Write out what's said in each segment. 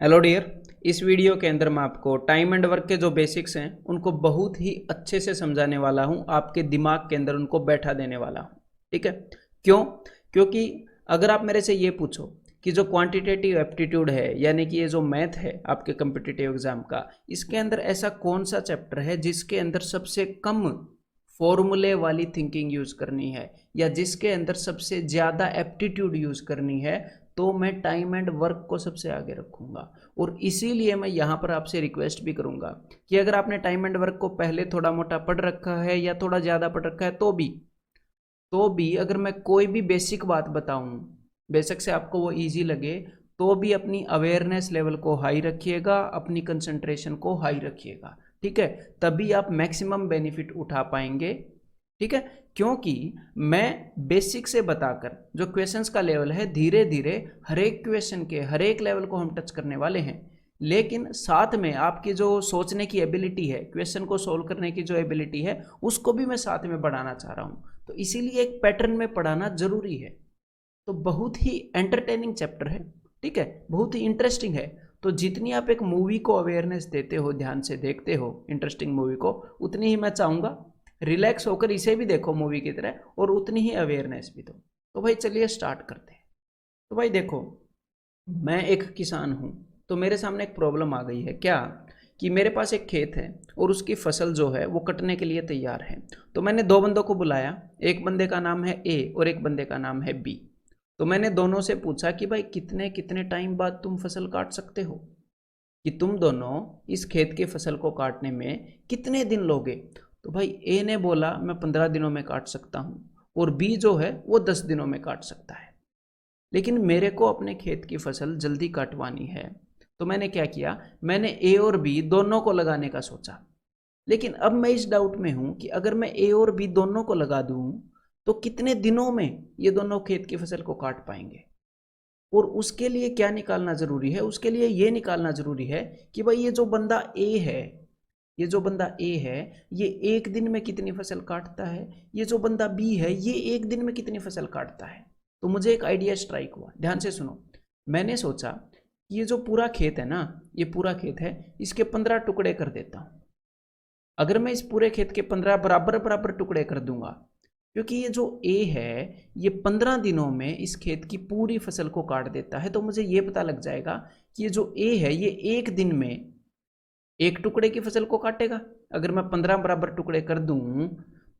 Hello dear. इस video के अंदर मैं आपको टाइम एंड वर्क के जो बेसिक्स हैं उनको बहुत ही अच्छे से समझाने वाला हूं, आपके दिमाग के अंदर उनको बैठा देने वाला हूं। ठीक है? क्यों? क्योंकि अगर आप मेरे से ये पूछो कि जो क्वांटिटेटिव एप्टीट्यूड है, यानी कि ये जो मैथ है आपके कम्पिटिटिव एग्जाम का, इसके अंदर ऐसा कौन सा चैप्टर है जिसके अंदर सबसे कम फॉर्मूले वाली थिंकिंग यूज करनी है, या जिसके अंदर सबसे ज़्यादा एप्टीट्यूड यूज करनी है, तो मैं टाइम एंड वर्क को सबसे आगे रखूंगा। और इसीलिए मैं यहाँ पर आपसे रिक्वेस्ट भी करूंगा कि अगर आपने टाइम एंड वर्क को पहले थोड़ा मोटा पढ़ रखा है या थोड़ा ज़्यादा पढ़ रखा है, तो भी अगर मैं कोई भी बेसिक बात बताऊं, बेशक से आपको वो इजी लगे, तो भी अपनी अवेयरनेस लेवल को हाई रखिएगा, अपनी कंसंट्रेशन को हाई रखिएगा। ठीक है? तभी आप मैक्सिमम बेनिफिट उठा पाएंगे। ठीक है? क्योंकि मैं बेसिक से बताकर जो क्वेश्चंस का लेवल है, धीरे धीरे हर एक क्वेश्चन के हर एक लेवल को हम टच करने वाले हैं। लेकिन साथ में आपकी जो सोचने की एबिलिटी है, क्वेश्चन को सोल्व करने की जो एबिलिटी है, उसको भी मैं साथ में बढ़ाना चाह रहा हूँ। तो इसीलिए एक पैटर्न में पढ़ाना जरूरी है। तो बहुत ही एंटरटेनिंग चैप्टर है। ठीक है? बहुत ही इंटरेस्टिंग है। तो जितनी आप एक मूवी को अवेयरनेस देते हो, ध्यान से देखते हो इंटरेस्टिंग मूवी को, उतनी ही मैं चाहूँगा रिलैक्स होकर इसे भी देखो मूवी की तरह, और उतनी ही अवेयरनेस भी दो। तो भाई चलिए स्टार्ट करते हैं। तो भाई देखो, मैं एक किसान हूँ, तो मेरे सामने एक प्रॉब्लम आ गई है। क्या? कि मेरे पास एक खेत है और उसकी फसल जो है वो कटने के लिए तैयार है। तो मैंने दो बंदों को बुलाया, एक बंदे का नाम है ए और एक बंदे का नाम है बी। तो मैंने दोनों से पूछा कि भाई कितने कितने टाइम बाद तुम फसल काट सकते हो, कि तुम दोनों इस खेत की फसल को काटने में कितने दिन लोगे। तो भाई ए ने बोला मैं 15 दिनों में काट सकता हूँ, और बी जो है वो 10 दिनों में काट सकता है। लेकिन मेरे को अपने खेत की फसल जल्दी काटवानी है। तो मैंने क्या किया, मैंने ए और बी दोनों को लगाने का सोचा। लेकिन अब मैं इस डाउट में हूं कि अगर मैं ए और बी दोनों को लगा दूं, तो कितने दिनों में ये दोनों खेत की फसल को काट पाएंगे। और उसके लिए क्या निकालना जरूरी है, उसके लिए ये निकालना जरूरी है कि भाई ये जो बंदा ए है, ये जो बंदा ए है, ये एक दिन में कितनी फसल काटता है, ये जो बंदा बी है, ये एक दिन में कितनी फसल काटता है। तो मुझे एक आइडिया स्ट्राइक हुआ, ध्यान से सुनो। मैंने सोचा कि ये जो पूरा खेत है ना, ये पूरा खेत है, इसके 15 टुकड़े कर देता हूँ। अगर मैं इस पूरे खेत के 15 बराबर बराबर टुकड़े कर दूंगा, क्योंकि ये जो ए है ये 15 दिनों में इस खेत की पूरी फसल को काट देता है, तो मुझे ये पता लग जाएगा कि ये जो ए है ये एक दिन में एक टुकड़े की फसल को काटेगा। अगर मैं 15 बराबर टुकड़े कर दूं,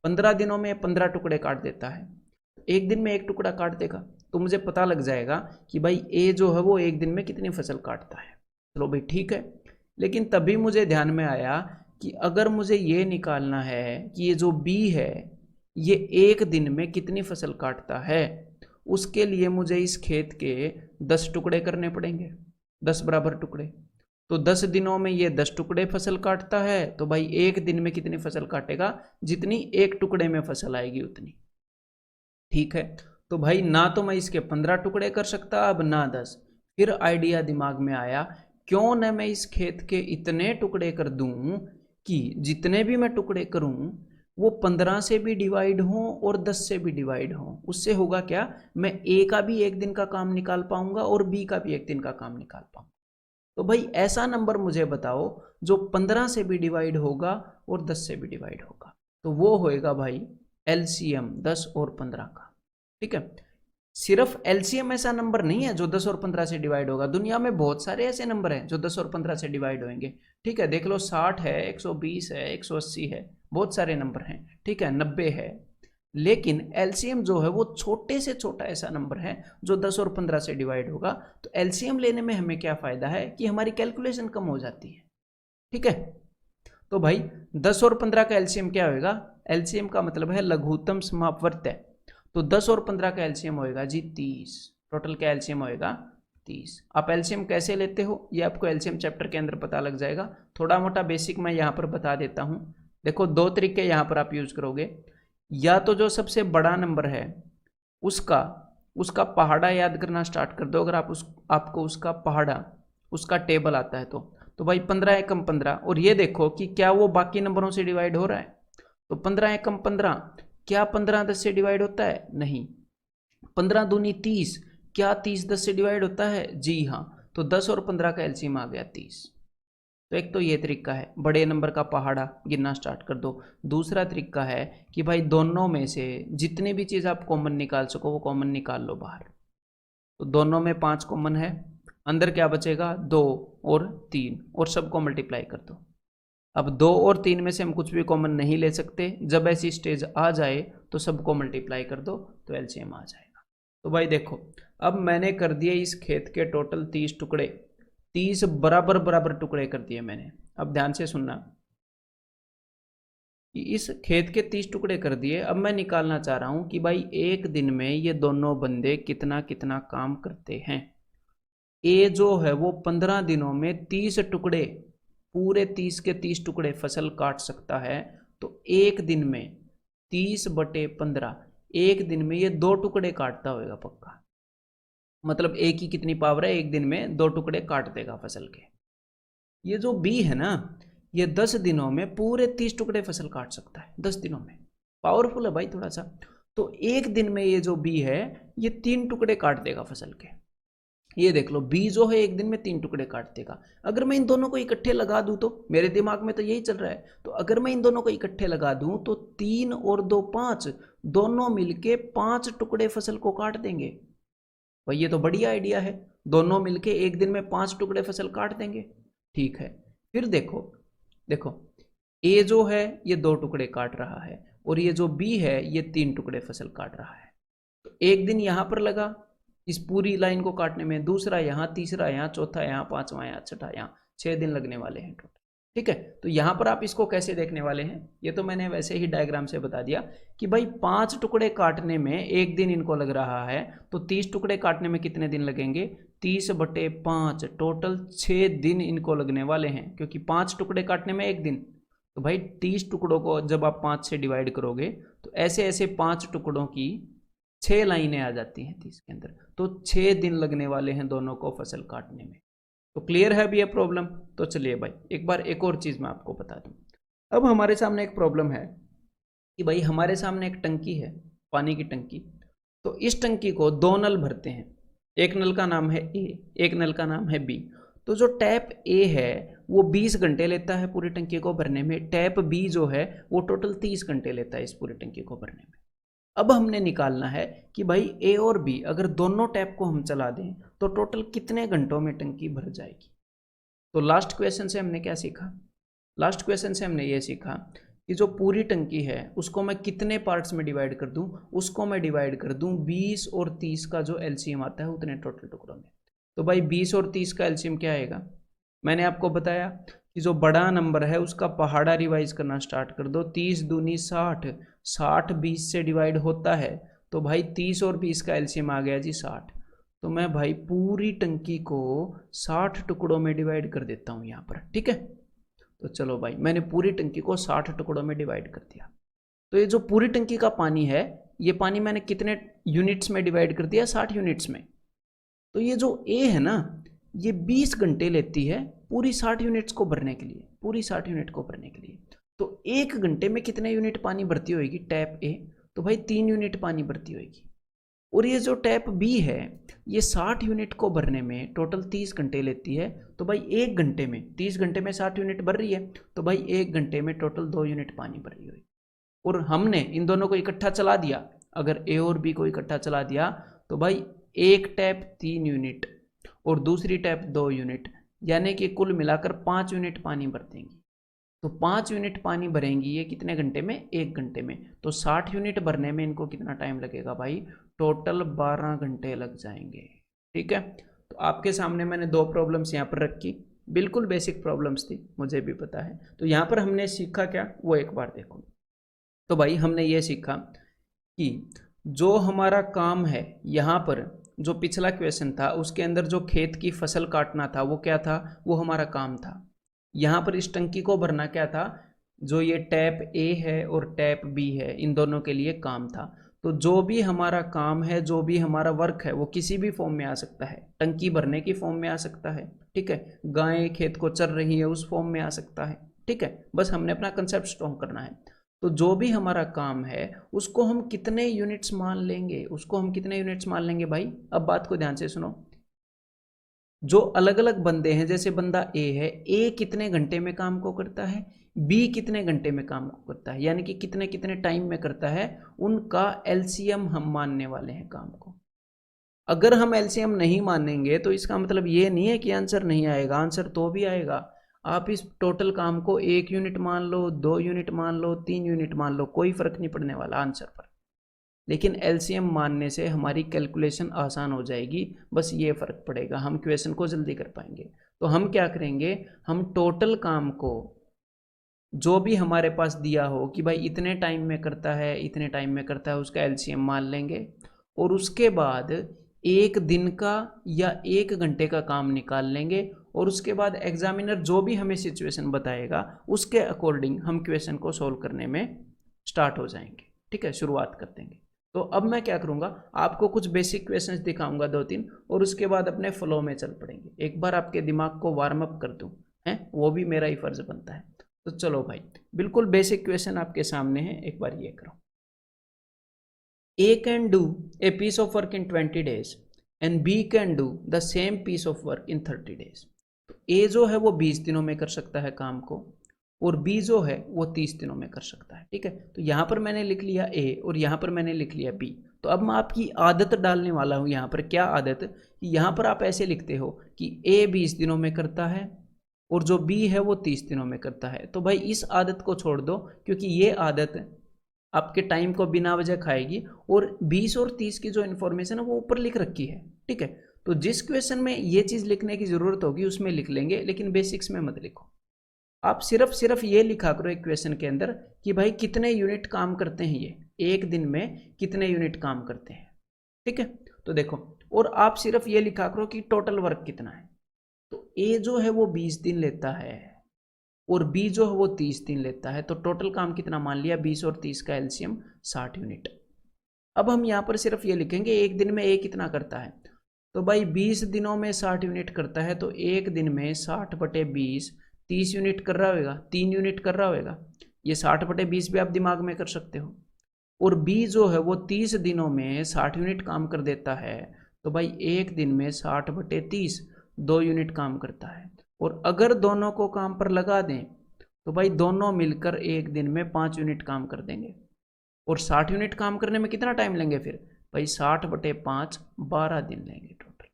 15 दिनों में 15 टुकड़े काट देता है, एक दिन में एक टुकड़ा काट देगा। तो मुझे पता लग जाएगा कि भाई ए जो है वो एक दिन में कितनी फसल काटता है। चलो भाई ठीक है। लेकिन तभी मुझे ध्यान में आया कि अगर मुझे ये निकालना है कि ये जो बी है ये एक दिन में कितनी फसल काटता है, उसके लिए मुझे इस खेत के 10 टुकड़े करने पड़ेंगे, 10 बराबर टुकड़े। तो 10 दिनों में ये 10 टुकड़े फसल काटता है, तो भाई एक दिन में कितनी फसल काटेगा, जितनी एक टुकड़े में फसल आएगी उतनी। ठीक है? तो भाई ना तो मैं इसके 15 टुकड़े कर सकता, अब ना 10। फिर आइडिया दिमाग में आया, क्यों न मैं इस खेत के इतने टुकड़े कर दूं कि जितने भी मैं टुकड़े करूं वो 15 से भी डिवाइड हों और 10 से भी डिवाइड हों। उससे होगा क्या, मैं ए का भी एक दिन का काम निकाल पाऊंगा और बी का भी एक दिन का काम निकाल पाऊंगा। तो भाई ऐसा नंबर मुझे बताओ जो 15 से भी डिवाइड होगा और 10 से भी डिवाइड होगा। तो वो होएगा भाई एलसीएम 10 और 15 का। ठीक है? सिर्फ एलसीएम ऐसा नंबर नहीं है जो 10 और 15 से डिवाइड होगा, दुनिया में बहुत सारे ऐसे नंबर हैं जो 10 और 15 से डिवाइड होंगे। ठीक है? देख लो, 60 है, 120 है, 180 है, बहुत सारे नंबर हैं। ठीक है? 90 है। लेकिन एलसीएम जो है वो छोटे से छोटा ऐसा नंबर है जो 10 और 15 से डिवाइड होगा। तो एलसीएम लेने में हमें क्या फायदा है कि हमारी कैलकुलेशन कम हो जाती है। ठीक है? तो भाई 10 और 15 का एलसीएम क्या होगा, एलसीएम का मतलब है लघुत्तम समापवर्त है। तो 10 और 15 का एलसीएम होएगा जी 30। टोटल का एलसीएम होएगा 30। आप एलसीएम कैसे लेते हो ये आपको एलसीएम चैप्टर के अंदर पता लग जाएगा। थोड़ा मोटा बेसिक मैं यहाँ पर बता देता हूँ। देखो, दो तरीके यहाँ पर आप यूज करोगे। या तो जो सबसे बड़ा नंबर है उसका उसका पहाड़ा याद करना स्टार्ट कर दो। अगर आपको उसका पहाड़ा, उसका टेबल आता है तो भाई 15 एकम 15, और ये देखो कि क्या वो बाकी नंबरों से डिवाइड हो रहा है। तो 15 एकम 15, क्या 15 10 से डिवाइड होता है? नहीं। 15 दूनी 30, क्या 30 10 से डिवाइड होता है? जी हाँ। तो 10 और 15 का एलसीएम आ गया 30। तो एक तो ये तरीका है, बड़े नंबर का पहाड़ा गिनना स्टार्ट कर दो। दूसरा तरीका है कि भाई दोनों में से जितनी भी चीज़ आप कॉमन निकाल सको वो कॉमन निकाल लो बाहर। तो दोनों में 5 कॉमन है, अंदर क्या बचेगा 2 और 3, और सबको मल्टीप्लाई कर दो। अब 2 और 3 में से हम कुछ भी कॉमन नहीं ले सकते, जब ऐसी स्टेज आ जाए तो सबको मल्टीप्लाई कर दो तो एलसीएम आ जाएगा। तो भाई देखो, अब मैंने कर दिए इस खेत के टोटल 30 टुकड़े, 30 बराबर बराबर टुकड़े कर दिए मैंने। अब ध्यान से सुनना कि इस खेत के 30 टुकड़े कर दिए। अब मैं निकालना चाह रहा हूं कि भाई एक दिन में ये दोनों बंदे कितना कितना काम करते हैं। ए जो है वो 15 दिनों में 30 टुकड़े, पूरे 30 के 30 टुकड़े फसल काट सकता है। तो एक दिन में 30/15, एक दिन में ये 2 टुकड़े काटता होगा पक्का। मतलब ए की कितनी पावर है, एक दिन में 2 टुकड़े काट देगा फसल के। ये जो बी है ना, ये 10 दिनों में पूरे 30 टुकड़े फसल काट सकता है, 10 दिनों में। पावरफुल है भाई थोड़ा सा। तो एक दिन में ये जो बी है ये 3 टुकड़े काट देगा फसल के। ये देख लो, बी जो है एक दिन में 3 टुकड़े काट देगा। अगर मैं इन दोनों को इकट्ठे लगा दूं, तो मेरे दिमाग में तो यही चल रहा है, तो अगर मैं इन दोनों को इकट्ठे लगा दूं तो 3 और 2 5, दोनों मिलके 5 टुकड़े फसल को काट देंगे। भाई ये तो बढ़िया आइडिया है, दोनों मिलके एक दिन में 5 टुकड़े फसल काट देंगे। ठीक है, फिर देखो देखो, ए जो है ये 2 टुकड़े काट रहा है, और ये जो बी है ये 3 टुकड़े फसल काट रहा है। तो एक दिन यहां पर लगा इस पूरी लाइन को काटने में, दूसरा यहाँ, तीसरा यहाँ, चौथा यहाँ, पांचवा यहाँ, छठा यहाँ, 6 दिन लगने वाले हैं टोटल। ठीक है, तो यहाँ पर आप इसको कैसे देखने वाले हैं, ये तो मैंने वैसे ही डायग्राम से बता दिया कि भाई 5 टुकड़े काटने में एक दिन इनको लग रहा है, तो 30 टुकड़े काटने में कितने दिन लगेंगे, 30/5, टोटल 6 दिन इनको लगने वाले हैं, क्योंकि 5 टुकड़े काटने में एक दिन। तो भाई 30 टुकड़ों को जब आप 5 से डिवाइड करोगे तो ऐसे ऐसे 5 टुकड़ों की 6 लाइनें आ जाती हैं 30 के अंदर। तो 6 दिन लगने वाले हैं दोनों को फसल काटने में। तो क्लियर है अभी ये प्रॉब्लम। तो चलिए भाई एक बार एक और चीज़ मैं आपको बता दूं। अब हमारे सामने एक प्रॉब्लम है कि भाई हमारे सामने एक टंकी है, पानी की टंकी। तो इस टंकी को 2 नल भरते हैं, एक नल का नाम है ए, एक नल का नाम है बी। तो जो टैप ए है वो 20 घंटे लेता है पूरी टंकी को भरने में, टैप बी जो है वो टोटल 30 घंटे लेता है इस पूरी टंकी को भरने में। अब हमने निकालना है कि भाई ए और बी अगर दोनों टैप को हम चला दें तो टोटल कितने घंटों में टंकी भर जाएगी। तो लास्ट क्वेश्चन से हमने क्या सीखा, लास्ट क्वेश्चन से हमने ये सीखा कि जो पूरी टंकी है उसको मैं कितने पार्ट्स में डिवाइड कर दूं, उसको मैं डिवाइड कर दूं 20 और 30 का जो एलसीएम आता है उतने टोटल टुकड़ों में। तो भाई 20 और 30 का एलसीएम क्या आएगा, मैंने आपको बताया कि जो बड़ा नंबर है उसका पहाड़ा रिवाइज करना स्टार्ट कर दो। 30 दूनी 60, 60 20 से डिवाइड होता है, तो भाई 30 और 20 का एलसीएम आ गया जी 60। तो मैं भाई पूरी टंकी को 60 टुकड़ों में डिवाइड कर देता हूँ यहाँ पर। ठीक है, तो चलो भाई मैंने पूरी टंकी को 60 टुकड़ों में डिवाइड कर दिया। तो ये जो पूरी टंकी का पानी है, ये पानी मैंने कितने यूनिट्स में डिवाइड कर दिया, 60 यूनिट्स में। तो ये जो ए है ना, ये 20 घंटे लेती है पूरी 60 यूनिट्स को भरने के लिए, पूरी 60 यूनिट को भरने के लिए। तो 1 घंटे में कितने यूनिट पानी भरती होगी टैप ए, तो भाई 3 यूनिट पानी भरती होगी। और ये जो टैप बी है ये 60 यूनिट को भरने में टोटल 30 घंटे लेती है। तो भाई 1 घंटे में, 30 घंटे में 60 यूनिट भर रही है, तो भाई 1 घंटे में टोटल 2 यूनिट पानी भर रही होगी। और हमने इन दोनों को इकट्ठा चला दिया, अगर ए और बी को इकट्ठा चला दिया तो भाई एक टैप 3 यूनिट और दूसरी टैप 2 यूनिट, यानी कि कुल मिलाकर 5 यूनिट पानी भर देंगी। तो 5 यूनिट पानी भरेंगी ये कितने घंटे में, 1 घंटे में। तो 60 यूनिट भरने में इनको कितना टाइम लगेगा भाई, टोटल 12 घंटे लग जाएंगे। ठीक है, तो आपके सामने मैंने 2 प्रॉब्लम्स यहाँ पर रखी, बिल्कुल बेसिक प्रॉब्लम्स थी, मुझे भी पता है। तो यहाँ पर हमने सीखा क्या, वो एक बार देखो। तो भाई हमने ये सीखा कि जो हमारा काम है यहाँ पर, जो पिछला क्वेश्चन था उसके अंदर जो खेत की फसल काटना था वो क्या था, वो हमारा काम था। यहाँ पर इस टंकी को भरना क्या था, जो ये टैप ए है और टैप बी है, इन दोनों के लिए काम था। तो जो भी हमारा काम है, जो भी हमारा वर्क है, वो किसी भी फॉर्म में आ सकता है, टंकी भरने की फॉर्म में आ सकता है, ठीक है, गाय खेत को चर रही है उस फॉर्म में आ सकता है। ठीक है, बस हमने अपना कंसेप्ट स्ट्रॉन्ग करना है। तो जो भी हमारा काम है उसको हम कितने यूनिट्स मान लेंगे, उसको हम कितने यूनिट्स मान लेंगे भाई। अब बात को ध्यान से सुनो, जो अलग अलग बंदे हैं, जैसे बंदा ए है, ए कितने घंटे में काम को करता है, बी कितने घंटे में काम को करता है, यानी कि कितने कितने टाइम में करता है, उनका एलसीएम हम मानने वाले हैं काम को। अगर हम एलसीएम नहीं मानेंगे तो इसका मतलब ये नहीं है कि आंसर नहीं आएगा, आंसर तो भी आएगा। आप इस टोटल काम को 1 यूनिट मान लो, 2 यूनिट मान लो, 3 यूनिट मान लो, कोई फर्क नहीं पड़ने वाला आंसर पर। लेकिन एलसीएम मानने से हमारी कैलकुलेशन आसान हो जाएगी, बस ये फ़र्क पड़ेगा, हम क्वेश्चन को जल्दी कर पाएंगे। तो हम क्या करेंगे, हम टोटल काम को जो भी हमारे पास दिया हो कि भाई इतने टाइम में करता है, इतने टाइम में करता है, उसका एलसीएम मान लेंगे और उसके बाद एक दिन का या 1 घंटे का काम निकाल लेंगे और उसके बाद एग्जामिनर जो भी हमें सिचुएशन बताएगा उसके अकॉर्डिंग हम क्वेश्चन को सॉल्व करने में स्टार्ट हो जाएंगे। ठीक है, शुरुआत कर देंगे। तो अब मैं क्या करूँगा, आपको कुछ बेसिक क्वेश्चंस दिखाऊंगा 2-3 और उसके बाद अपने फ्लो में चल पड़ेंगे। एक बार आपके दिमाग को वार्म अप कर दूँ, है वो भी मेरा ही फर्ज बनता है। तो चलो भाई, बिल्कुल बेसिक क्वेश्चन आपके सामने है, एक बार ये करो। A can do a piece of work in 20 days and B can do the same piece of work in 30 days। तो A जो है वो 20 दिनों में कर सकता है काम को और B जो है वो 30 दिनों में कर सकता है। ठीक है, तो यहाँ पर मैंने लिख लिया A और यहाँ पर मैंने लिख लिया B। तो अब मैं आपकी आदत डालने वाला हूँ यहाँ पर। क्या आदत, कि यहाँ पर आप ऐसे लिखते हो कि A 20 दिनों में करता है और जो B है वो 30 दिनों में करता है। तो भाई इस आदत को छोड़ दो, क्योंकि ये आदत आपके टाइम को बिना वजह खाएगी और 20 और 30 की जो इन्फॉर्मेशन है वो ऊपर लिख रखी है। ठीक है, तो जिस क्वेश्चन में ये चीज़ लिखने की ज़रूरत होगी उसमें लिख लेंगे, लेकिन बेसिक्स में मत लिखो। आप सिर्फ ये लिखा करो एक क्वेश्चन के अंदर कि भाई कितने यूनिट काम करते हैं, ये एक दिन में कितने यूनिट काम करते हैं। ठीक है, तो देखो, और आप सिर्फ ये लिखा करो कि टोटल वर्क कितना है। तो ए जो है वो 20 दिन लेता है और बी जो है वो 30 दिन लेता है, तो टोटल काम कितना मान लिया, 20 और 30 का एलसीएम 60 यूनिट। अब हम यहाँ पर सिर्फ ये लिखेंगे एक दिन में ए कितना करता है। तो भाई 20 दिनों में 60 यूनिट करता है, तो एक दिन में 60/20 30 यूनिट कर रहा होगा, 3 यूनिट कर रहा होगा। ये 60/20 भी आप दिमाग में कर सकते हो। और बी जो है वो 30 दिनों में 60 यूनिट काम कर देता है, तो भाई एक दिन में 60/30 2 यूनिट काम करता है। और अगर दोनों को काम पर लगा दें तो भाई दोनों मिलकर एक दिन में 5 यूनिट काम कर देंगे। और 60 यूनिट काम करने में कितना टाइम लेंगे फिर, भाई 60/5 12 दिन लेंगे टोटल।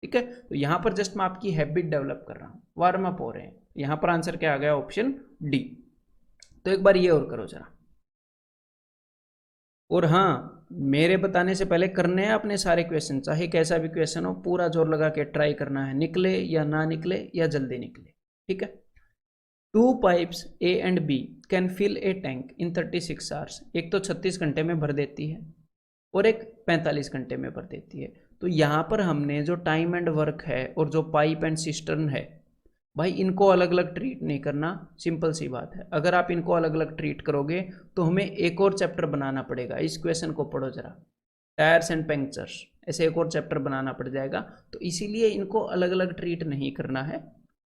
ठीक है, तो यहाँ पर जस्ट मैं आपकी हैबिट डेवलप कर रहा हूँ, वार्म अप हो रहे हैं। यहाँ पर आंसर क्या आ गया, ऑप्शन डी। तो एक बार ये और करो जरा। और हाँ, मेरे बताने से पहले करने हैं अपने सारे क्वेश्चन, चाहे कैसा भी क्वेश्चन हो पूरा जोर लगा के ट्राई करना है, निकले या ना निकले या जल्दी निकले। ठीक है, 2 pipes A and B can fill a tank in 36 hours. एक तो 36 घंटे में भर देती है और एक 45 घंटे में भर देती है। तो यहाँ पर हमने जो टाइम एंड वर्क है और जो पाइप एंड सिस्टर्न है, भाई इनको अलग अलग ट्रीट नहीं करना, सिंपल सी बात है। अगर आप इनको अलग अलग ट्रीट करोगे तो हमें एक और चैप्टर बनाना पड़ेगा। इस क्वेश्चन को पढ़ो जरा, टायर्स एंड पंक्चर्स, ऐसे एक और चैप्टर बनाना पड़ जाएगा। तो इसीलिए इनको अलग अलग ट्रीट नहीं करना है।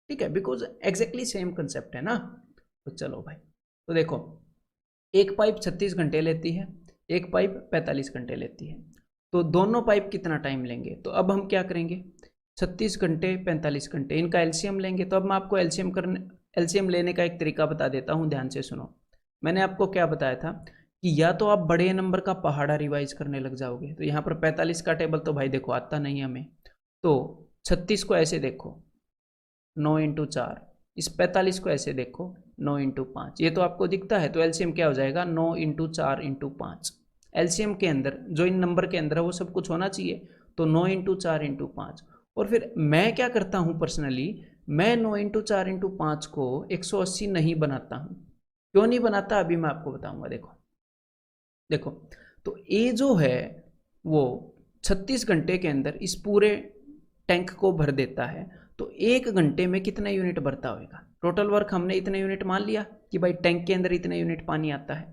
ठीक है, बिकॉज एग्जैक्टली सेम कंसेप्ट है ना। तो चलो भाई, तो देखो, एक पाइप 36 घंटे लेती है, एक पाइप 45 घंटे लेती है। तो दोनों पाइप कितना टाइम लेंगे, तो अब हम क्या करेंगे, 36 घंटे 45 घंटे, इनका एलसीएम लेंगे। तो अब मैं आपको एलसीएम लेने का एक तरीका बता देता हूँ, ध्यान से सुनो। मैंने आपको क्या बताया था कि या तो आप बड़े नंबर का पहाड़ा रिवाइज करने लग जाओगे। तो यहाँ पर 45 का टेबल तो भाई देखो आता नहीं हमें, तो 36 को ऐसे देखो 9 × 4, इस 45 को ऐसे देखो 9 × 5, ये तो आपको दिखता है। तो एलसीएम क्या हो जाएगा, 9 × 4 × 5। एलसीएम के अंदर जो इन नंबर के अंदर है वो सब कुछ होना चाहिए, तो 9 × 4 × 5। और फिर मैं क्या करता हूँ पर्सनली, मैं 9 × 4 × 5 को 180 नहीं बनाता हूँ। क्यों नहीं बनाता, अभी मैं आपको बताऊंगा। देखो देखो, तो ए जो है वो 36 घंटे के अंदर इस पूरे टैंक को भर देता है। तो एक घंटे में कितना यूनिट भरता होगा, टोटल वर्क हमने इतने यूनिट मान लिया कि भाई टैंक के अंदर इतने यूनिट पानी आता है।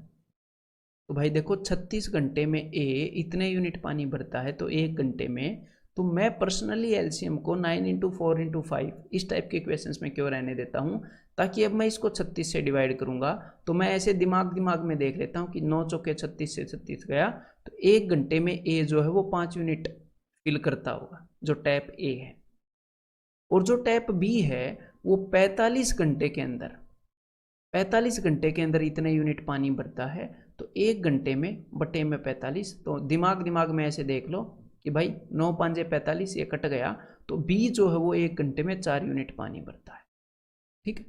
तो भाई देखो 36 घंटे में ए इतने यूनिट पानी भरता है, तो एक घंटे में, तो मैं पर्सनली एलसीएम को 9 × 4 × 5 इस टाइप के क्वेश्चंस में क्यों रहने देता हूँ, ताकि अब मैं इसको 36 से डिवाइड करूँगा तो मैं ऐसे दिमाग में देख लेता हूँ कि 9 चौके 36 से 36 गया, तो एक घंटे में ए जो है वो 5 यूनिट फिल करता होगा, जो टैप ए है। और जो टैप बी है वो 45 घंटे के अंदर 45 घंटे के अंदर इतने यूनिट पानी भरता है। तो 1 घंटे में बटे में 45, तो दिमाग में ऐसे देख लो कि भाई 9 5 45, ये कट गया, तो बी जो है वो 1 घंटे में 4 यूनिट पानी भरता है। ठीक है।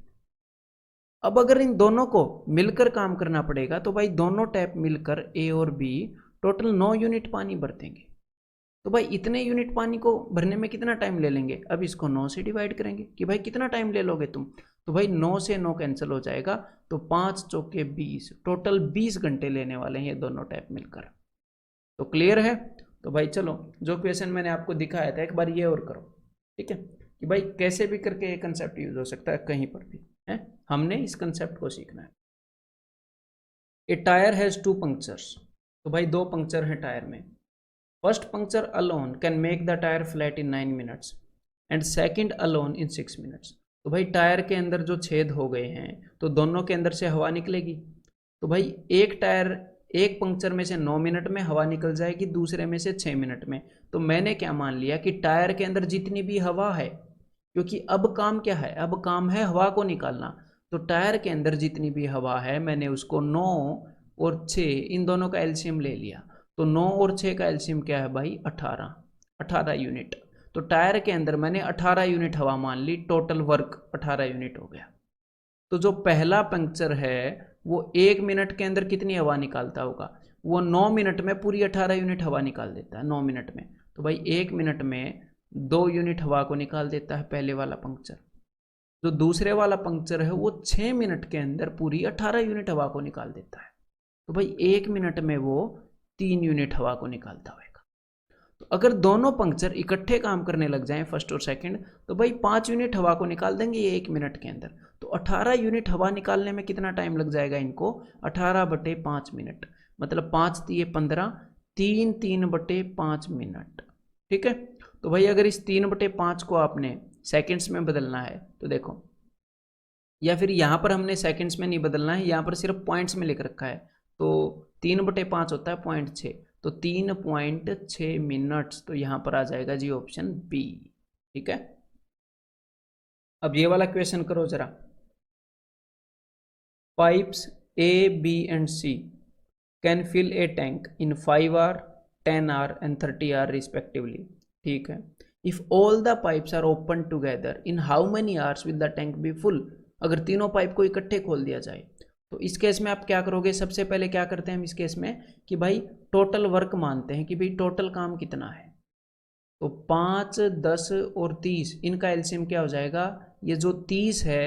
अब अगर इन दोनों को मिलकर काम करना पड़ेगा तो भाई दोनों टैप मिलकर ए और बी टोटल 9 यूनिट पानी भर देंगे। तो भाई इतने यूनिट पानी को भरने में कितना टाइम ले लेंगे? अब इसको 9 से डिवाइड करेंगे कि भाई कितना टाइम ले लोगे तुम। तो भाई 9 से 9 कैंसिल हो जाएगा, तो 5 चौके 20, टोटल 20 घंटे लेने वाले हैं ये दोनों टैप मिलकर। तो क्लियर है? तो भाई चलो, जो क्वेश्चन मैंने आपको दिखाया था एक बार ये और करो। ठीक है, कि भाई कैसे भी करके ये कंसेप्ट यूज हो सकता है कहीं पर भी है, हमने इस कंसेप्ट को सीखना है। ए टायर हैज 2 पंक्चर्स, तो भाई 2 पंक्चर हैं टायर में। First puncture alone can make the tyre flat in 9 minutes and second alone in 6 minutes. तो भाई टायर के अंदर जो छेद हो गए हैं तो दोनों के अंदर से हवा निकलेगी। तो भाई एक टायर, एक पंक्चर में से 9 मिनट में हवा निकल जाएगी, दूसरे में से 6 मिनट में। तो मैंने क्या मान लिया कि टायर के अंदर जितनी भी हवा है, क्योंकि अब काम क्या है, अब काम है हवा को निकालना, तो टायर के अंदर जितनी भी हवा है मैंने उसको 9 और 6 इन दोनों का एलसीएम ले लिया। तो 9 और 6 का एलसीएम क्या है भाई? 18 यूनिट। तो टायर के अंदर मैंने 18 यूनिट हवा मान ली, टोटल वर्क 18 यूनिट हो गया। तो जो पहला पंक्चर है वो 1 मिनट के अंदर कितनी हवा निकालता होगा? वो 9 मिनट में पूरी 18 यूनिट हवा निकाल देता है 9 मिनट में। तो भाई 1 मिनट में 2 यूनिट हवा को निकाल देता है पहले वाला पंक्चर। जो दूसरे वाला पंक्चर है वो 6 मिनट के अंदर पूरी 18 यूनिट हवा को निकाल देता है। तो भाई 1 मिनट में वो 3 यूनिट हवा को निकालता होगा। तो अगर दोनों पंक्चर इकट्ठे काम करने लग जाएं फर्स्ट और सेकंड, तो भाई 5 यूनिट हवा को निकाल देंगे ये 1 मिनट के अंदर। तो 18 यूनिट हवा निकालने में कितना टाइम लग जाएगा इनको? 18/5 मिनट, मतलब 5 × 15, 3/5 मिनट। ठीक है। तो भाई अगर इस 3/5 को आपने सेकेंड्स में बदलना है तो देखो, या फिर यहाँ पर हमने सेकेंड्स में नहीं बदलना है, यहाँ पर सिर्फ पॉइंट्स में लिख रखा है। तो 3/5 होता है 0.6, तो 3.6 मिनट्स। तो यहाँ पर आ जाएगा जी ऑप्शन बी। ठीक है। अब ये वाला क्वेश्चन करो जरा। Pipes A, B and C can fill a tank in 5 hour, 10 hour and 30 hour respectively. ठीक है। If all the pipes are open together in how many hours will the tank be full. अगर तीनों pipe को इकट्ठे खोल दिया जाए तो इस केस में आप क्या करोगे? सबसे पहले क्या करते हैं हम इस केस में कि भाई टोटल वर्क मानते हैं कि भाई टोटल काम कितना है। तो 5, 10 और 30 इनका एलसीएम क्या हो जाएगा? ये जो 30 है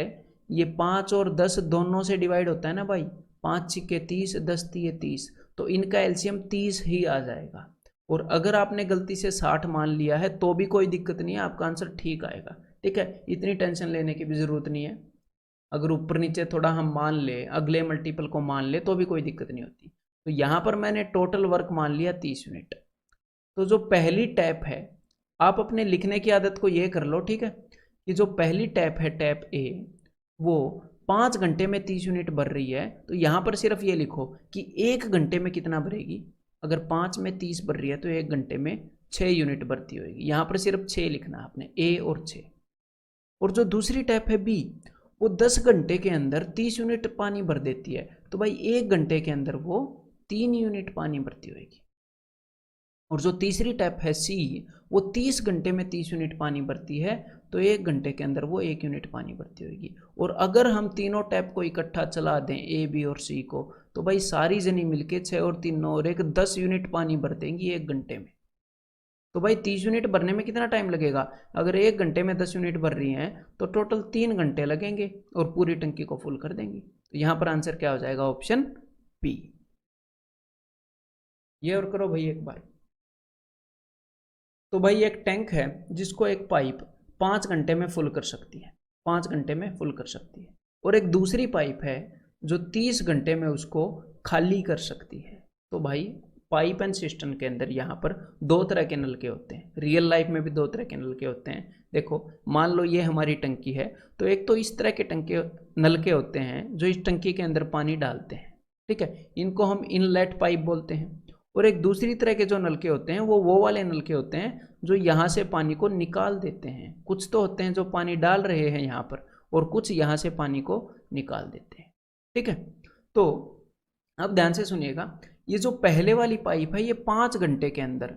ये 5 और 10 दोनों से डिवाइड होता है ना भाई, 5 × 30, 10 × 30, तो इनका एलसीएम 30 ही आ जाएगा। और अगर आपने गलती से 60 मान लिया है तो भी कोई दिक्कत नहीं है, आपका आंसर ठीक आएगा। ठीक है, इतनी टेंशन लेने की भी ज़रूरत नहीं है। अगर ऊपर नीचे थोड़ा हम मान ले, अगले मल्टीपल को मान ले तो भी कोई दिक्कत नहीं होती। तो यहाँ पर मैंने टोटल वर्क मान लिया 30 यूनिट। तो जो पहली टैप है, आप अपने लिखने की आदत को ये कर लो, ठीक है, कि जो पहली टैप है टैप ए, वो 5 घंटे में 30 यूनिट भर रही है। तो यहाँ पर सिर्फ ये लिखो कि 1 घंटे में कितना भरेगी। अगर 5 में 30 भर रही है तो 1 घंटे में 6 यूनिट भरती होगी। यहाँ पर सिर्फ 6 लिखना है आपने, ए और 6। और जो दूसरी टैप है बी, वो 10 घंटे के अंदर 30 यूनिट पानी भर देती है। तो भाई 1 घंटे के अंदर वो 3 यूनिट पानी भरती होगी। और जो तीसरी टैप है सी, वो 30 घंटे में 30 यूनिट पानी भरती है। तो 1 घंटे के अंदर वो 1 यूनिट पानी भरती होगी। और अगर हम तीनों टैप को इकट्ठा चला दें, ए, बी और सी को, तो भाई सारी जनी मिलके 6 और 3 9 और 1 10 यूनिट पानी भर देंगी 1 घंटे में। तो भाई 30 यूनिट भरने में कितना टाइम लगेगा? अगर 1 घंटे में 10 यूनिट भर रही हैं तो टोटल 3 घंटे लगेंगे और पूरी टंकी को फुल कर देंगी। तो यहाँ पर आंसर क्या हो जाएगा? Option B. ये और करो भाई एक बार। तो भाई एक टैंक है जिसको एक पाइप 5 घंटे में फुल कर सकती है, 5 घंटे में फुल कर सकती है। और एक दूसरी पाइप है जो 30 घंटे में उसको खाली कर सकती है। तो भाई पाइप एंड सिस्टम के अंदर यहाँ पर 2 तरह के नलके होते हैं। रियल लाइफ में भी 2 तरह के नलके होते हैं। देखो, मान लो ये हमारी टंकी है, तो एक तो इस तरह के नलके होते हैं जो इस टंकी के अंदर पानी डालते हैं। ठीक है, इनको हम इनलेट पाइप बोलते हैं। और एक दूसरी तरह के जो नलके होते हैं वो वाले नलके होते हैं जो यहाँ से पानी को निकाल देते हैं। कुछ तो होते हैं जो पानी डाल रहे हैं यहाँ पर, और कुछ यहाँ से पानी को निकाल देते हैं। ठीक है, तो अब ध्यान से सुनिएगा, ये जो पहले वाली पाइप है ये 5 घंटे के अंदर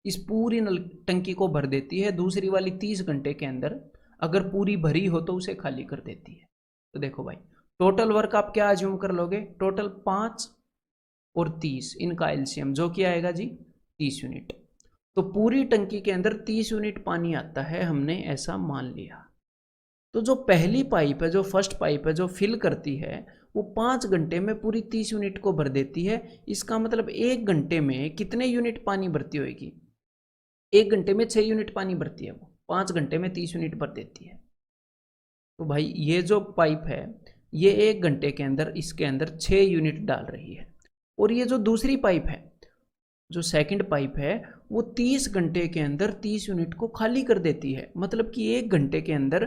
इस पूरी नल टंकी को भर देती है। दूसरी वाली 30 घंटे के अंदर अगर पूरी भरी हो तो उसे खाली कर देती है। तो देखो भाई, टोटल वर्क आप क्या अज्यूम कर लोगे, टोटल 5 और 30, इनका एलसीएम जो कि आएगा जी 30 यूनिट। तो पूरी टंकी के अंदर 30 यूनिट पानी आता है, हमने ऐसा मान लिया। तो जो पहली पाइप है, जो फर्स्ट पाइप है, जो फिल करती है, वो 5 घंटे में पूरी 30 यूनिट को भर देती है। इसका मतलब 1 घंटे में कितने यूनिट पानी भरती होगी, 1 घंटे में 6 यूनिट पानी भरती है वो, 5 घंटे में 30 यूनिट भर देती है। तो भाई ये जो पाइप है ये 1 घंटे के अंदर इसके अंदर 6 यूनिट डाल रही है। और ये जो दूसरी पाइप है, जो सेकंड पाइप है, वो 30 घंटे के अंदर 30 यूनिट को खाली कर देती है। मतलब कि 1 घंटे के अंदर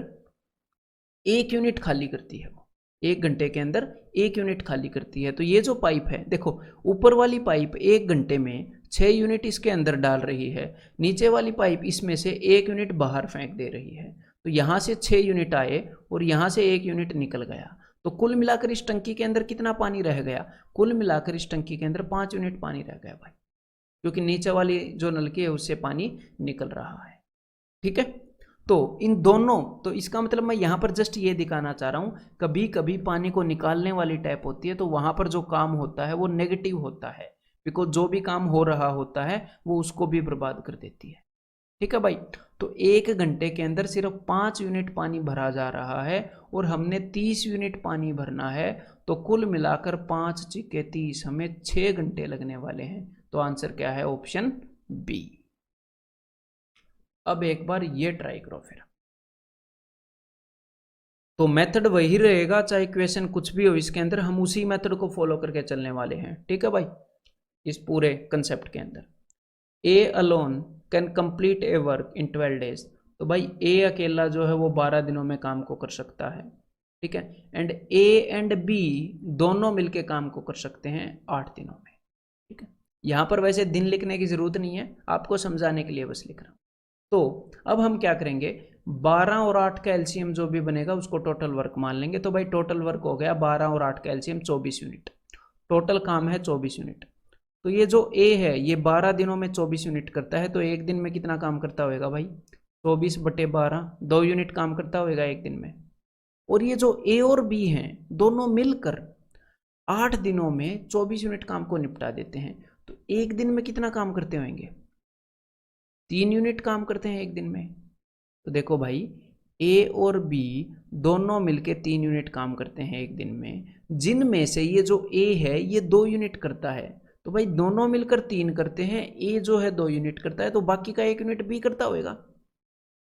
1 यूनिट खाली करती है वो, 1 घंटे के अंदर 1 यूनिट खाली करती है। तो ये जो पाइप है, देखो ऊपर वाली पाइप 1 घंटे में 6 यूनिट इसके अंदर डाल रही है, नीचे वाली पाइप इसमें से 1 यूनिट बाहर फेंक दे रही है। तो यहाँ से 6 यूनिट आए और यहाँ से 1 यूनिट निकल गया। तो कुल मिलाकर इस टंकी के अंदर कितना पानी रह गया, कुल मिलाकर इस टंकी के अंदर 5 यूनिट पानी रह गया भाई, क्योंकि नीचे वाली जो नलकी है उससे पानी निकल रहा है। ठीक है, तो इन दोनों, तो इसका मतलब मैं यहाँ पर जस्ट ये दिखाना चाह रहा हूँ, कभी कभी पानी को निकालने वाली टैप होती है तो वहाँ पर जो काम होता है वो नेगेटिव होता है, बिकॉज जो भी काम हो रहा होता है वो उसको भी बर्बाद कर देती है। ठीक है भाई, तो 1 घंटे के अंदर सिर्फ 5 यूनिट पानी भरा जा रहा है और हमने 30 यूनिट पानी भरना है। तो कुल मिलाकर 5 × 30 हमें 6 घंटे लगने वाले हैं। तो आंसर क्या है, ऑप्शन बी। अब एक बार ये ट्राई करो फिर। तो मेथड वही रहेगा, चाहे क्वेश्चन कुछ भी हो इसके अंदर, हम उसी मेथड को फॉलो करके चलने वाले हैं। ठीक है भाई, इस पूरे कंसेप्ट के अंदर A alone can complete a work in 12 days. तो भाई ए अकेला जो है वो 12 दिनों में काम को कर सकता है। ठीक है, एंड ए एंड बी दोनों मिलके काम को कर सकते हैं 8 दिनों में। ठीक है, यहाँ पर वैसे दिन लिखने की जरूरत नहीं है, आपको समझाने के लिए बस लिख रहा हूँ। तो अब हम क्या करेंगे, 12 और 8 का एलसीएम जो भी बनेगा उसको टोटल वर्क मान लेंगे। तो भाई टोटल वर्क हो गया 12 और 8 का एलसीएम 24 यूनिट, टोटल काम है 24 यूनिट। तो ये जो ए है ये 12 दिनों में 24 यूनिट करता है, तो एक दिन में कितना काम करता होगा भाई, 24/12, 2 यूनिट काम करता होगा एक दिन में। और ये जो ए और बी हैं दोनों मिलकर 8 दिनों में 24 यूनिट काम को निपटा देते हैं। तो एक दिन में कितना काम करते होंगे, 3 यूनिट काम करते हैं एक दिन में। तो देखो भाई ए और बी दोनों मिलके 3 यूनिट काम करते हैं एक दिन में, जिनमें से ये जो ए है ये 2 यूनिट करता है। तो भाई दोनों मिलकर 3 करते हैं, ए जो है 2 यूनिट करता है, तो बाकी का 1 यूनिट बी करता होगा,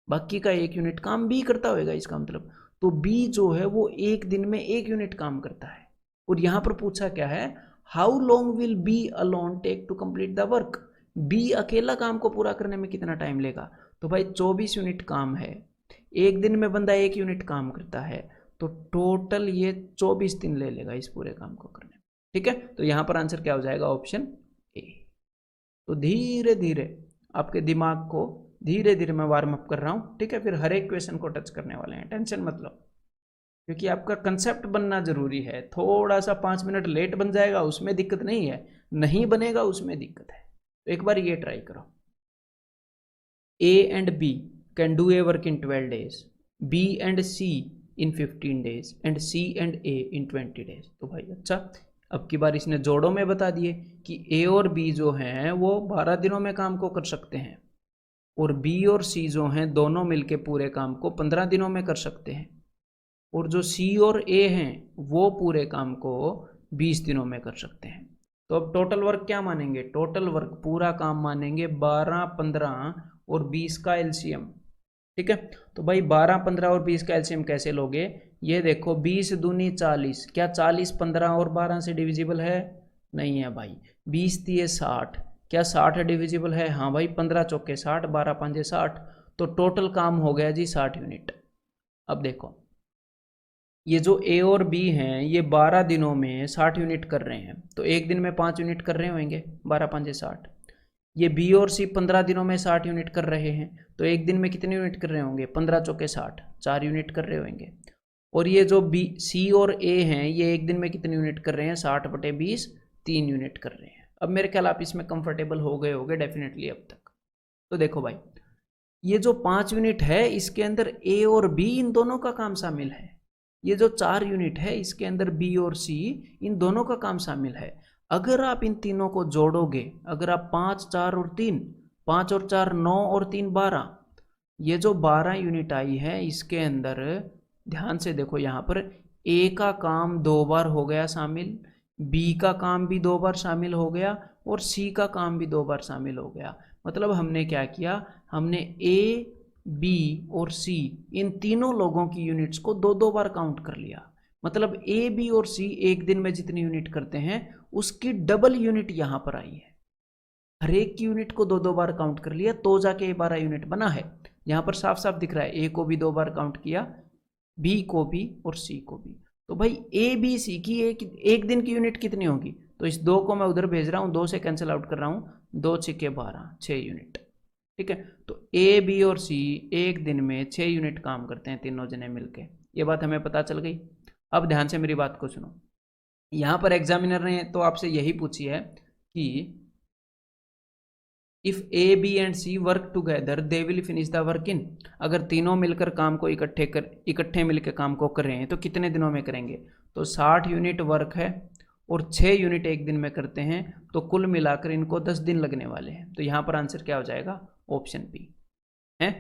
बाकी का 1 यूनिट काम बी करता होगा इसका मतलब। तो बी जो है वो एक दिन में 1 यूनिट काम करता है। और यहाँ पर पूछा क्या है, how long will B alone take to complete the work. B अकेला काम को पूरा करने में कितना टाइम लेगा, तो भाई 24 यूनिट काम है, एक दिन में बंदा 1 यूनिट काम करता है, तो टोटल ये 24 दिन ले लेगा इस पूरे काम को करने में। ठीक है, तो यहाँ पर आंसर क्या हो जाएगा, ऑप्शन ए। तो धीरे धीरे आपके दिमाग को धीरे धीरे मैं वार्म अप कर रहा हूँ। ठीक है, फिर हर एक क्वेश्चन को टच करने वाले हैं, टेंशन मत लो, क्योंकि आपका कंसेप्ट बनना जरूरी है। थोड़ा सा 5 मिनट लेट बन जाएगा उसमें दिक्कत नहीं है, नहीं बनेगा उसमें दिक्कत है। तो एक बार ये ट्राई करो, A and B can do a work in 12 days, B and C in 15 days, and C and A in 20 days। तो भाई अच्छा, अब की बार इसने जोड़ों में बता दिए कि ए और बी जो हैं वो 12 दिनों में काम को कर सकते हैं, और बी और सी जो हैं दोनों मिलके पूरे काम को 15 दिनों में कर सकते हैं, और जो सी और ए हैं वो पूरे काम को 20 दिनों में कर सकते हैं। तो अब टोटल वर्क क्या मानेंगे, टोटल वर्क पूरा काम मानेंगे 12, 15 और 20 का एलसीएम। ठीक है, तो भाई 12, 15 और 20 का एलसीएम कैसे लोगे, ये देखो 20 दूनी 40, क्या 40 15 और 12 से डिविजिबल है, नहीं है भाई। 20 दिए 60, क्या 60 डिविजिबल है, हाँ भाई। 15 चौके 60, 12 पंजे 60, तो टोटल काम हो गया जी 60 यूनिट। अब देखो ये जो ए और बी हैं ये 12 दिनों में 60 यूनिट कर रहे हैं, तो एक दिन में 5 यूनिट कर रहे होंगे, 12 5 60। ये बी और सी 15 दिनों में 60 यूनिट कर रहे हैं, तो एक दिन में कितने यूनिट कर रहे होंगे, 15 चौके 60, 4 यूनिट कर रहे होंगे। और ये जो बी सी और ए हैं ये एक दिन में कितने यूनिट कर रहे हैं, 60/20, 3 यूनिट कर रहे हैं। अब मेरे ख्याल आप इसमें कंफर्टेबल हो गए होंगे डेफिनेटली अब तक। तो देखो भाई, ये जो 5 यूनिट है इसके अंदर ए और बी इन दोनों का काम शामिल है। ये जो 4 यूनिट है इसके अंदर बी और सी इन दोनों का काम शामिल है। अगर आप इन तीनों को जोड़ोगे, अगर आप 5 4 और 3, 5 और 4 9 और 3 12, ये जो 12 यूनिट आई है इसके अंदर ध्यान से देखो, यहाँ पर ए का काम 2 बार हो गया शामिल, बी का काम भी 2 बार शामिल हो गया और सी का काम भी 2 बार शामिल हो गया। मतलब हमने क्या किया, हमने ए बी और सी इन तीनों लोगों की यूनिट्स को 2 बार काउंट कर लिया। मतलब ए बी और सी एक दिन में जितनी यूनिट करते हैं उसकी डबल यूनिट यहाँ पर आई है। हर एक की यूनिट को 2 बार काउंट कर लिया तो जाके 12 यूनिट बना है। यहाँ पर साफ साफ दिख रहा है, ए को भी 2 बार काउंट किया, बी को भी और सी को भी। तो भाई ए बी सी की एक दिन की यूनिट कितनी होगी, तो इस 2 को मैं उधर भेज रहा हूँ, 2 से कैंसिल आउट कर रहा हूँ, 2 6 12, 6 यूनिट। ठीक है, तो ए बी और सी एक दिन में 6 यूनिट काम करते हैं तीनों जने मिलके, ये बात हमें पता चल गई। अब ध्यान से मेरी बात को सुनो, यहाँ पर एग्जामिनर ने तो आपसे यही पूछी है कि if A B and C work together they will finish the work in. अगर तीनों मिलकर काम को इकट्ठे मिलकर काम को कर रहे हैं तो कितने दिनों में करेंगे, तो 60 यूनिट वर्क है और 6 यूनिट एक दिन में करते हैं, तो कुल मिलाकर इनको 10 दिन लगने वाले हैं। तो यहाँ पर आंसर क्या हो जाएगा, ऑप्शन बी है।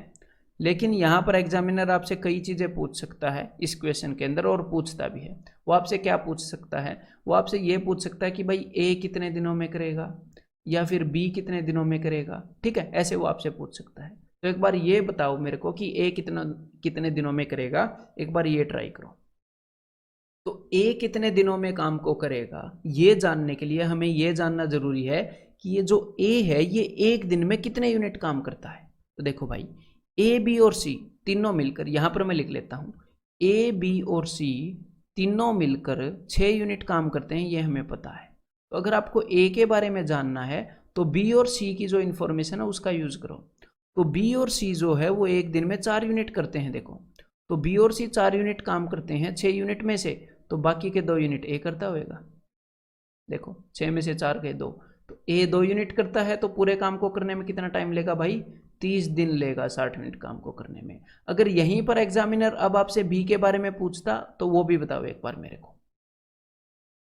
लेकिन यहाँ पर एग्जामिनर आपसे कई चीज़ें पूछ सकता है इस क्वेश्चन के अंदर, और पूछता भी है। वो आपसे क्या पूछ सकता है, वो आपसे ये पूछ सकता है कि भाई ए कितने दिनों में करेगा या फिर बी कितने दिनों में करेगा। ठीक है, ऐसे वो आपसे पूछ सकता है। तो एक बार ये बताओ मेरे को कि ए कितने दिनों में करेगा, एक बार ये ट्राई करो। तो ए कितने दिनों में काम को करेगा, ये जानने के लिए हमें ये जानना जरूरी है कि ये जो ए है ये एक दिन में कितने यूनिट काम करता है। तो देखो भाई, ए बी और सी तीनों मिलकर, यहां पर मैं लिख लेता हूं, ए बी और सी तीनों मिलकर 6 यूनिट काम करते हैं, ये हमें पता है। तो अगर आपको ए के बारे में जानना है तो बी और सी की जो इन्फॉर्मेशन है उसका यूज करो। तो बी और सी जो है वो एक दिन में 4 यूनिट करते हैं। देखो, तो बी और सी 4 यूनिट काम करते हैं 6 यूनिट में से, तो बाकी के 2 यूनिट ए करता होगा। देखो 6 में से 4 गए 2, तो ए 2 यूनिट करता है, तो पूरे काम को करने में कितना टाइम लेगा भाई, 30 दिन लेगा 60 यूनिट काम को करने में। अगर यहीं पर एग्जामिनर अब आपसे बी के बारे में पूछता तो वो भी बताओ एक बार मेरे को।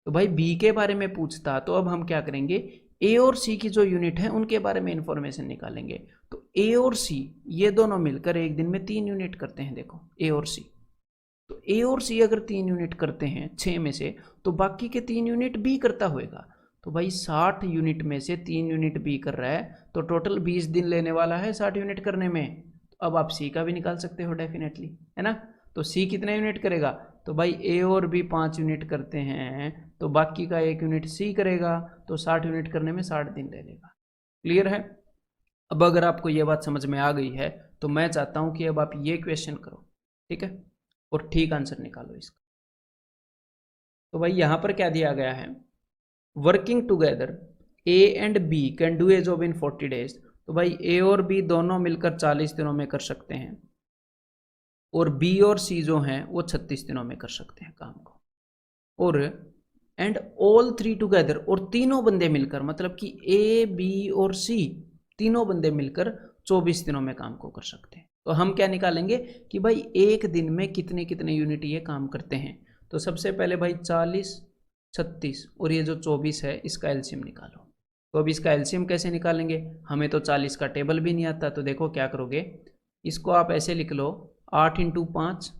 तो भाई बी के बारे में पूछता तो अब हम क्या करेंगे, ए और सी की जो यूनिट है उनके बारे में इंफॉर्मेशन निकालेंगे। तो ए और सी ये दोनों मिलकर एक दिन में 3 यूनिट करते हैं। देखो ए और सी, तो ए और सी अगर 3 यूनिट करते हैं 6 में से, तो बाकी के 3 यूनिट बी करता होगा। तो भाई 60 यूनिट में से 3 यूनिट बी कर रहा है, तो टोटल 20 दिन लेने वाला है 60 यूनिट करने में। तो अब आप सी का भी निकाल सकते हो डेफिनेटली, है ना। तो सी कितने यूनिट करेगा, तो भाई ए और बी 5 यूनिट करते हैं, तो बाकी का 1 यूनिट सी करेगा, तो 60 यूनिट करने में 60 दिन ले लेगा। क्लियर है। अब अगर आपको ये बात समझ में आ गई है तो मैं चाहता हूं कि अब आप ये क्वेश्चन करो, ठीक है, और ठीक आंसर निकालो इसका। तो भाई यहां पर क्या दिया गया है, working together A and B can do a job in 40 days. तो भाई ए और बी दोनों मिलकर 40 दिनों में कर सकते हैं, और बी और सी जो हैं वो 36 दिनों में कर सकते हैं काम को। और एंड ऑल 3 टुगेदर, और तीनों बंदे मिलकर, मतलब कि ए बी और सी तीनों बंदे मिलकर 24 दिनों में काम को कर सकते हैं। तो हम क्या निकालेंगे कि भाई एक दिन में कितने कितने यूनिट ये काम करते हैं। तो सबसे पहले भाई 40 36 और ये जो 24 है इसका एलसीएम निकालो। तो अब इसका एलसीएम कैसे निकालेंगे, हमें तो 40 का टेबल भी नहीं आता। तो देखो क्या करोगे, इसको आप ऐसे लिख लो 8 × 5,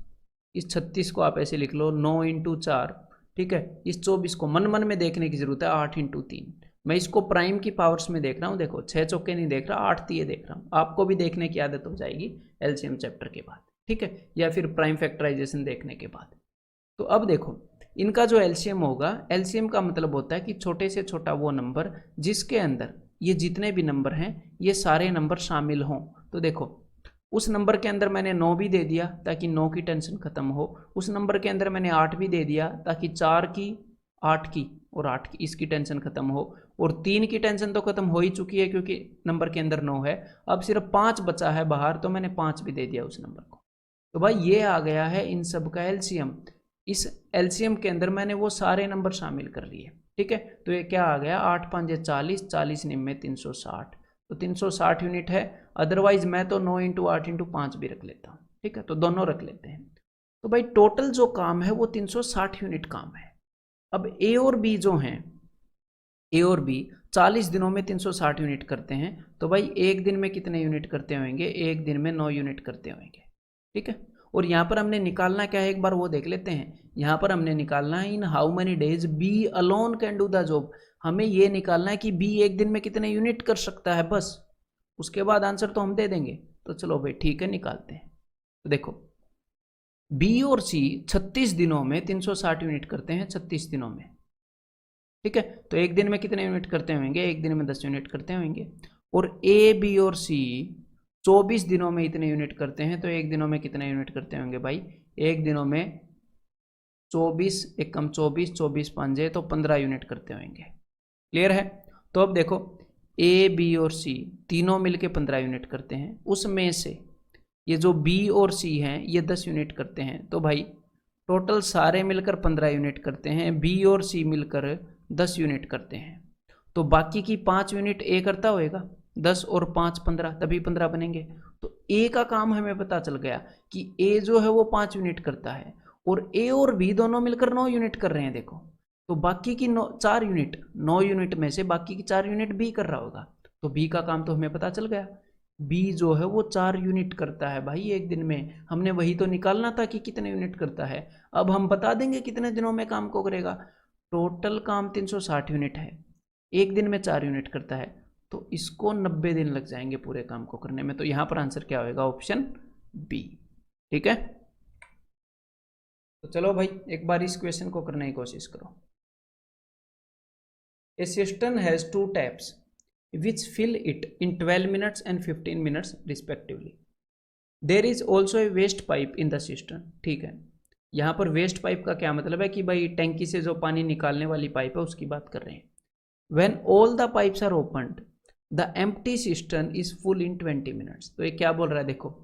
इस 36 को आप ऐसे लिख लो 9 × 4, ठीक है। इस 24 को मन मन में देखने की जरूरत है, 8 × 3। मैं इसको प्राइम की पावर्स में देख रहा हूँ, देखो 6 चौके नहीं देख रहा, 8 तीये देख रहा हूँ। आपको भी देखने की आदत हो जाएगी एलसीएम चैप्टर के बाद, ठीक है, या फिर प्राइम फैक्टराइजेशन देखने के बाद। तो अब देखो इनका जो एलसीएम होगा, एलसीएम का मतलब होता है कि छोटे से छोटा वो नंबर जिसके अंदर ये जितने भी नंबर हैं ये सारे नंबर शामिल हों। तो देखो उस नंबर के अंदर मैंने 9 भी दे दिया ताकि 9 की टेंशन खत्म हो, उस नंबर के अंदर मैंने 8 भी दे दिया ताकि 4 की 8 की और 8 की इसकी टेंशन खत्म हो, और 3 की टेंशन तो खत्म हो ही चुकी है क्योंकि नंबर के अंदर 9 है। अब सिर्फ 5 बचा है बाहर, तो मैंने 5 भी दे दिया उस नंबर को। तो भाई ये आ गया है इन सब का एलसीएम। इस एलसीएम के अंदर मैंने वो सारे नंबर शामिल कर लिए, ठीक है। तो ये क्या आ गया, 8 5 40, 40 निम्न 360, तो 360 यूनिट है। अदरवाइज मैं तो 9 × 8 × 5 भी रख लेता हूँ, ठीक है, तो दोनों रख लेते हैं। तो भाई टोटल जो काम है वो 360 यूनिट काम है। अब ए और बी जो हैं, ए और बी 40 दिनों में 360 यूनिट करते हैं, तो भाई एक दिन में कितने यूनिट करते होंगे, एक दिन में 9 यूनिट करते होंगे, ठीक है। और यहाँ पर हमने निकालना क्या है, एक बार वो देख लेते हैं। यहाँ पर हमने निकालना है in how many days B alone can do the job. हमें ये निकालना है कि बी एक दिन में कितने यूनिट कर सकता है, बस उसके बाद आंसर तो हम दे देंगे। तो चलो भाई ठीक है, निकालते हैं। तो देखो बी और सी 36 दिनों में 360 यूनिट करते हैं, 36 दिनों में, ठीक है। तो एक दिन में कितने यूनिट करते होंगे, एक दिन में 10 यूनिट करते होंगे। और ए बी और सी 24 दिनों में इतने यूनिट करते हैं, तो एक दिनों में कितने यूनिट करते होंगे भाई, एक दिनों में 24 एक कम 24, 24 5 तो 15 यूनिट करते होंगे। क्लियर है। तो अब देखो ए बी और सी तीनों मिलके 15 यूनिट करते हैं, उसमें से ये जो बी और सी हैं ये 10 यूनिट करते हैं, तो भाई टोटल सारे मिलकर 15 यूनिट करते हैं, बी और सी मिलकर 10 यूनिट करते हैं। तो बाकी की 5 यूनिट ए करता होएगा, 10 और 5 15, तभी 15 बनेंगे। तो ए का काम हमें पता चल गया कि ए जो है वो 5 यूनिट करता है, और ए और बी दोनों मिलकर 9 यूनिट कर रहे हैं। देखो तो बाकी की 4 यूनिट, 9 यूनिट में से बाकी की 4 यूनिट बी कर रहा होगा, तो बी का काम तो हमें पता चल गया। बी जो है वो 4 यूनिट करता है भाई एक दिन में। हमने वही तो निकालना था कि कितने यूनिट करता है। अब हम बता देंगे कितने दिनों में काम को करेगा। टोटल काम 360 यूनिट है, एक दिन में 4 यूनिट करता है, तो इसको 90 दिन लग जाएंगे पूरे काम को करने में। तो यहाँ पर आंसर क्या होगा, ऑप्शन बी, ठीक है। तो चलो भाई एक बार इस क्वेश्चन को करने की कोशिश करो। A system has 2 taps which fill it in 12 minutes and 15 minutes respectively. There is also a waste pipe in the cistern. ठीक है, यहाँ पर वेस्ट पाइप का क्या मतलब है कि भाई टैंकी से जो पानी निकालने वाली पाइप है उसकी बात कर रहे हैं। When all the pipes are opened, the empty cistern is full in 20 minutes. तो ये क्या बोल रहा है, देखो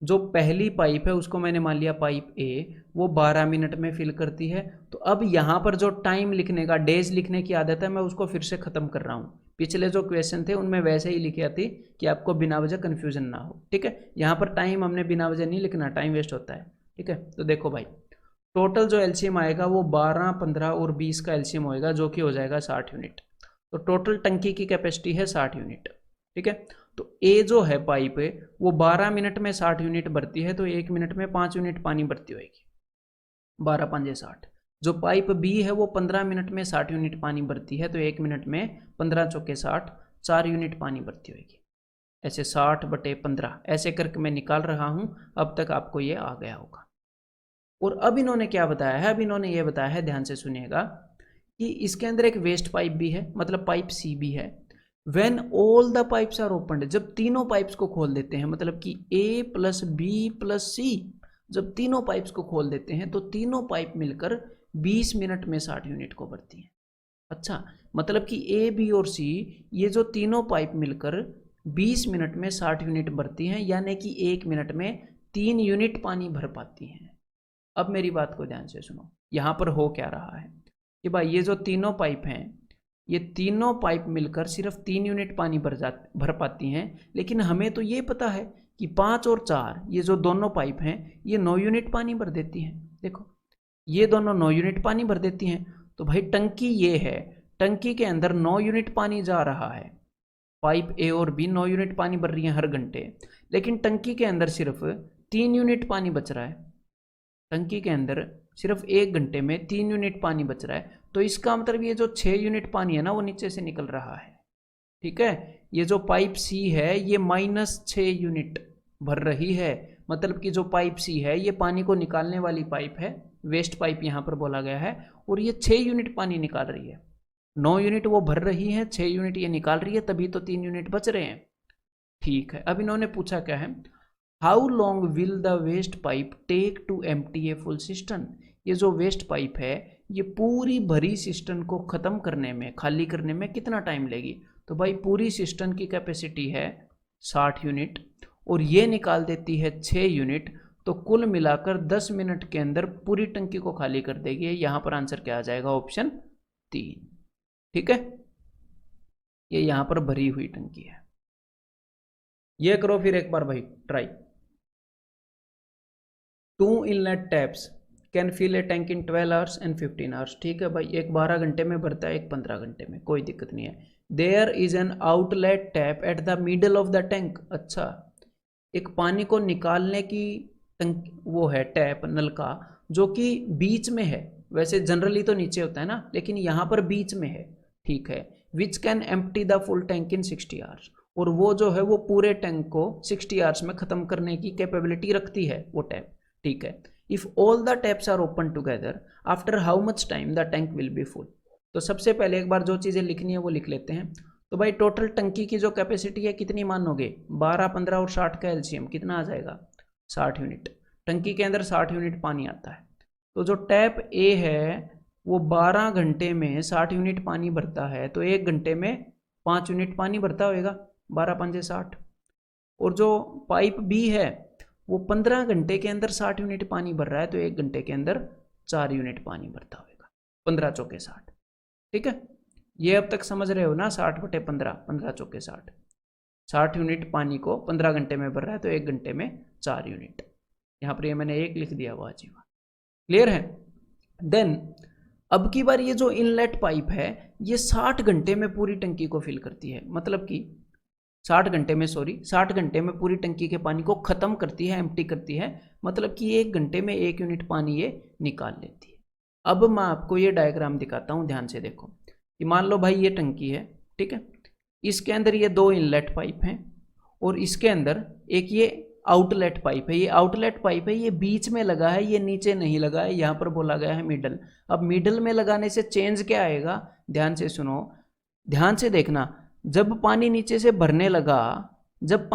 जो पहली पाइप है उसको मैंने मान लिया पाइप ए, वो 12 मिनट में फिल करती है। तो अब यहाँ पर जो टाइम लिखने का, डेज लिखने की आदत है, मैं उसको फिर से ख़त्म कर रहा हूँ। पिछले जो क्वेश्चन थे उनमें वैसे ही लिखी आती कि आपको बिना वजह कन्फ्यूजन ना हो, ठीक है। यहाँ पर टाइम हमने बिना वजह नहीं लिखना, टाइम वेस्ट होता है, ठीक है। तो देखो भाई टोटल जो एलसीएम आएगा वो 12, 15 और 20 का एलसीएम होएगा, जो कि हो जाएगा 60 यूनिट। तो टोटल टंकी की कैपेसिटी है 60 यूनिट, ठीक है। तो ए जो है पाइप है वो 12 मिनट में 60 यूनिट भरती है, तो 1 मिनट में 5 यूनिट पानी भरती होगी, 12 5 60। जो पाइप बी है वो 15 मिनट में 60 यूनिट पानी भरती है, तो 1 मिनट में 15 चौके 60, 4 यूनिट पानी भरती होगी। ऐसे 60/15 ऐसे करके मैं निकाल रहा हूँ। अब तक आपको ये आ गया होगा। और अब इन्होंने क्या बताया है, अब इन्होंने ये बताया है, ध्यान से सुनिएगा, कि इसके अंदर एक वेस्ट पाइप भी है, मतलब पाइप सी भी है। When all the pipes are opened, जब तीनों पाइप्स को खोल देते हैं, मतलब कि A + B + C, जब तीनों पाइप्स को खोल देते हैं तो तीनों पाइप मिलकर 20 मिनट में 60 यूनिट को भरती हैं। अच्छा, मतलब कि A, B और C ये जो तीनों पाइप मिलकर 20 मिनट में 60 यूनिट भरती हैं, यानी कि 1 मिनट में 3 यूनिट पानी भर पाती हैं। अब मेरी बात को ध्यान से सुनो, यहाँ पर हो क्या रहा है कि भाई ये जो तीनों पाइप हैं, ये तीनों पाइप मिलकर सिर्फ 3 यूनिट पानी भर पाती हैं, लेकिन हमें तो ये पता है कि 5 और 4 ये जो दोनों पाइप हैं ये 9 यूनिट पानी भर देती हैं। देखो ये दोनों 9 यूनिट पानी भर देती हैं। तो भाई टंकी ये है, टंकी के अंदर 9 यूनिट पानी जा रहा है, पाइप ए और बी 9 यूनिट पानी भर रही है हर घंटे, लेकिन टंकी के अंदर सिर्फ 3 यूनिट पानी बच रहा है। टंकी के अंदर सिर्फ 1 घंटे में 3 यूनिट पानी बच रहा है, तो इसका मतलब ये जो 6 यूनिट पानी है ना वो नीचे से निकल रहा है, ठीक है। ये जो पाइप सी है ये -6 यूनिट भर रही है, मतलब कि जो पाइप सी है ये पानी को निकालने वाली पाइप है, वेस्ट पाइप यहाँ पर बोला गया है, और ये 6 यूनिट पानी निकाल रही है। 9 यूनिट वो भर रही है, 6 यूनिट ये निकाल रही है, तभी तो 3 यूनिट बच रहे हैं, ठीक है। अब इन्होंने पूछा क्या है, how long will the waste pipe take to empty a full system. ये जो वेस्ट पाइप है ये पूरी भरी सिस्टम को ख़त्म करने में, खाली करने में कितना टाइम लेगी। तो भाई पूरी सिस्टम की कैपेसिटी है 60 यूनिट और ये निकाल देती है 6 यूनिट, तो कुल मिलाकर 10 मिनट के अंदर पूरी टंकी को खाली कर देगी। यहाँ पर आंसर क्या आ जाएगा, ऑप्शन 3। ठीक है, ये यहाँ पर भरी हुई टंकी है। ये करो फिर एक बार भाई try. 2 inlet taps can fill a tank in 12 hours and 15 hours. ठीक है भाई, एक 12 घंटे में भरता है, एक 15 घंटे में, कोई दिक्कत नहीं है। There is an outlet tap at the middle of the tank. अच्छा, एक पानी को निकालने की टंक वो है टैप, नल का, जो कि बीच में है। वैसे जनरली तो नीचे होता है ना, लेकिन यहाँ पर बीच में है। ठीक है, which can empty the full tank in 60 hours. और वो जो है वो पूरे टैंक को 60 आवर्स में ख़त्म करने की कैपेबिलिटी रखती है वो टैप। ठीक है, if all the taps are open together after how much time the tank will be full. तो सबसे पहले एक बार जो चीज़ें लिखनी है वो लिख लेते हैं। तो भाई टोटल टंकी की जो कैपेसिटी है कितनी मानोगे, 12, 15 और 60 का एलसीएम कितना आ जाएगा, 60 यूनिट। टंकी के अंदर 60 यूनिट पानी आता है। तो जो टैप ए है वो 12 घंटे में 60 यूनिट पानी भरता है, तो 1 घंटे में 5 यूनिट पानी भरता होगा, 12 5 60। और जो पाइप बी है वो 15 घंटे के अंदर 60 यूनिट पानी भर रहा है, तो 1 घंटे के अंदर 4 यूनिट पानी भरता होगा, 15 चौके 60। ठीक है, ये अब तक समझ रहे हो ना, 60/15, 15 चौके 60, 60 यूनिट पानी को 15 घंटे में भर रहा है, तो 1 घंटे में 4 यूनिट। यहाँ पर ये मैंने 1 लिख दिया, वाह जी वाह, क्लियर है। देन अब की बार ये जो इनलेट पाइप है ये 60 घंटे में पूरी टंकी को फिल करती है, मतलब कि 60 घंटे में पूरी टंकी के पानी को ख़त्म करती है, एम्प्टी करती है, मतलब कि 1 घंटे में 1 यूनिट पानी ये निकाल लेती है। अब मैं आपको ये डायग्राम दिखाता हूँ, ध्यान से देखो। कि मान लो भाई ये टंकी है, ठीक है, इसके अंदर ये 2 इनलेट पाइप हैं और इसके अंदर एक ये आउटलेट पाइप है। ये आउटलेट पाइप है, ये बीच में लगा है, ये नीचे नहीं लगा है, यहाँ पर बोला गया है मिडल। अब मिडल में लगाने से चेंज क्या आएगा, ध्यान से सुनो, ध्यान से देखना। जब पानी नीचे से भरने लगा, जब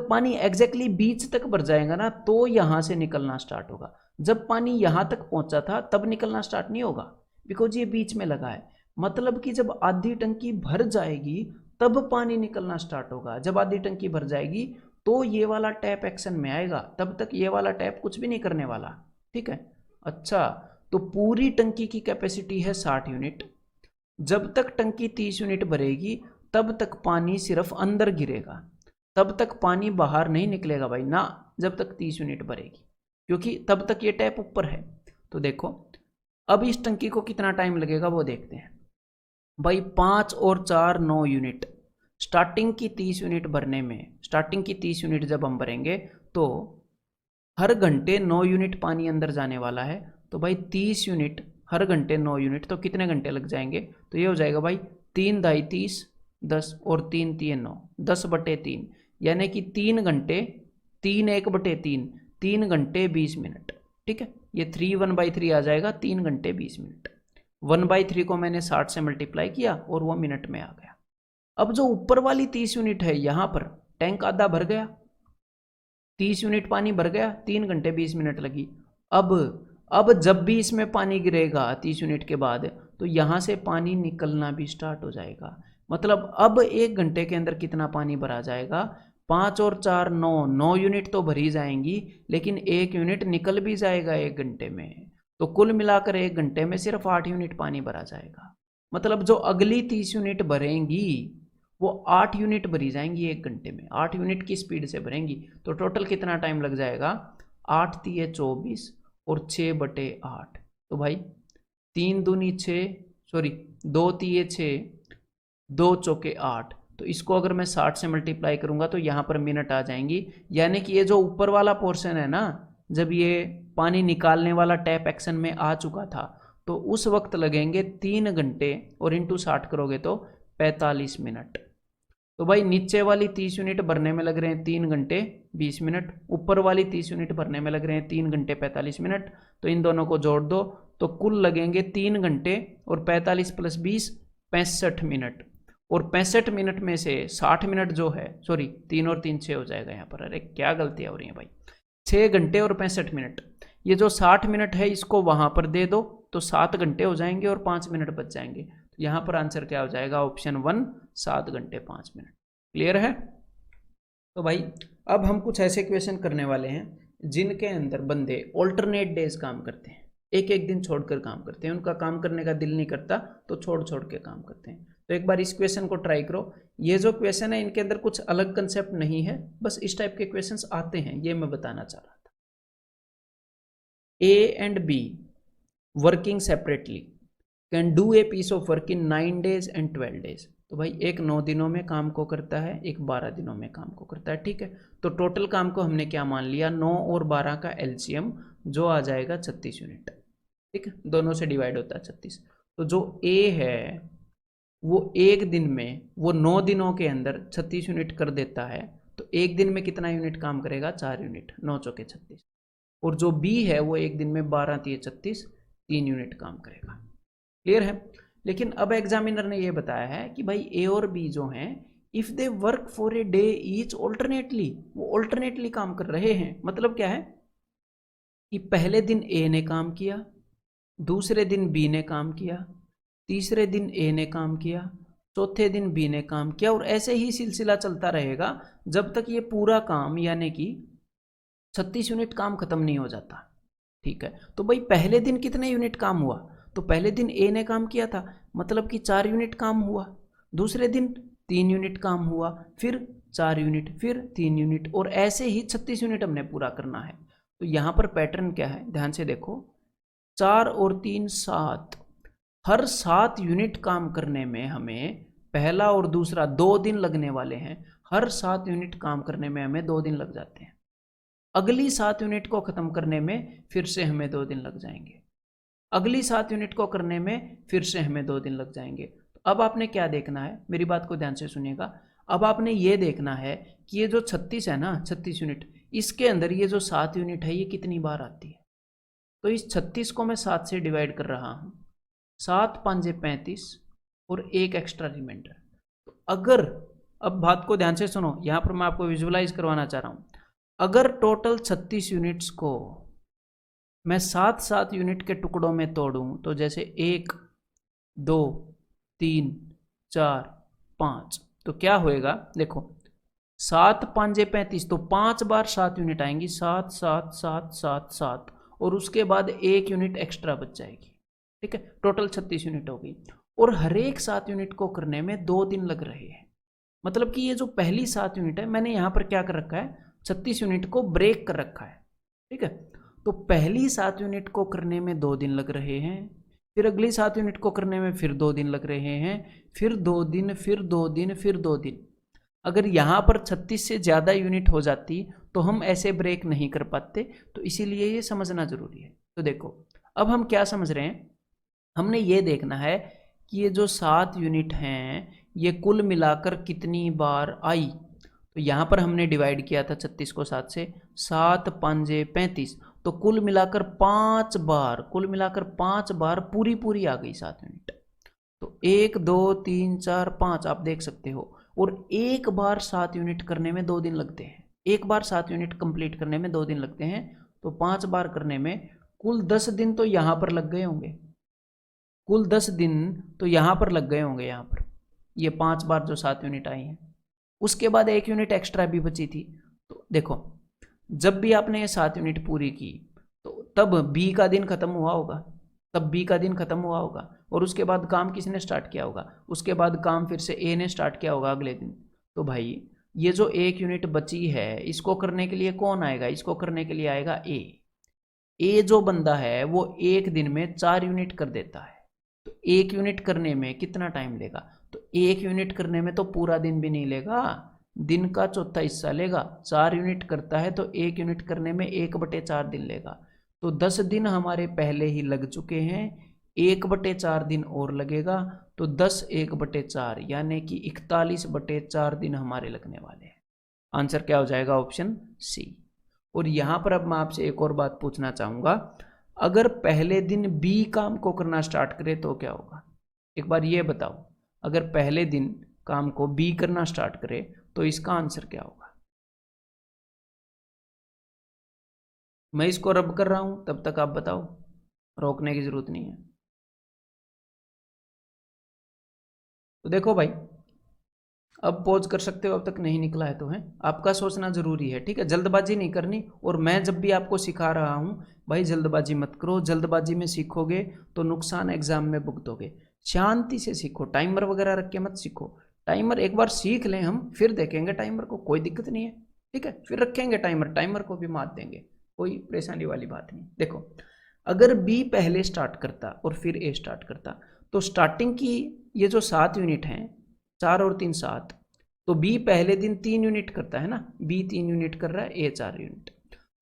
पानी एग्जैक्टली बीच तक भर जाएगा ना, तो यहाँ से निकलना स्टार्ट होगा। जब पानी यहाँ तक पहुँचा था तब निकलना स्टार्ट नहीं होगा, बिकॉज ये बीच में लगा है। मतलब कि जब आधी टंकी भर जाएगी तब पानी निकलना स्टार्ट होगा। जब आधी टंकी भर जाएगी तो ये वाला टैप एक्शन में आएगा, तब तक ये वाला टैप कुछ भी नहीं करने वाला। ठीक है, अच्छा, तो पूरी टंकी की कैपेसिटी है 60 यूनिट। जब तक टंकी 30 यूनिट भरेगी तब तक पानी सिर्फ अंदर गिरेगा, तब तक पानी बाहर नहीं निकलेगा भाई ना, जब तक 30 यूनिट भरेगी, क्योंकि तब तक ये टैप ऊपर है। तो देखो अब इस टंकी को कितना टाइम लगेगा वो देखते हैं भाई। 5 और 4 9 यूनिट। स्टार्टिंग की 30 यूनिट भरने में, स्टार्टिंग की 30 यूनिट जब हम भरेंगे तो हर घंटे 9 यूनिट पानी अंदर जाने वाला है। तो भाई 30 यूनिट हर घंटे 9 यूनिट, तो कितने घंटे लग जाएंगे, तो ये हो जाएगा भाई 3 × 30 10 और 3 × 3 9, 10/3, यानी कि 3 घंटे 3 1/3, 3 घंटे 20 मिनट। ठीक है, ये 3 1/3 आ जाएगा, 3 घंटे 20 मिनट। 1/3 को मैंने 60 से मल्टीप्लाई किया और वो मिनट में आ गया। अब जो ऊपर वाली 30 यूनिट है, यहाँ पर टैंक आधा भर गया, 30 यूनिट पानी भर गया, 3 घंटे 20 मिनट लगी। अब जब भी इसमें पानी गिरेगा 30 यूनिट के बाद, तो यहाँ से पानी निकलना भी स्टार्ट हो जाएगा। मतलब अब 1 घंटे के अंदर कितना पानी भरा जाएगा, 5 और 4 9 यूनिट तो भरी जाएंगी, लेकिन 1 यूनिट निकल भी जाएगा 1 घंटे में। तो कुल मिलाकर 1 घंटे में सिर्फ 8 यूनिट पानी भरा जाएगा। मतलब जो अगली 30 यूनिट भरेंगी वो 8 यूनिट भरी जाएंगी 1 घंटे में, 8 यूनिट की स्पीड से भरेंगी। तो टोटल कितना टाइम लग जाएगा, 8 × 24 और 6/8। तो भाई 3 दूनी 6, सॉरी 2 × 6, 2 चौके 8। तो इसको अगर मैं 60 से मल्टीप्लाई करूंगा तो यहाँ पर मिनट आ जाएंगी। यानी कि ये जो ऊपर वाला पोर्शन है ना, जब ये पानी निकालने वाला टैप एक्शन में आ चुका था, तो उस वक्त लगेंगे 3 घंटे और इंटू 60 करोगे तो 45 मिनट। तो भाई नीचे वाली 30 यूनिट भरने में लग रहे हैं 3 घंटे 20 मिनट, ऊपर वाली 30 यूनिट भरने में लग रहे हैं 3 घंटे 45 मिनट। तो इन दोनों को जोड़ दो तो कुल लगेंगे 3 घंटे और 45 + 20 65 मिनट। और 65 मिनट में से 60 मिनट जो है, सॉरी 3 और 3 6 हो जाएगा यहाँ पर, अरे क्या गलतियाँ हो रही हैं भाई, 6 घंटे और 65 मिनट, ये जो 60 मिनट है इसको वहाँ पर दे दो तो 7 घंटे हो जाएंगे और 5 मिनट बच जाएंगे। तो यहाँ पर आंसर क्या हो जाएगा, ऑप्शन 1 7 घंटे 5 मिनट। क्लियर है? तो भाई अब हम कुछ ऐसे क्वेश्चन करने वाले हैं जिनके अंदर बंदे ऑल्टरनेट डेज काम करते हैं, एक एक दिन छोड़कर काम करते हैं, उनका काम करने का दिल नहीं करता तो छोड़ छोड़ के काम करते हैं। तो एक बार इस क्वेश्चन को ट्राई करो। ये जो क्वेश्चन है इनके अंदर कुछ अलग कंसेप्ट नहीं है, बस इस टाइप के क्वेश्चंस आते हैं, ये मैं बताना चाह रहा था। A and B working separately can do a piece of work in 9 days and 12 days। तो भाई एक 9 दिनों में काम को करता है, एक 12 दिनों में काम को करता है, ठीक है। तो टोटल काम को हमने क्या मान लिया, 9 और 12 का एलसीएम जो आ जाएगा 36 यूनिट, ठीक है, दोनों से डिवाइड होता है 36। तो जो ए है वो एक दिन में, वो 9 दिनों के अंदर 36 यूनिट कर देता है, तो एक दिन में कितना यूनिट काम करेगा, 4 यूनिट, 9 चौके 36। और जो बी है वो एक दिन में 12 3 36 3 यूनिट काम करेगा। क्लियर है? लेकिन अब एग्जामिनर ने ये बताया है कि भाई ए और बी जो हैं, if they work for a day each alternately, वो ऑल्टरनेटली काम कर रहे हैं। मतलब क्या है कि पहले दिन ए ने काम किया, दूसरे दिन बी ने काम किया, तीसरे दिन ए ने काम किया, चौथे दिन बी ने काम किया, और ऐसे ही सिलसिला चलता रहेगा जब तक ये पूरा काम यानी कि 36 यूनिट काम खत्म नहीं हो जाता। ठीक है, तो भाई पहले दिन कितने यूनिट काम हुआ, तो पहले दिन ए ने काम किया था, मतलब कि 4 यूनिट काम हुआ, दूसरे दिन 3 यूनिट काम हुआ, फिर 4 यूनिट, फिर 3 यूनिट, और ऐसे ही 36 यूनिट हमने पूरा करना है। तो यहाँ पर पैटर्न क्या है, ध्यान से देखो, 4 और 3 7, हर 7 यूनिट काम करने में हमें पहला और दूसरा 2 दिन लगने वाले हैं, हर 7 यूनिट काम करने में हमें 2 दिन लग जाते हैं। अगली 7 यूनिट को ख़त्म करने में फिर से हमें 2 दिन लग जाएंगे, अगली 7 यूनिट को करने में फिर से हमें 2 दिन लग जाएंगे। तो अब आपने क्या देखना है, मेरी बात को ध्यान से सुनिएगा। अब आपने ये देखना है कि ये जो 36 है ना, 36 यूनिट, इसके अंदर ये जो 7 यूनिट है ये कितनी बार आती है। तो इस 36 को मैं 7 से डिवाइड कर रहा हूँ, 7 5 35 और एक एक्स्ट्रा रिमाइंडर। तो अगर, अब बात को ध्यान से सुनो, यहाँ पर मैं आपको विजुअलाइज करवाना चाह रहा हूँ। अगर टोटल 36 यूनिट्स को मैं 7 यूनिट के टुकड़ों में तोड़ूं, तो जैसे 1 2 3 4 5, तो क्या होएगा, देखो 7 5 35, तो 5 बार 7 यूनिट आएंगी, 7 7 7 7 7, और उसके बाद 1 यूनिट एक्स्ट्रा बच जाएगी। ठीक है, टोटल 36 यूनिट हो गई, और हर एक 7 यूनिट को करने में 2 दिन लग रहे हैं। मतलब कि ये जो पहली 7 यूनिट है, मैंने यहाँ पर क्या कर रखा है, 36 यूनिट को ब्रेक कर रखा है। ठीक है, तो पहली 7 यूनिट को करने में 2 दिन लग रहे हैं, फिर अगली 7 यूनिट को करने में फिर 2 दिन लग रहे हैं, फिर 2 दिन, फिर 2 दिन, फिर 2 दिन। अगर यहाँ पर 36 से ज़्यादा यूनिट हो जाती तो हम ऐसे ब्रेक नहीं कर पाते, तो इसीलिए ये समझना ज़रूरी है। तो देखो अब हम क्या समझ रहे हैं, हमने ये देखना है कि ये जो 7 यूनिट हैं ये कुल मिलाकर कितनी बार आई। तो यहाँ पर हमने डिवाइड किया था 36 को 7 से, 7 5 35, तो कुल मिलाकर 5 बार, कुल मिलाकर 5 बार पूरी आ गई 7 यूनिट। तो 1 2 3 4 5 आप देख सकते हो, और एक बार 7 यूनिट करने में 2 दिन लगते हैं, एक बार 7 यूनिट कंप्लीट करने में 2 दिन लगते हैं, तो 5 बार करने में कुल 10 दिन तो यहाँ पर लग गए होंगे, कुल 10 दिन तो यहाँ पर लग गए होंगे, यहाँ पर ये 5 बार जो 7 यूनिट आई हैं, उसके बाद 1 यूनिट एक्स्ट्रा भी बची थी। तो देखो जब भी आपने ये 7 यूनिट पूरी की, तो तब बी का दिन खत्म हुआ होगा, तब बी का दिन खत्म हुआ होगा, और उसके बाद काम किसने स्टार्ट किया होगा, उसके बाद काम फिर से ए ने स्टार्ट किया होगा अगले दिन। तो भाई ये जो 1 यूनिट बची है, इसको करने के लिए कौन आएगा, इसको करने के लिए आएगा ए। ए जो बंदा है वो एक दिन में 4 यूनिट कर देता है, तो 1 यूनिट करने में कितना टाइम लेगा, तो 1 यूनिट करने में तो पूरा दिन भी नहीं लेगा, दिन का चौथा हिस्सा लेगा। 4 यूनिट करता है तो 1 यूनिट करने में 1/4 दिन लेगा, तो 10 दिन हमारे पहले ही लग चुके हैं, 1/4 दिन और लगेगा, तो 10 1/4 यानी कि 41/4 दिन हमारे लगने वाले हैं। आंसर क्या हो जाएगा, ऑप्शन सी। और यहाँ पर अब मैं आपसे एक और बात पूछना चाहूँगा, अगर पहले दिन बी काम को करना स्टार्ट करे तो क्या होगा, एक बार ये बताओ। अगर पहले दिन काम को बी करना स्टार्ट करे तो इसका आंसर क्या होगा। मैं इसको रब कर रहा हूं, तब तक आप बताओ, रोकने की जरूरत नहीं है। तो देखो भाई, अब पॉज कर सकते हो, अब तक नहीं निकला है तो है, आपका सोचना जरूरी है, ठीक है, जल्दबाजी नहीं करनी। और मैं जब भी आपको सिखा रहा हूं भाई, जल्दबाजी मत करो, जल्दबाजी में सीखोगे तो नुकसान एग्जाम में भुगतोगे। शांति से सीखो, टाइमर वगैरह रख के मत सीखो। टाइमर एक बार सीख लें हम, फिर देखेंगे टाइमर को, कोई दिक्कत नहीं है, ठीक है, फिर रखेंगे टाइमर, टाइमर को भी मात देंगे, कोई परेशानी वाली बात नहीं। देखो, अगर बी पहले स्टार्ट करता और फिर ए स्टार्ट करता, तो स्टार्टिंग की ये जो 7 यूनिट हैं, 4 और 3 7, तो बी पहले दिन 3 यूनिट करता है ना, बी 3 यूनिट कर रहा है, ए 4 यूनिट।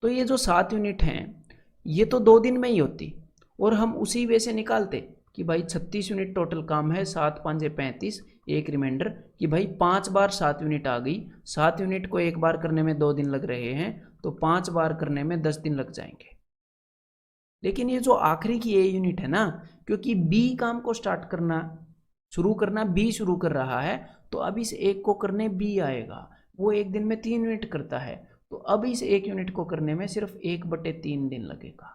तो ये जो 7 यूनिट हैं ये तो 2 दिन में ही होती, और हम उसी वे से निकालते कि भाई 36 यूनिट टोटल काम है, 7 5 35, एक रिमाइंडर कि भाई 5 बार 7 यूनिट आ गई, 7 यूनिट को एक बार करने में 2 दिन लग रहे हैं, तो 5 बार करने में 10 दिन लग जाएंगे। लेकिन ये जो आखिरी की ए यूनिट है ना, क्योंकि बी काम को स्टार्ट करना शुरू करना बी शुरू कर रहा है, तो अब इस एक को करने बी आएगा, वो एक दिन में 3 यूनिट करता है, तो अब इस 1 यूनिट को करने में सिर्फ 1/3 दिन लगेगा।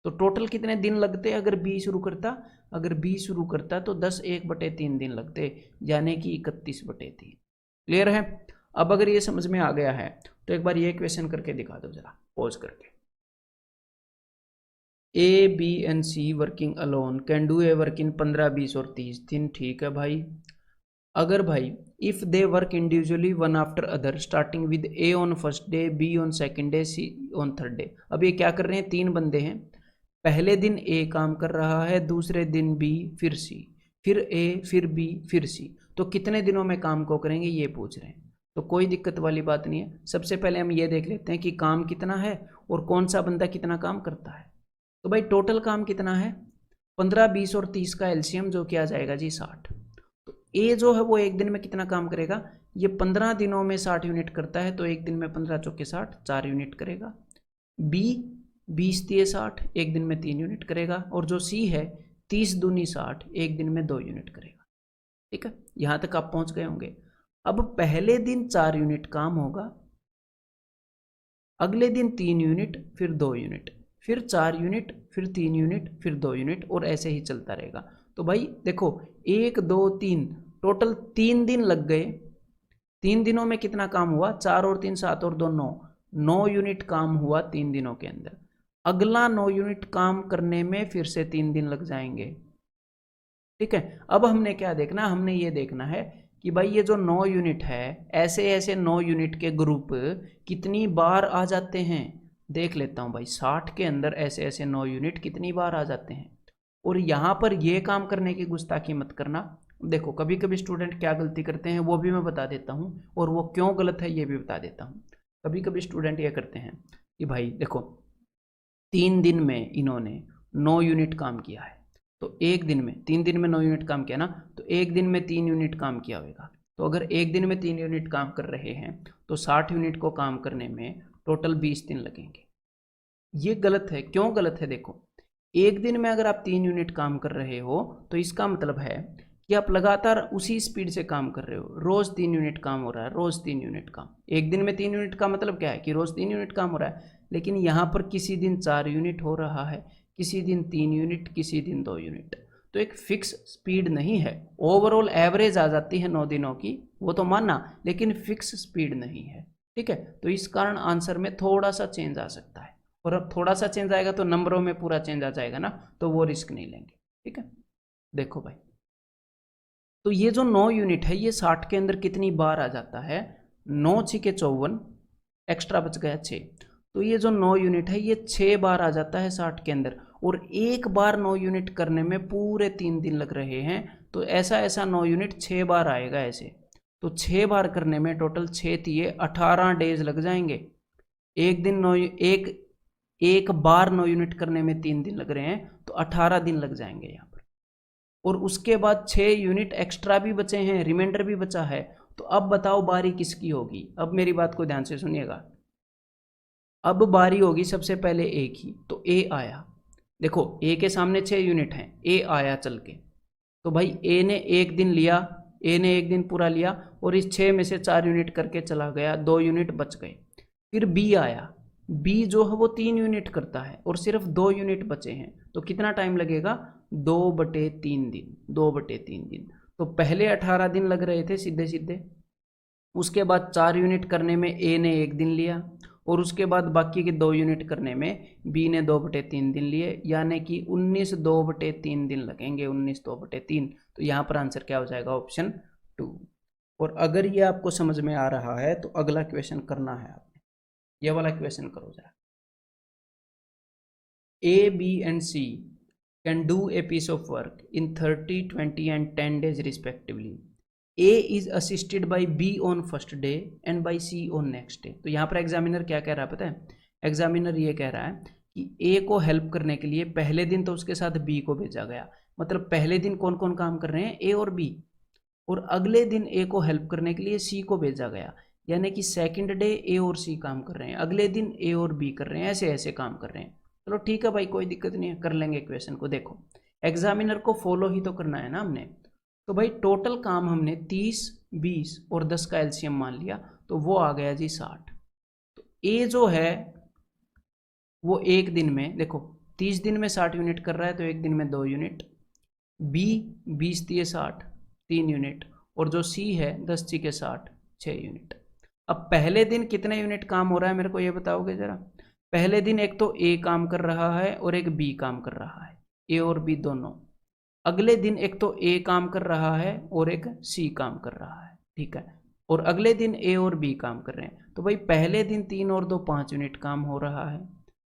तो टोटल कितने दिन लगते अगर बी शुरू करता, अगर बी शुरू करता तो 10 1/3 दिन लगते, यानी कि 31/3। क्लियर है। अब अगर ये समझ में आ गया है तो एक बार ये क्वेश्चन करके दिखा दो जरा, पॉज करके। A B and C working alone can do a work in 15 20 और 30 दिन, ठीक है भाई। अगर भाई if they work individually one after other starting with A on first day, B on second day, C on third day. अब ये क्या कर रहे हैं, 3 बंदे हैं, पहले दिन ए काम कर रहा है, दूसरे दिन बी, फिर सी, फिर ए, फिर बी, फिर सी, तो कितने दिनों में काम को करेंगे ये पूछ रहे हैं। तो कोई दिक्कत वाली बात नहीं है। सबसे पहले हम ये देख लेते हैं कि काम कितना है और कौन सा बंदा कितना काम करता है। तो भाई टोटल काम कितना है, 15 20 और 30 का एलसीएम जो किया जाएगा जी 60। तो ए जो है वो एक दिन में कितना काम करेगा, ये 15 दिनों में 60 यूनिट करता है, तो एक दिन में 15 चौके 60, 4 यूनिट करेगा। बी 20 दिए 60, एक दिन में 3 यूनिट करेगा। और जो सी है 30 दूनी 60, एक दिन में 2 यूनिट करेगा। ठीक है, यहां तक आप पहुंच गए होंगे। अब पहले दिन 4 यूनिट काम होगा, अगले दिन 3 यूनिट, फिर 2 यूनिट, फिर 4 यूनिट, फिर 3 यूनिट, फिर 2 यूनिट, और ऐसे ही चलता रहेगा। तो भाई देखो 1 2 3, टोटल 3 दिन लग गए। 3 दिनों में कितना काम हुआ, 4 और 3 7 और 2 9, 9 यूनिट काम हुआ 3 दिनों के अंदर। अगला 9 यूनिट काम करने में फिर से 3 दिन लग जाएंगे। ठीक है, अब हमने क्या देखना, हमने ये देखना है कि भाई ये जो 9 यूनिट है, ऐसे ऐसे 9 यूनिट के ग्रुप कितनी बार आ जाते हैं। देख लेता हूँ भाई, 60 के अंदर ऐसे ऐसे 9 यूनिट कितनी बार आ जाते हैं। और यहाँ पर ये काम करने की गुस्ताखी मत करना। देखो कभी कभी स्टूडेंट क्या गलती करते हैं वो भी मैं बता देता हूँ, और वो क्यों गलत है ये भी बता देता हूँ। कभी कभी स्टूडेंट ये करते हैं कि भाई देखो 3 दिन में इन्होंने 9 यूनिट काम किया है, तो एक दिन में 3 दिन में 9 यूनिट काम किया ना, तो एक दिन में 3 यूनिट काम किया होगा। तो अगर एक दिन में 3 यूनिट काम कर रहे हैं तो 60 यूनिट को काम करने में टोटल 20 दिन लगेंगे। ये गलत है। क्यों गलत है, देखो एक दिन में अगर आप 3 यूनिट काम कर रहे हो तो इसका मतलब है कि आप लगातार उसी स्पीड से काम कर रहे हो। रोज 3 यूनिट काम हो रहा है, रोज 3 यूनिट काम। एक दिन में 3 यूनिट का मतलब क्या है कि रोज 3 यूनिट काम हो रहा है। लेकिन यहाँ पर किसी दिन 4 यूनिट हो रहा है, किसी दिन 3 यूनिट, किसी दिन 2 यूनिट। तो एक फिक्स स्पीड नहीं है। ओवरऑल एवरेज आ जाती है 9 दिनों की, वो तो मानना, लेकिन फिक्स स्पीड नहीं है। ठीक है, तो इस कारण आंसर में थोड़ा सा चेंज आ सकता है, और अब थोड़ा सा चेंज आएगा तो नंबरों में पूरा चेंज आ जाएगा ना, तो वो रिस्क नहीं लेंगे। ठीक है, देखो भाई, तो ये जो 9 यूनिट है ये 60 के अंदर कितनी बार आ जाता है, 9 6 54, एक्स्ट्रा बच गया 6। तो ये जो 9 यूनिट है ये 6 बार आ जाता है 60 के अंदर, और एक बार 9 यूनिट करने में पूरे 3 दिन लग रहे हैं। तो ऐसा ऐसा 9 यूनिट 6 बार आएगा ऐसे, तो 6 बार करने में टोटल 6 दिए 18 डेज लग जाएंगे। एक दिन 9 एक बार 9 यूनिट करने में 3 दिन लग रहे हैं, तो 18 दिन लग जाएंगे यहाँ पर। और उसके बाद 6 यूनिट एक्स्ट्रा भी बचे हैं, रिमाइंडर भी बचा है। तो अब बताओ बारी किसकी होगी। अब मेरी बात को ध्यान से सुनिएगा। अब बारी होगी सबसे पहले ए की, तो ए आया। देखो ए के सामने 6 यूनिट हैं, ए आया चल के, तो भाई ए ने एक दिन लिया, ए ने एक दिन पूरा लिया और इस 6 में से 4 यूनिट करके चला गया, 2 यूनिट बच गए। फिर बी आया, बी जो है वो 3 यूनिट करता है और सिर्फ 2 यूनिट बचे हैं, तो कितना टाइम लगेगा? 2/3 दिन, 2/3 दिन। तो पहले 18 दिन लग रहे थे सीधे सीधे, उसके बाद 4 यूनिट करने में ए ने 1 दिन लिया और उसके बाद बाकी के 2 यूनिट करने में बी ने 2/3 दिन लिए, यानी कि 19 2/3 दिन लगेंगे, 19 2/3। तो यहाँ पर आंसर क्या हो जाएगा? ऑप्शन 2। और अगर ये आपको समझ में आ रहा है तो अगला क्वेश्चन करना है आपने, ये वाला क्वेश्चन करो जरा। A, B and C can do a piece of work in 30, 20 and 10 days respectively. A is assisted by B on first day and by C on next day. तो यहाँ पर एग्जामिनर क्या कह रहा है पता है? एग्जामिनर ये कह रहा है कि A को हेल्प करने के लिए पहले दिन तो उसके साथ B को भेजा गया, मतलब पहले दिन कौन कौन काम कर रहे हैं? A और B। और अगले दिन A को हेल्प करने के लिए C को भेजा गया, यानी कि सेकंड डे A और C काम कर रहे हैं, अगले दिन A और B कर रहे हैं, ऐसे ऐसे काम कर रहे हैं। चलो ठीक है भाई, कोई दिक्कत नहीं है, कर लेंगे क्वेश्चन को। देखो एग्जामिनर को फॉलो ही तो करना है ना हमने। तो भाई टोटल काम हमने 30, 20 और 10 का एलसीएम मान लिया, तो वो आ गया जी 60। तो ए जो है वो एक दिन में, देखो 30 दिन में 60 यूनिट कर रहा है, तो एक दिन में 2 यूनिट। बी 20 दिए 60, 3 यूनिट। और जो सी है 10 सी के 60, 6 यूनिट। अब पहले दिन कितने यूनिट काम हो रहा है मेरे को ये बताओगे जरा? पहले दिन एक तो ए काम कर रहा है और एक बी काम कर रहा है, ए और बी दोनों। अगले दिन एक तो ए काम कर रहा है और एक सी काम कर रहा है, ठीक है। और अगले दिन ए और बी काम कर रहे हैं, तो भाई पहले दिन 3 और 2 5 यूनिट काम हो रहा है,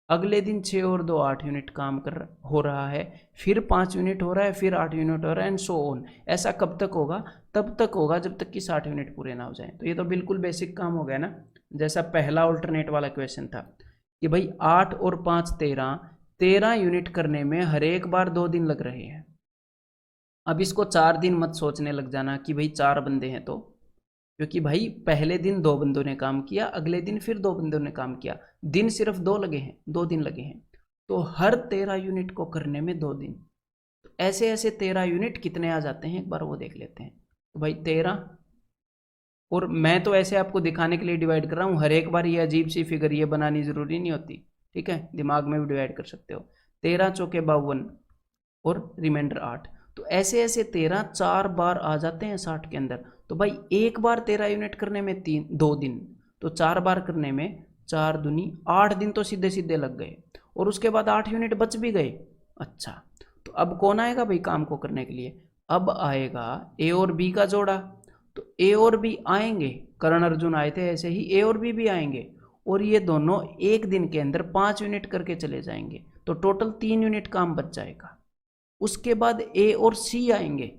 अगले दिन 6 और 2 8 यूनिट काम हो रहा है, फिर 5 यूनिट हो रहा है, फिर 8 यूनिट हो रहा है, एंड सो ऑन। ऐसा कब तक होगा? तब तक होगा जब तक कि 60 यूनिट पूरे ना हो जाए। तो ये तो बिल्कुल बेसिक काम हो गया ना, जैसा पहला ऑल्टरनेट वाला क्वेश्चन था कि भाई 8 और 5 13 यूनिट करने में हर एक बार 2 दिन लग रहे हैं। अब इसको 4 दिन मत सोचने लग जाना कि भाई 4 बंदे हैं, तो क्योंकि भाई पहले दिन 2 बंदों ने काम किया, अगले दिन फिर 2 बंदों ने काम किया, दिन सिर्फ 2 लगे हैं, 2 दिन लगे हैं, तो हर 13 यूनिट को करने में 2 दिन। तो ऐसे ऐसे 13 यूनिट कितने आ जाते हैं एक बार वो देख लेते हैं। तो भाई 13, और मैं तो ऐसे आपको दिखाने के लिए डिवाइड कर रहा हूँ, हर एक बार ये अजीब सी फिगर ये बनानी जरूरी नहीं होती, ठीक है, दिमाग में भी डिवाइड कर सकते हो। 13 चौके 52 और रिमाइंडर 8, तो ऐसे ऐसे 13 4 बार आ जाते हैं 60 के अंदर। तो भाई एक बार 13 यूनिट करने में 2 दिन, तो 4 बार करने में 4 दूनी 8 दिन तो सीधे सीधे लग गए, और उसके बाद 8 यूनिट बच भी गए। अच्छा, तो अब कौन आएगा भाई काम को करने के लिए? अब आएगा ए और बी का जोड़ा। तो ए और बी आएंगे, कर्ण अर्जुन आए थे ऐसे ही ए और बी भी आएंगे, और ये दोनों एक दिन के अंदर 5 यूनिट करके चले जाएंगे, तो टोटल 3 यूनिट काम बच जाएगा। उसके बाद ए और सी आएंगे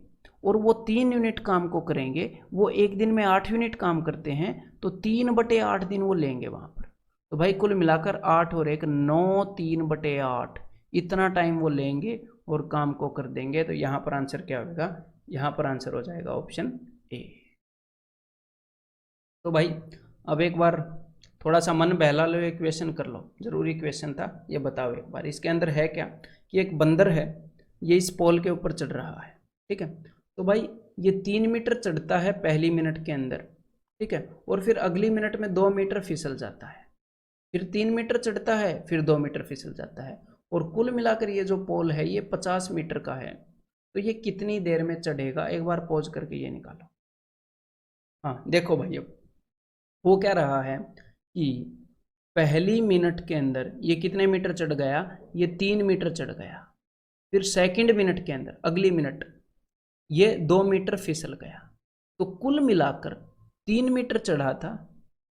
और वो 3 यूनिट काम को करेंगे, वो एक दिन में 8 यूनिट काम करते हैं, तो 3/8 दिन वो लेंगे वहाँ पर। तो भाई कुल मिलाकर 8 और 1 9, 3/8 इतना टाइम वो लेंगे और काम को कर देंगे। तो यहाँ पर आंसर क्या होगा? यहाँ पर आंसर हो जाएगा ऑप्शन ए। तो भाई अब एक बार थोड़ा सा मन बहला लो, एक क्वेश्चन कर लो, जरूरी क्वेश्चन था ये, बताओ एक बार इसके अंदर है क्या कि एक बंदर है, ये इस पोल के ऊपर चढ़ रहा है, ठीक है। तो भाई ये 3 मीटर चढ़ता है पहली मिनट के अंदर, ठीक है, और फिर अगली मिनट में 2 मीटर फिसल जाता है, फिर 3 मीटर चढ़ता है, फिर 2 मीटर फिसल जाता है, और कुल मिलाकर ये जो पोल है ये 50 मीटर का है। तो ये कितनी देर में चढ़ेगा? एक बार पॉज करके ये निकालो। हाँ देखो भाई, अब वो क्या रहा है कि पहली मिनट के अंदर ये कितने मीटर चढ़ गया? ये 3 मीटर चढ़ गया। फिर सेकंड मिनट के अंदर अगली मिनट ये 2 मीटर फिसल गया। तो कुल मिलाकर 3 मीटर चढ़ा था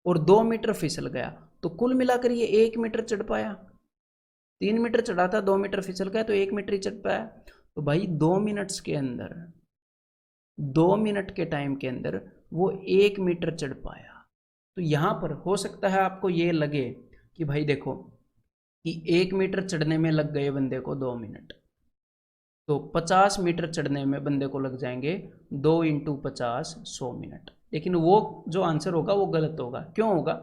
और 2 मीटर फिसल गया, तो कुल मिलाकर ये 1 मीटर चढ़ पाया। 3 मीटर चढ़ा था, 2 मीटर फिसल गया, तो 1 मीटर ही चढ़ पाया। तो भाई 2 मिनट्स के अंदर, 2 मिनट के टाइम के अंदर वो 1 मीटर चढ़ पाया। तो यहाँ पर हो सकता है आपको ये लगे कि भाई देखो कि 1 मीटर चढ़ने में लग गए बंदे को 2 मिनट, तो 50 मीटर चढ़ने में बंदे को लग जाएंगे 2 × 50 100 मिनट। लेकिन वो जो आंसर होगा वो गलत होगा। क्यों होगा?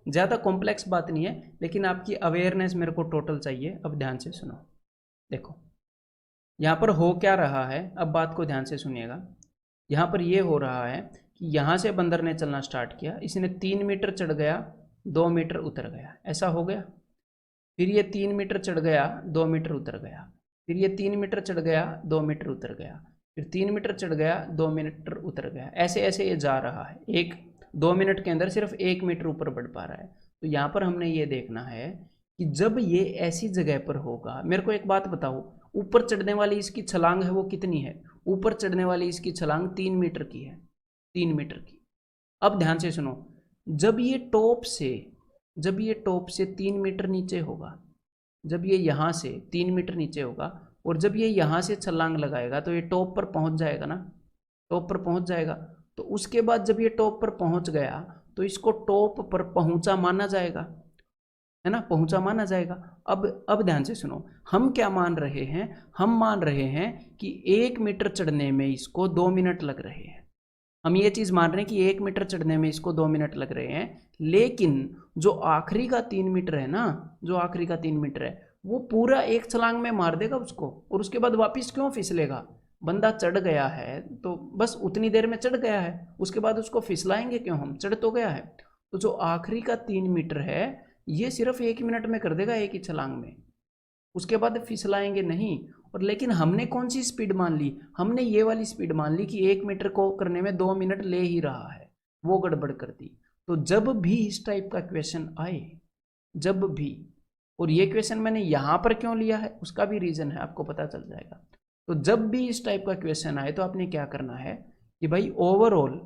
ज़्यादा कॉम्प्लेक्स बात नहीं है, लेकिन आपकी अवेयरनेस मेरे को टोटल चाहिए। अब ध्यान से सुनो, देखो यहाँ पर हो क्या रहा है, अब बात को ध्यान से सुनिएगा। यहाँ पर ये हो रहा है कि यहाँ से बंदर ने चलना स्टार्ट किया, इसने 3 मीटर चढ़ गया, 2 मीटर उतर गया, ऐसा हो गया। फिर ये 3 मीटर चढ़ गया, 2 मीटर उतर गया, फिर ये 3 मीटर चढ़ गया, 2 मीटर उतर गया, फिर 3 मीटर चढ़ गया, 2 मीटर उतर गया, ऐसे ऐसे ये जा रहा है। 1-2 मिनट के अंदर सिर्फ 1 मीटर ऊपर बढ़ पा रहा है। तो यहाँ पर हमने ये देखना है कि जब ये ऐसी जगह पर होगा, मेरे को एक बात बताओ, ऊपर चढ़ने वाली इसकी छलांग है वो कितनी है? ऊपर चढ़ने वाली इसकी छलांग 3 मीटर की है, 3 मीटर की। अब ध्यान से सुनो, जब ये टॉप से 3 मीटर नीचे होगा, जब ये यहाँ से 3 मीटर नीचे होगा और जब ये यहाँ से छलांग लगाएगा तो ये टॉप पर पहुँच जाएगा ना, टॉप पर पहुँच जाएगा। तो उसके बाद जब ये टॉप पर पहुँच गया तो इसको टॉप पर पहुँचा माना जाएगा, है ना, पहुँचा माना जाएगा। अब ध्यान से सुनो, हम क्या मान रहे हैं? हम मान रहे हैं कि 1 मीटर चढ़ने में इसको 2 मिनट लग रहे हैं। हम ये चीज़ मान रहे हैं कि 1 मीटर चढ़ने में इसको 2 मिनट लग रहे हैं, लेकिन जो आखिरी का 3 मीटर है ना, जो आखिरी का 3 मीटर है वो पूरा एक छलांग में मार देगा उसको, और उसके बाद वापस क्यों फिसलेगा? बंदा चढ़ गया है तो बस उतनी देर में चढ़ गया है, उसके बाद उसको फिसलाएंगे क्यों? हम चढ़ तो गया है। तो जो आखिरी का 3 मीटर है ये सिर्फ 1 मिनट में कर देगा, एक ही छलांग में, उसके बाद फिसलाएंगे नहीं। और लेकिन हमने कौन सी स्पीड मान ली? हमने ये वाली स्पीड मान ली कि 1 मीटर को करने में 2 मिनट ले ही रहा है, वो गड़बड़ कर दी। तो जब भी इस टाइप का क्वेश्चन आए, जब भी, और ये क्वेश्चन मैंने यहाँ पर क्यों लिया है उसका भी रीज़न है, आपको पता चल जाएगा। तो जब भी इस टाइप का क्वेश्चन आए तो आपने क्या करना है कि भाई ओवरऑल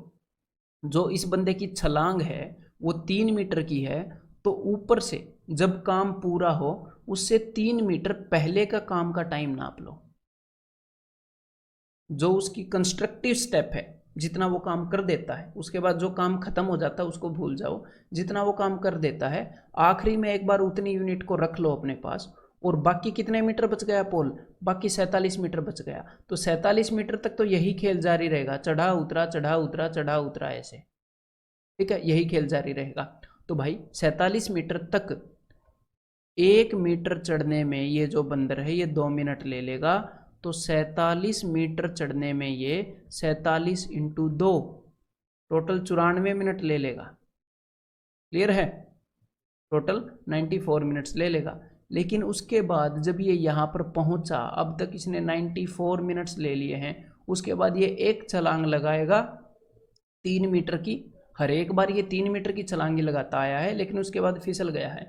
जो इस बंदे की छलांग है वो 3 मीटर की है, तो ऊपर से जब काम पूरा हो उससे 3 मीटर पहले का काम का टाइम नाप लो। जो उसकी कंस्ट्रक्टिव स्टेप है, जितना वो काम कर देता है, उसके बाद जो काम खत्म हो जाता है उसको भूल जाओ। जितना वो काम कर देता है आखिरी में एक बार उतनी यूनिट को रख लो अपने पास, और बाकी कितने मीटर बच गया पोल? बाकी 47 मीटर बच गया। तो 47 मीटर तक तो यही खेल जारी रहेगा, चढ़ा उतरा चढ़ा उतरा चढ़ा उतरा, ऐसे, ठीक है, यही खेल जारी रहेगा। तो भाई 47 मीटर तक 1 मीटर चढ़ने में ये जो बंदर है ये 2 मिनट ले लेगा। तो 47 मीटर चढ़ने में ये 47 इंटू 2 टोटल 94 मिनट ले लेगा। क्लियर है? टोटल 94 मिनट्स ले लेगा। लेकिन उसके बाद जब ये यहाँ पर पहुँचा, अब तक इसने 94 मिनट्स ले लिए हैं, उसके बाद ये एक छलांग लगाएगा 3 मीटर की। हर एक बार ये 3 मीटर की छलांगी लगाता आया है, लेकिन उसके बाद फिसल गया है।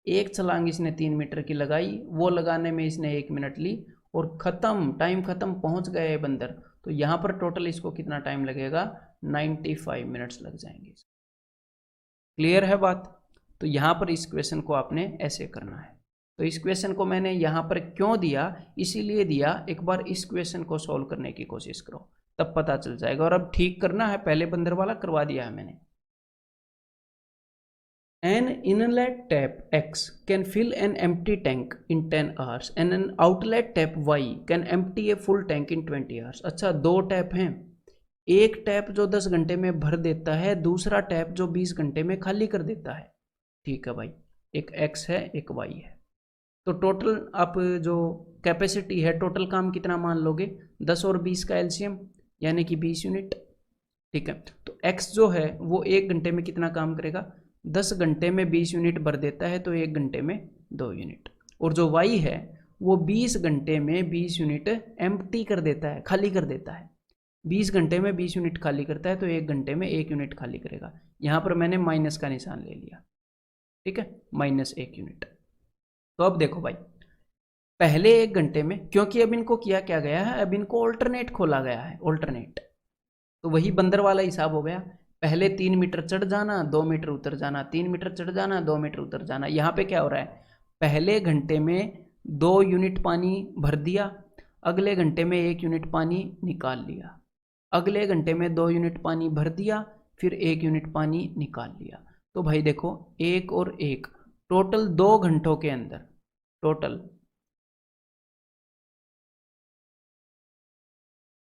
एक छलांग इसने 3 मीटर की लगाई, वो लगाने में इसने 1 मिनट ली, और ख़त्म, टाइम ख़त्म, पहुंच गए ये बंदर। तो यहाँ पर टोटल इसको कितना टाइम लगेगा? 95 मिनट्स लग जाएंगे। क्लियर है बात? तो यहाँ पर इस क्वेश्चन को आपने ऐसे करना है। तो इस क्वेश्चन को मैंने यहाँ पर क्यों दिया? इसीलिए दिया, एक बार इस क्वेश्चन को सॉल्व करने की कोशिश करो, तब पता चल जाएगा। और अब ठीक करना है, पहले बंदर वाला करवा दिया है मैंने। An inlet tap X can fill an empty tank in 10 hours and an outlet tap Y can empty a full tank in 20 hours. अच्छा, दो टैप हैं, एक टैप जो 10 घंटे में भर देता है, दूसरा टैप जो 20 घंटे में खाली कर देता है। ठीक है भाई, एक X है एक Y है। तो टोटल आप जो कैपेसिटी है, टोटल काम कितना मान लोगे? 10 और 20 का एलसीएम, यानी कि 20 यूनिट। ठीक है, तो X जो है वो 1 घंटे में कितना काम करेगा? 10 घंटे में 20 यूनिट भर देता है, तो 1 घंटे में 2 यूनिट। और जो Y है वो 20 घंटे में 20 यूनिट एम्प्टी कर देता है, खाली कर देता है। 20 घंटे में 20 यूनिट खाली करता है, तो 1 घंटे में 1 यूनिट खाली करेगा। यहाँ पर मैंने माइनस का निशान ले लिया, ठीक है, -1 यूनिट। तो अब देखो भाई, पहले 1 घंटे में, क्योंकि अब इनको किया क्या गया है, अब इनको ऑल्टरनेट खोला गया है, ऑल्टरनेट। तो वही बंदर वाला हिसाब हो गया, पहले 3 मीटर चढ़ जाना, 2 मीटर उतर जाना, 3 मीटर चढ़ जाना, 2 मीटर उतर जाना। यहाँ पे क्या हो रहा है? पहले घंटे में 2 यूनिट पानी भर दिया, अगले घंटे में 1 यूनिट पानी निकाल लिया, अगले घंटे में 2 यूनिट पानी भर दिया, फिर 1 यूनिट पानी निकाल लिया। तो भाई देखो, 1 और 1, टोटल 2 घंटों के अंदर, टोटल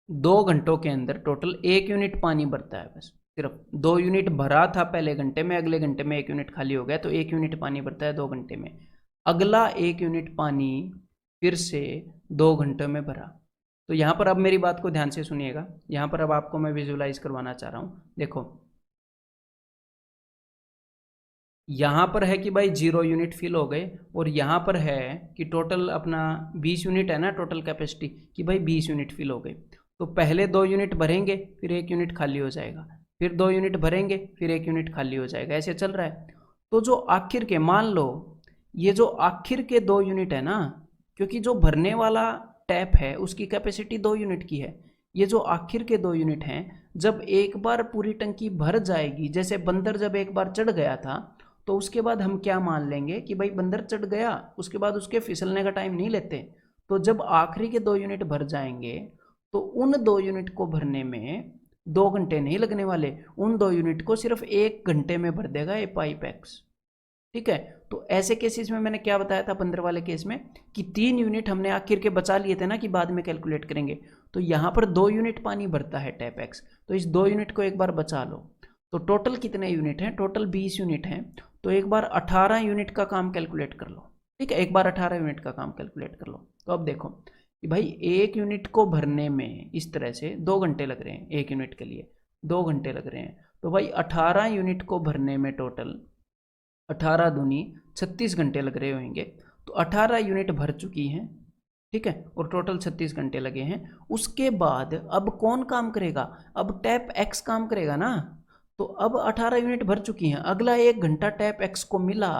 2 घंटों के अंदर टोटल 1 यूनिट पानी भरता है। बस सिर्फ 2 यूनिट भरा था पहले घंटे में, अगले घंटे में 1 यूनिट खाली हो गया, तो 1 यूनिट पानी भरता है 2 घंटे में। अगला 1 यूनिट पानी फिर से 2 घंटों में भरा, तो यहाँ पर अब मेरी बात को ध्यान से सुनिएगा, यहाँ पर अब आपको मैं विजुलाइज करवाना चाह रहा हूँ। देखो यहाँ पर है कि भाई 0 यूनिट फिल हो गए, और यहाँ पर है कि टोटल अपना 20 यूनिट है ना टोटल कैपेसिटी, कि भाई 20 यूनिट फिल हो गए। तो पहले 2 यूनिट भरेंगे, फिर 1 यूनिट खाली हो जाएगा, फिर 2 यूनिट भरेंगे, फिर 1 यूनिट खाली हो जाएगा, ऐसे चल रहा है। तो जो आखिर के, मान लो ये जो आखिर के 2 यूनिट है ना, क्योंकि जो भरने वाला टैप है उसकी कैपेसिटी 2 यूनिट की है, ये जो आखिर के 2 यूनिट हैं, जब एक बार पूरी टंकी भर जाएगी, जैसे बंदर जब एक बार चढ़ गया था, तो उसके बाद हम क्या मान लेंगे कि भाई बंदर चढ़ गया, उसके बाद उसके फिसलने का टाइम नहीं लेते। तो जब आखिरी के 2 यूनिट भर जाएंगे, तो उन 2 यूनिट को भरने में 2 घंटे नहीं लगने वाले, उन 2 यूनिट को सिर्फ 1 घंटे में भर देगा ये पाइप एक्स। ठीक है, तो ऐसे केसेस में मैंने क्या बताया था बंदर वाले केस में, कि 3 यूनिट हमने आखिर के बचा लिए थे ना, कि बाद में कैलकुलेट करेंगे। तो यहाँ पर 2 यूनिट पानी भरता है टैप एक्स, तो इस 2 यूनिट को एक बार बचा लो। तो टोटल कितने यूनिट हैं? टोटल 20 यूनिट हैं। तो एक बार 18 यूनिट का काम कैलकुलेट कर लो। ठीक है, एक बार 18 यूनिट का काम कैलकुलेट कर लो। तो अब देखो कि भाई 1 यूनिट को भरने में इस तरह से 2 घंटे लग रहे हैं, 1 यूनिट के लिए 2 घंटे लग रहे हैं। तो भाई 18 यूनिट को भरने में टोटल 18 दूनी 36 घंटे लग रहे होंगे। तो 18 यूनिट भर चुकी हैं, ठीक है, और टोटल 36 घंटे लगे हैं। उसके बाद अब कौन काम करेगा? अब टैप एक्स काम करेगा ना। तो अब 18 यूनिट भर चुकी हैं, अगला 1 घंटा टैप एक्स को मिला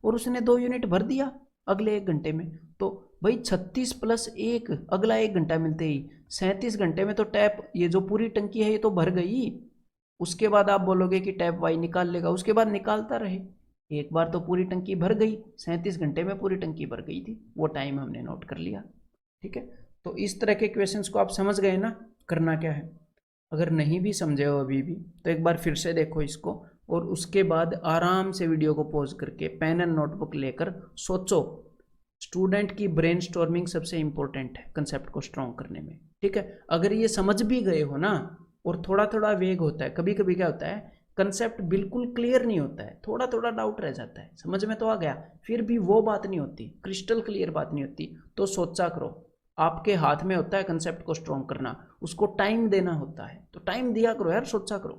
और उसने 2 यूनिट भर दिया अगले 1 घंटे में। तो भाई 36 + 1, अगला 1 घंटा मिलते ही 37 घंटे में तो टैप, ये जो पूरी टंकी है ये तो भर गई। उसके बाद आप बोलोगे कि टैप वाई निकाल लेगा, उसके बाद निकालता रहे। एक बार तो पूरी टंकी भर गई, 37 घंटे में पूरी टंकी भर गई थी, वो टाइम हमने नोट कर लिया। ठीक है, तो इस तरह के क्वेश्चंस को आप समझ गए ना, करना क्या है। अगर नहीं भी समझे हो अभी भी, तो एक बार फिर से देखो इसको, और उसके बाद आराम से वीडियो को पॉज करके पेन एंड नोटबुक लेकर सोचो। स्टूडेंट की ब्रेन स्टॉर्मिंग सबसे इंपॉर्टेंट है कंसेप्ट को स्ट्रॉन्ग करने में। ठीक है, अगर ये समझ भी गए हो ना, और थोड़ा थोड़ा वेग होता है, कभी कभी क्या होता है, कंसेप्ट बिल्कुल क्लियर नहीं होता है, थोड़ा थोड़ा डाउट रह जाता है, समझ में तो आ गया, फिर भी वो बात नहीं होती, क्रिस्टल क्लियर बात नहीं होती, तो सोचा करो। आपके हाथ में होता है कंसेप्ट को स्ट्रॉन्ग करना, उसको टाइम देना होता है, तो टाइम दिया करो यार, सोचा करो।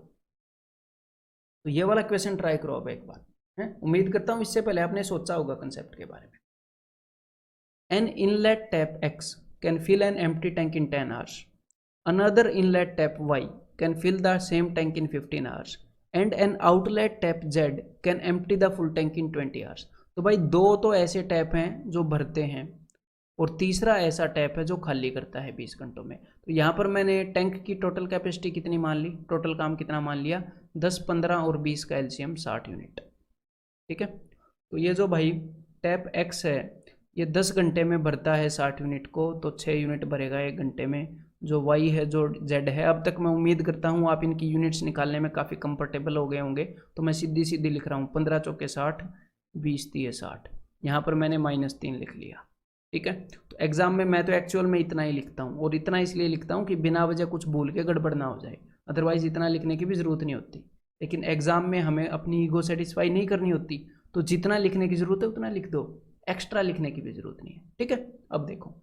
तो ये वाला क्वेश्चन ट्राई करो अब एक बार, है, उम्मीद करता हूं इससे पहले आपने सोचा होगा कंसेप्ट के बारे में। An inlet tap X can fill an empty tank in 10 hours, another inlet tap Y can fill the same tank in 15 hours, and an outlet tap Z can empty the full tank in 20 hours. तो भाई 2 तो ऐसे tap हैं जो भरते हैं, और तीसरा ऐसा टैप है जो खाली करता है 20 घंटों में। तो यहाँ पर मैंने टैंक की टोटल कैपेसिटी कितनी मान ली, टोटल काम कितना मान लिया, 10, 15 और 20 का एलसीएम 60 यूनिट। ठीक है, तो ये जो भाई टैप एक्स है ये 10 घंटे में भरता है 60 यूनिट को, तो 6 यूनिट भरेगा 1 घंटे में। जो वाई है, जो जेड है, अब तक मैं उम्मीद करता हूँ आप इनकी यूनिट्स निकालने में काफ़ी कंफर्टेबल हो गए होंगे, तो मैं सीधी सीधी लिख रहा हूँ, 15 चौके 60, 20 तिये 60, यहाँ पर मैंने -3 लिख लिया। ठीक है, तो एग्जाम में मैं तो एक्चुअल में इतना ही लिखता हूँ, और इतना इसलिए लिखता हूँ कि बिना वजह कुछ भूल के गड़बड़ ना हो जाए, अदरवाइज इतना लिखने की भी ज़रूरत नहीं होती। लेकिन एग्जाम में हमें अपनी ईगो सेटिस्फाई नहीं करनी होती, तो जितना लिखने की ज़रूरत है उतना लिख दो, एक्स्ट्रा लिखने की भी ज़रूरत नहीं है। ठीक है, अब देखो,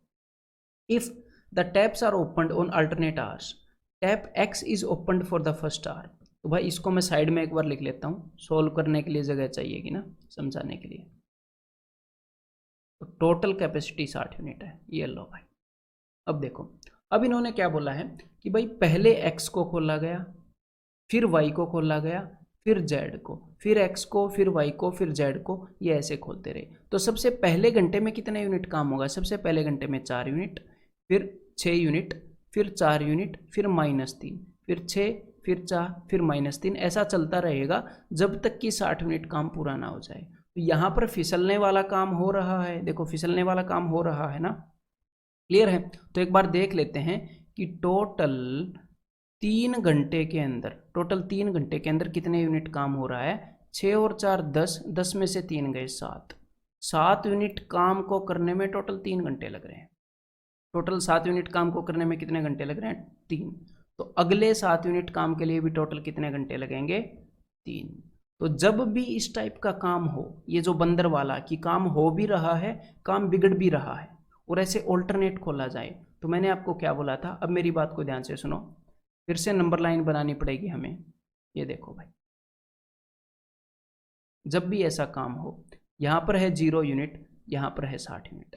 if the taps are opened on alternate hours, tap X is opened for the first hour. तो भाई इसको मैं साइड में एक बार लिख लेता हूँ, सोल्व करने के लिए जगह चाहिएगी ना, समझाने के लिए। तो टोटल कैपेसिटी 60 यूनिट है, ये लो भाई। अब देखो, अब इन्होंने क्या बोला है कि भाई पहले x को खोला गया, फिर y को खोला गया, फिर z को, फिर x को, फिर y को, फिर z को, ये ऐसे खोलते रहे। तो सबसे पहले घंटे में कितने यूनिट काम होगा? सबसे पहले घंटे में 4 यूनिट, फिर 6 यूनिट, फिर 4 यूनिट, फिर -3, फिर 6, फिर 4, फिर -3, ऐसा चलता रहेगा जब तक कि 60 यूनिट काम पूरा ना हो जाए। तो यहाँ पर फिसलने वाला काम हो रहा है, देखो फिसलने वाला काम हो रहा है ना, क्लियर है। तो एक बार देख लेते हैं कि टोटल 3 घंटे के अंदर, टोटल 3 घंटे के अंदर कितने यूनिट काम हो रहा है। 6 और 4 10, 10 में से 3 गए 7, 7 यूनिट काम को करने में टोटल 3 घंटे लग रहे हैं। टोटल 7 यूनिट काम को करने में कितने घंटे लग रहे हैं? 3। तो अगले 7 यूनिट काम के लिए भी टोटल कितने घंटे लगेंगे? 3। तो जब भी इस टाइप का काम हो, ये जो बंदर वाला कि काम हो भी रहा है, काम बिगड़ भी रहा है, और ऐसे ऑल्टरनेट खोला जाए। तो मैंने आपको क्या बोला था, अब मेरी बात को ध्यान से सुनो, फिर से नंबर लाइन बनानी पड़ेगी हमें। ये देखो भाई, जब भी ऐसा काम हो, यहाँ पर है 0 यूनिट, यहाँ पर है 60 यूनिट।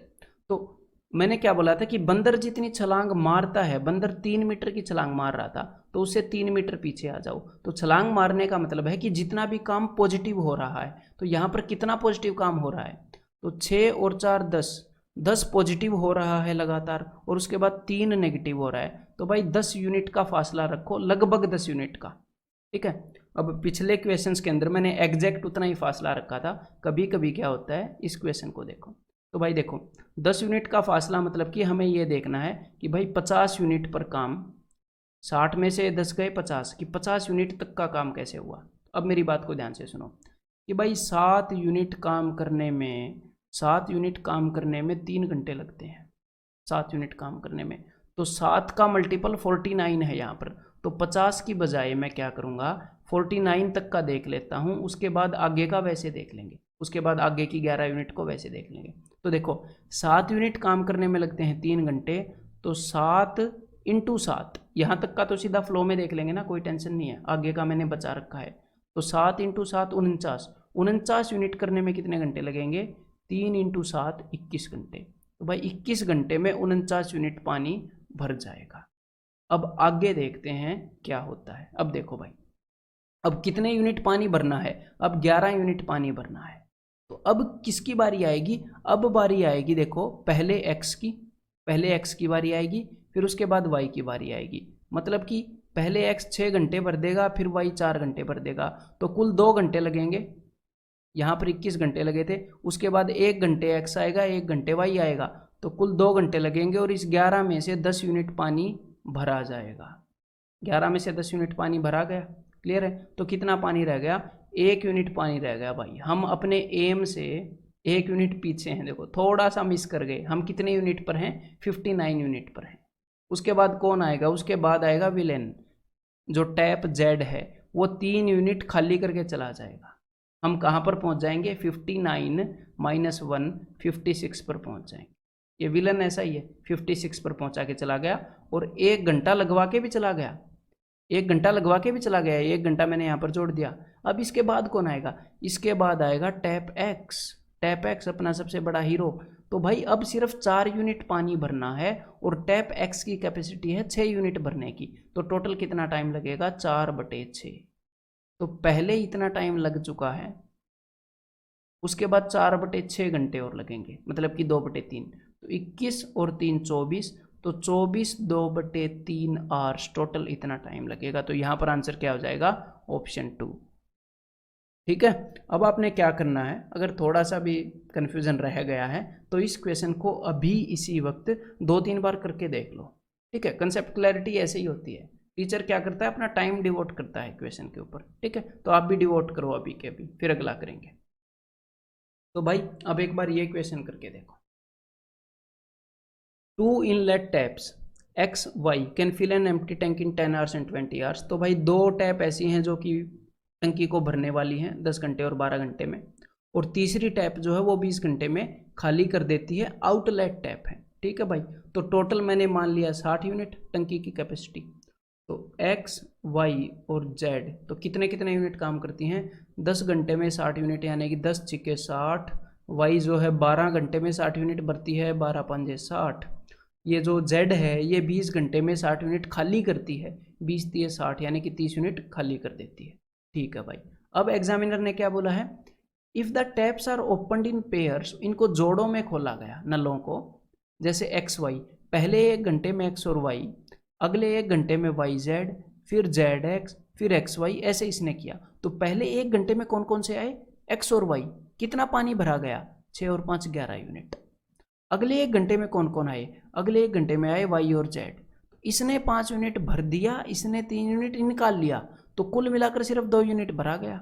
तो मैंने क्या बोला था कि बंदर जितनी छलांग मारता है, बंदर 3 मीटर की छलांग मार रहा था, तो उससे 3 मीटर पीछे आ जाओ। तो छलांग मारने का मतलब है कि जितना भी काम पॉजिटिव हो रहा है, तो यहाँ पर कितना पॉजिटिव काम हो रहा है, तो 6 और 4 10 पॉजिटिव हो रहा है लगातार, और उसके बाद 3 नेगेटिव हो रहा है। तो भाई 10 यूनिट का फासला रखो, लगभग 10 यूनिट का, ठीक है। अब पिछले क्वेश्चंस के अंदर मैंने एग्जैक्ट उतना ही फासला रखा था, कभी कभी क्या होता है, इस क्वेश्चन को देखो। तो भाई देखो 10 यूनिट का फासला मतलब कि हमें ये देखना है कि भाई 50 यूनिट पर काम, 60 में से 10 गए 50, कि 50 यूनिट तक का काम कैसे हुआ। अब मेरी बात को ध्यान से सुनो कि भाई 7 यूनिट काम करने में 3 घंटे लगते हैं, 7 यूनिट काम करने में। तो 7 का मल्टीपल 49 है यहाँ पर। तो 50 की बजाय मैं क्या करूँगा, 49 तक का देख लेता हूँ, उसके बाद आगे का वैसे देख लेंगे, उसके बाद आगे की 11 यूनिट को वैसे देख लेंगे। तो देखो 7 यूनिट काम करने में लगते हैं 3 घंटे, तो 7 × 7, यहाँ तक का तो सीधा फ्लो में देख लेंगे ना, कोई टेंशन नहीं है, आगे का मैंने बचा रखा है। तो 7 × 7 49 यूनिट करने में कितने घंटे लगेंगे, 3 × 7 21 घंटे। तो भाई 21 घंटे में 49 यूनिट पानी भर जाएगा। अब आगे देखते हैं क्या होता है। अब देखो भाई, अब कितने यूनिट पानी भरना है, अब 11 यूनिट पानी भरना है। तो अब किसकी बारी आएगी, अब बारी आएगी देखो पहले x की बारी आएगी, फिर उसके बाद y की बारी आएगी। मतलब कि पहले x 6 घंटे भर देगा, फिर y 4 घंटे भर देगा, तो कुल 2 घंटे लगेंगे। यहाँ पर 21 घंटे लगे थे, उसके बाद 1 घंटे x आएगा, 1 घंटे y आएगा, तो कुल 2 घंटे लगेंगे, और इस 11 में से 10 यूनिट पानी भरा जाएगा। 11 में से 10 यूनिट पानी भरा गया, क्लियर है। तो कितना पानी रह गया, 1 यूनिट पानी रह गया। भाई हम अपने एम से 1 यूनिट पीछे हैं, देखो थोड़ा सा मिस कर गए। हम कितने यूनिट पर हैं, 59 यूनिट पर हैं। उसके बाद कौन आएगा, उसके बाद आएगा विलेन, जो टैप जेड है, वो 3 यूनिट खाली करके चला जाएगा। हम कहाँ पर पहुँच जाएंगे, 59 - 1 56 पर पहुँच जाएंगे। ये विलन ऐसा ही है, 56 पर पहुँचा के चला गया, और 1 घंटा लगवा के भी चला गया, 1 घंटा लगवा के भी चला गया, 1 घंटा मैंने यहाँ पर जोड़ दिया। अब इसके बाद कौन आएगा, इसके बाद आएगा टैप एक्स अपना सबसे बड़ा हीरो। तो भाई अब सिर्फ 4 यूनिट पानी भरना है, और टैप एक्स की कैपेसिटी है 6 यूनिट भरने की। तो टोटल कितना टाइम लगेगा, 4/6। तो पहले इतना टाइम लग चुका है, उसके बाद 4/6 घंटे और लगेंगे, मतलब कि 2/3। तो 21 और 3 24, तो 24 2/3 आवर्स टोटल इतना टाइम लगेगा। तो यहाँ पर आंसर क्या हो जाएगा, ऑप्शन 2, ठीक है। अब आपने क्या करना है, अगर थोड़ा सा भी कन्फ्यूजन रह गया है तो इस क्वेश्चन को अभी इसी वक्त 2-3 बार करके देख लो, ठीक है। कंसेप्ट क्लैरिटी ऐसे ही होती है, टीचर क्या करता है, अपना टाइम डिवोट करता है क्वेश्चन के ऊपर, ठीक है। तो आप भी डिवोट करो अभी के अभी, फिर अगला करेंगे। तो भाई अब एक बार ये क्वेश्चन करके देखो, 2 inlet taps X Y can fill an empty tank in 10 hours and 20 hours. तो भाई 2 टैप ऐसी हैं जो कि टंकी को भरने वाली हैं 10 घंटे और 12 घंटे में, और तीसरी टैप जो है वो 20 घंटे में खाली कर देती है, आउटलेट टैप है, ठीक है भाई। तो टोटल मैंने मान लिया 60 यूनिट टंकी की कैपेसिटी। तो एक्स वाई और जेड तो कितने कितने यूनिट काम करती हैं, 10 घंटे में 60 यूनिट, यानी कि 10 × 60। वाई जो है 12 घंटे में 60 यूनिट भरती है, 12 × 5 = 60। ये जो जेड है ये 20 घंटे में 60 यूनिट खाली करती है, 20 × 3 = 60, यानी कि 30 यूनिट खाली कर देती है, ठीक है भाई। अब एग्जामिनर ने क्या बोला है, if the taps are opened in pairs, इनको जोड़ों में खोला गया नलों को, जैसे एक्स वाई, पहले 1 घंटे में एक्स और वाई, अगले 1 घंटे में वाई जेड, फिर जेड एक्स, फिर एक्स वाई, ऐसे इसने किया। तो पहले 1 घंटे में कौन कौन से आए, एक्स और वाई, कितना पानी भरा गया, 6 और 5 11 यूनिट। अगले 1 घंटे में कौन कौन आए, अगले 1 घंटे में आए वाई और जेड, इसने 5 यूनिट भर दिया, इसने 3 यूनिट निकाल लिया, तो कुल मिलाकर सिर्फ 2 यूनिट भरा गया।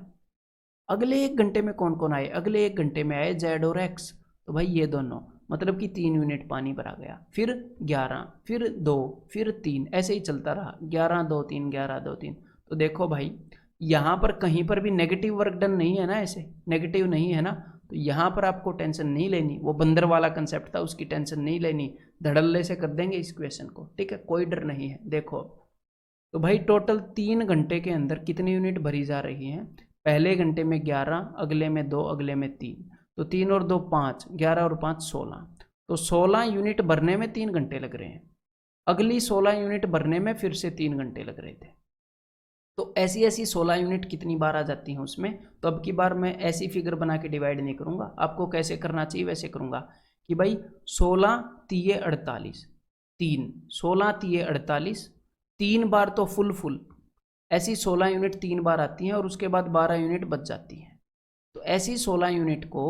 अगले 1 घंटे में कौन कौन आए, अगले 1 घंटे में आए जेड और एक्स, तो भाई ये दोनों, मतलब कि 3 यूनिट पानी भरा गया, फिर 11, फिर 2, फिर 3, ऐसे ही चलता रहा, 11 2 3 11 2 3। तो देखो भाई यहाँ पर कहीं पर भी नेगेटिव वर्क डन नहीं है ना, ऐसे नेगेटिव नहीं है ना, तो यहाँ पर आपको टेंशन नहीं लेनी, वो बंदर वाला कंसेप्ट था उसकी टेंशन नहीं लेनी, धड़ल्ले से कर देंगे इस क्वेश्चन को, ठीक है, कोई डर नहीं है। देखो तो भाई टोटल 3 घंटे के अंदर कितनी यूनिट भरी जा रही हैं, पहले घंटे में 11, अगले में 2, अगले में 3, तो 3 और 2 5, 11 और 5 16, तो 16 यूनिट भरने में 3 घंटे लग रहे हैं, अगली 16 यूनिट भरने में फिर से 3 घंटे लग रहे थे। तो ऐसी ऐसी 16 यूनिट कितनी बार आ जाती हैं उसमें, तो अब की बार मैं ऐसी फिगर बना के डिवाइड नहीं करूंगा, आपको कैसे करना चाहिए वैसे करूंगा कि भाई 16 तिये 48, 3, 16 तिये 48, 3 बार तो फुल ऐसी 16 यूनिट 3 बार आती हैं और उसके बाद 12 यूनिट बच जाती हैं। तो ऐसी 16 यूनिट को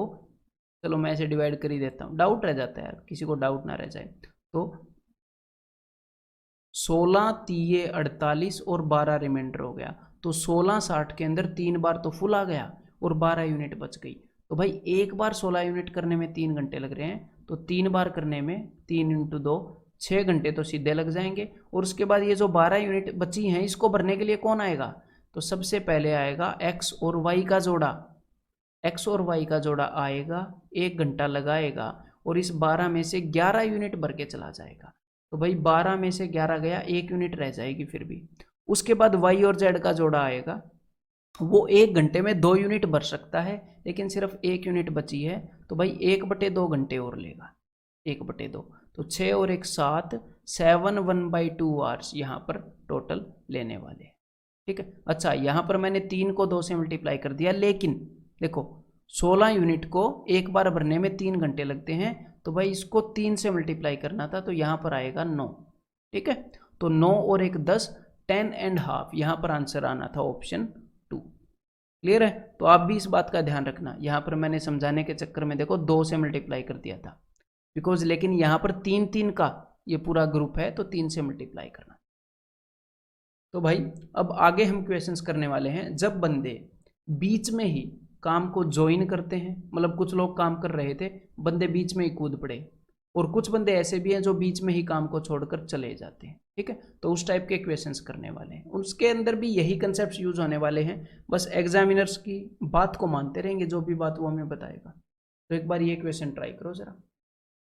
चलो मैं ऐसे डिवाइड कर ही देता हूँ, डाउट रह जाता है यार, किसी को डाउट ना रह जाए। तो 16 तिये 48 और 12 रिमाइंडर हो गया, तो 16 60 के अंदर 3 बार तो फुल आ गया और 12 यूनिट बच गई। तो भाई एक बार 16 यूनिट करने में 3 घंटे लग रहे हैं, तो 3 बार करने में 3 × 2 6 घंटे तो सीधे लग जाएंगे। और उसके बाद ये जो 12 यूनिट बची हैं इसको भरने के लिए कौन आएगा, तो सबसे पहले आएगा x और y का जोड़ा, x और y का जोड़ा आएगा, 1 घंटा लगाएगा और इस 12 में से 11 यूनिट भर के चला जाएगा। तो भाई 12 में से 11 गया, 1 यूनिट रह जाएगी फिर भी। उसके बाद y और z का जोड़ा आएगा, वो 1 घंटे में 2 यूनिट भर सकता है, लेकिन सिर्फ 1 यूनिट बची है, तो भाई 1/2 घंटे और लेगा, 1/2, तो 6 और 1 7, 7 1/2 आवर्स यहाँ पर टोटल लेने वाले हैं, ठीक है। अच्छा यहाँ पर मैंने 3 को 2 से मल्टीप्लाई कर दिया, लेकिन देखो 16 यूनिट को एक बार भरने में 3 घंटे लगते हैं, तो भाई इसको 3 से मल्टीप्लाई करना था, तो यहाँ पर आएगा 9, ठीक है। तो 9 और 1 10, 10.5, यहाँ पर आंसर आना था ऑप्शन 2। क्लियर है, तो आप भी इस बात का ध्यान रखना, यहाँ पर मैंने समझाने के चक्कर में देखो 2 से मल्टीप्लाई कर दिया था बिकॉज, लेकिन यहाँ पर 3 3 का ये पूरा ग्रुप है, तो 3 से मल्टीप्लाई करना। तो भाई अब आगे हम क्वेश्चंस करने वाले हैं, जब बंदे बीच में ही काम को ज्वाइन करते हैं, मतलब कुछ लोग काम कर रहे थे, बंदे बीच में ही कूद पड़े, और कुछ बंदे ऐसे भी हैं जो बीच में ही काम को छोड़कर चले जाते हैं, ठीक है। तो उस टाइप के क्वेश्चंस करने वाले हैं, उसके अंदर भी यही कंसेप्ट यूज होने वाले हैं, बस एग्जामिनर्स की बात को मानते रहेंगे, जो भी बात वो हमें बताएगा। तो एक बार ये क्वेश्चन ट्राई करो जरा,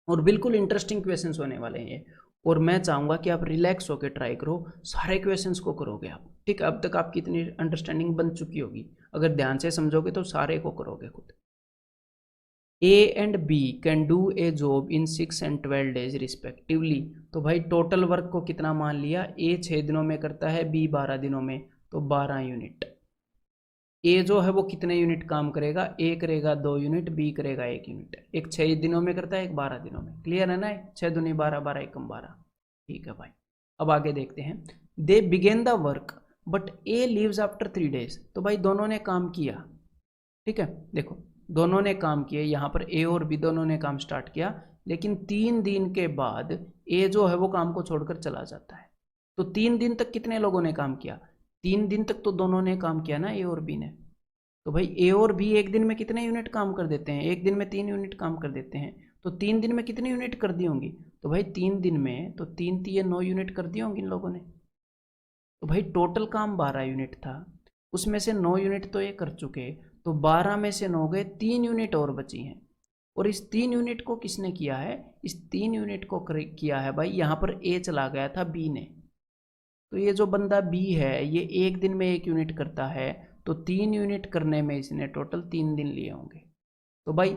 और बिल्कुल इंटरेस्टिंग क्वेश्चंस होने वाले हैं ये, और मैं चाहूँगा कि आप रिलैक्स होकर ट्राई करो, सारे क्वेश्चंस को करोगे आप, ठीक है। अब तक आपकी इतनी अंडरस्टैंडिंग बन चुकी होगी, अगर ध्यान से समझोगे तो सारे को करोगे खुद। A and B can do a job in 6 and 12 days respectively, तो भाई टोटल वर्क को कितना मान लिया, A 6 दिनों में करता है, B 12 दिनों में, तो 12 यूनिट। A जो है वो कितने यूनिट काम करेगा, A करेगा 2 यूनिट, B करेगा 1 यूनिट, एक 6 दिनों में करता है, एक 12 दिनों में। क्लियर है ना, 6 दूनी 12, 12 एकम 12, ठीक है भाई। अब आगे देखते हैं, they begin the work but A leaves after 3 days, तो भाई दोनों ने काम किया, ठीक है। देखो दोनों ने काम किया, यहाँ पर A और B दोनों ने काम स्टार्ट किया, लेकिन 3 दिन के बाद A जो है वो काम को छोड़कर चला जाता है। तो 3 दिन तक कितने लोगों ने काम किया, 3 दिन तक तो दोनों ने काम किया ना, A और B ने। तो भाई A और B एक दिन में कितने यूनिट काम कर देते हैं, एक दिन में 3 यूनिट काम कर देते हैं, तो 3 दिन में कितनी यूनिट कर दी होंगी, तो भाई 3 दिन में तो 3 3 9 यूनिट कर दी होंगी इन लोगों ने। तो भाई टोटल काम 12 यूनिट था, उसमें से 9 यूनिट तो ये कर चुके, तो 12 में से 9 गए, 3 यूनिट और बची हैं, और इस 3 यूनिट को किसने किया है, इस 3 यूनिट को किया है भाई, यहाँ पर A चला गया था B ने। तो ये जो बंदा B है ये एक दिन में 1 यूनिट करता है, तो 3 यूनिट करने में इसने टोटल 3 दिन लिए होंगे। तो भाई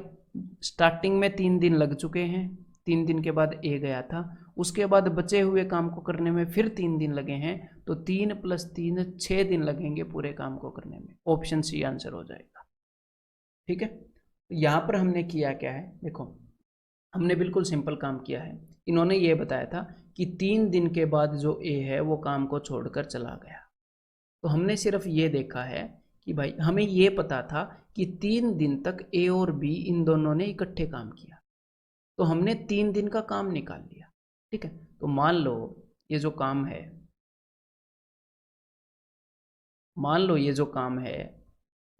स्टार्टिंग में 3 दिन लग चुके हैं, 3 दिन के बाद A गया था, उसके बाद बचे हुए काम को करने में फिर 3 दिन लगे हैं, तो 3 + 3 6 दिन लगेंगे पूरे काम को करने में। ऑप्शन सी आंसर हो जाएगा, ठीक है। तो यहाँ पर हमने किया क्या है, देखो हमने बिल्कुल सिंपल काम किया है। इन्होंने ये बताया था कि 3 दिन के बाद जो A है वो काम को छोड़कर चला गया, तो हमने सिर्फ ये देखा है कि भाई हमें ये पता था कि 3 दिन तक A और B इन दोनों ने इकट्ठे काम किया, तो हमने 3 दिन का काम निकाल लिया, ठीक है। तो मान लो ये जो काम है, मान लो ये जो काम है,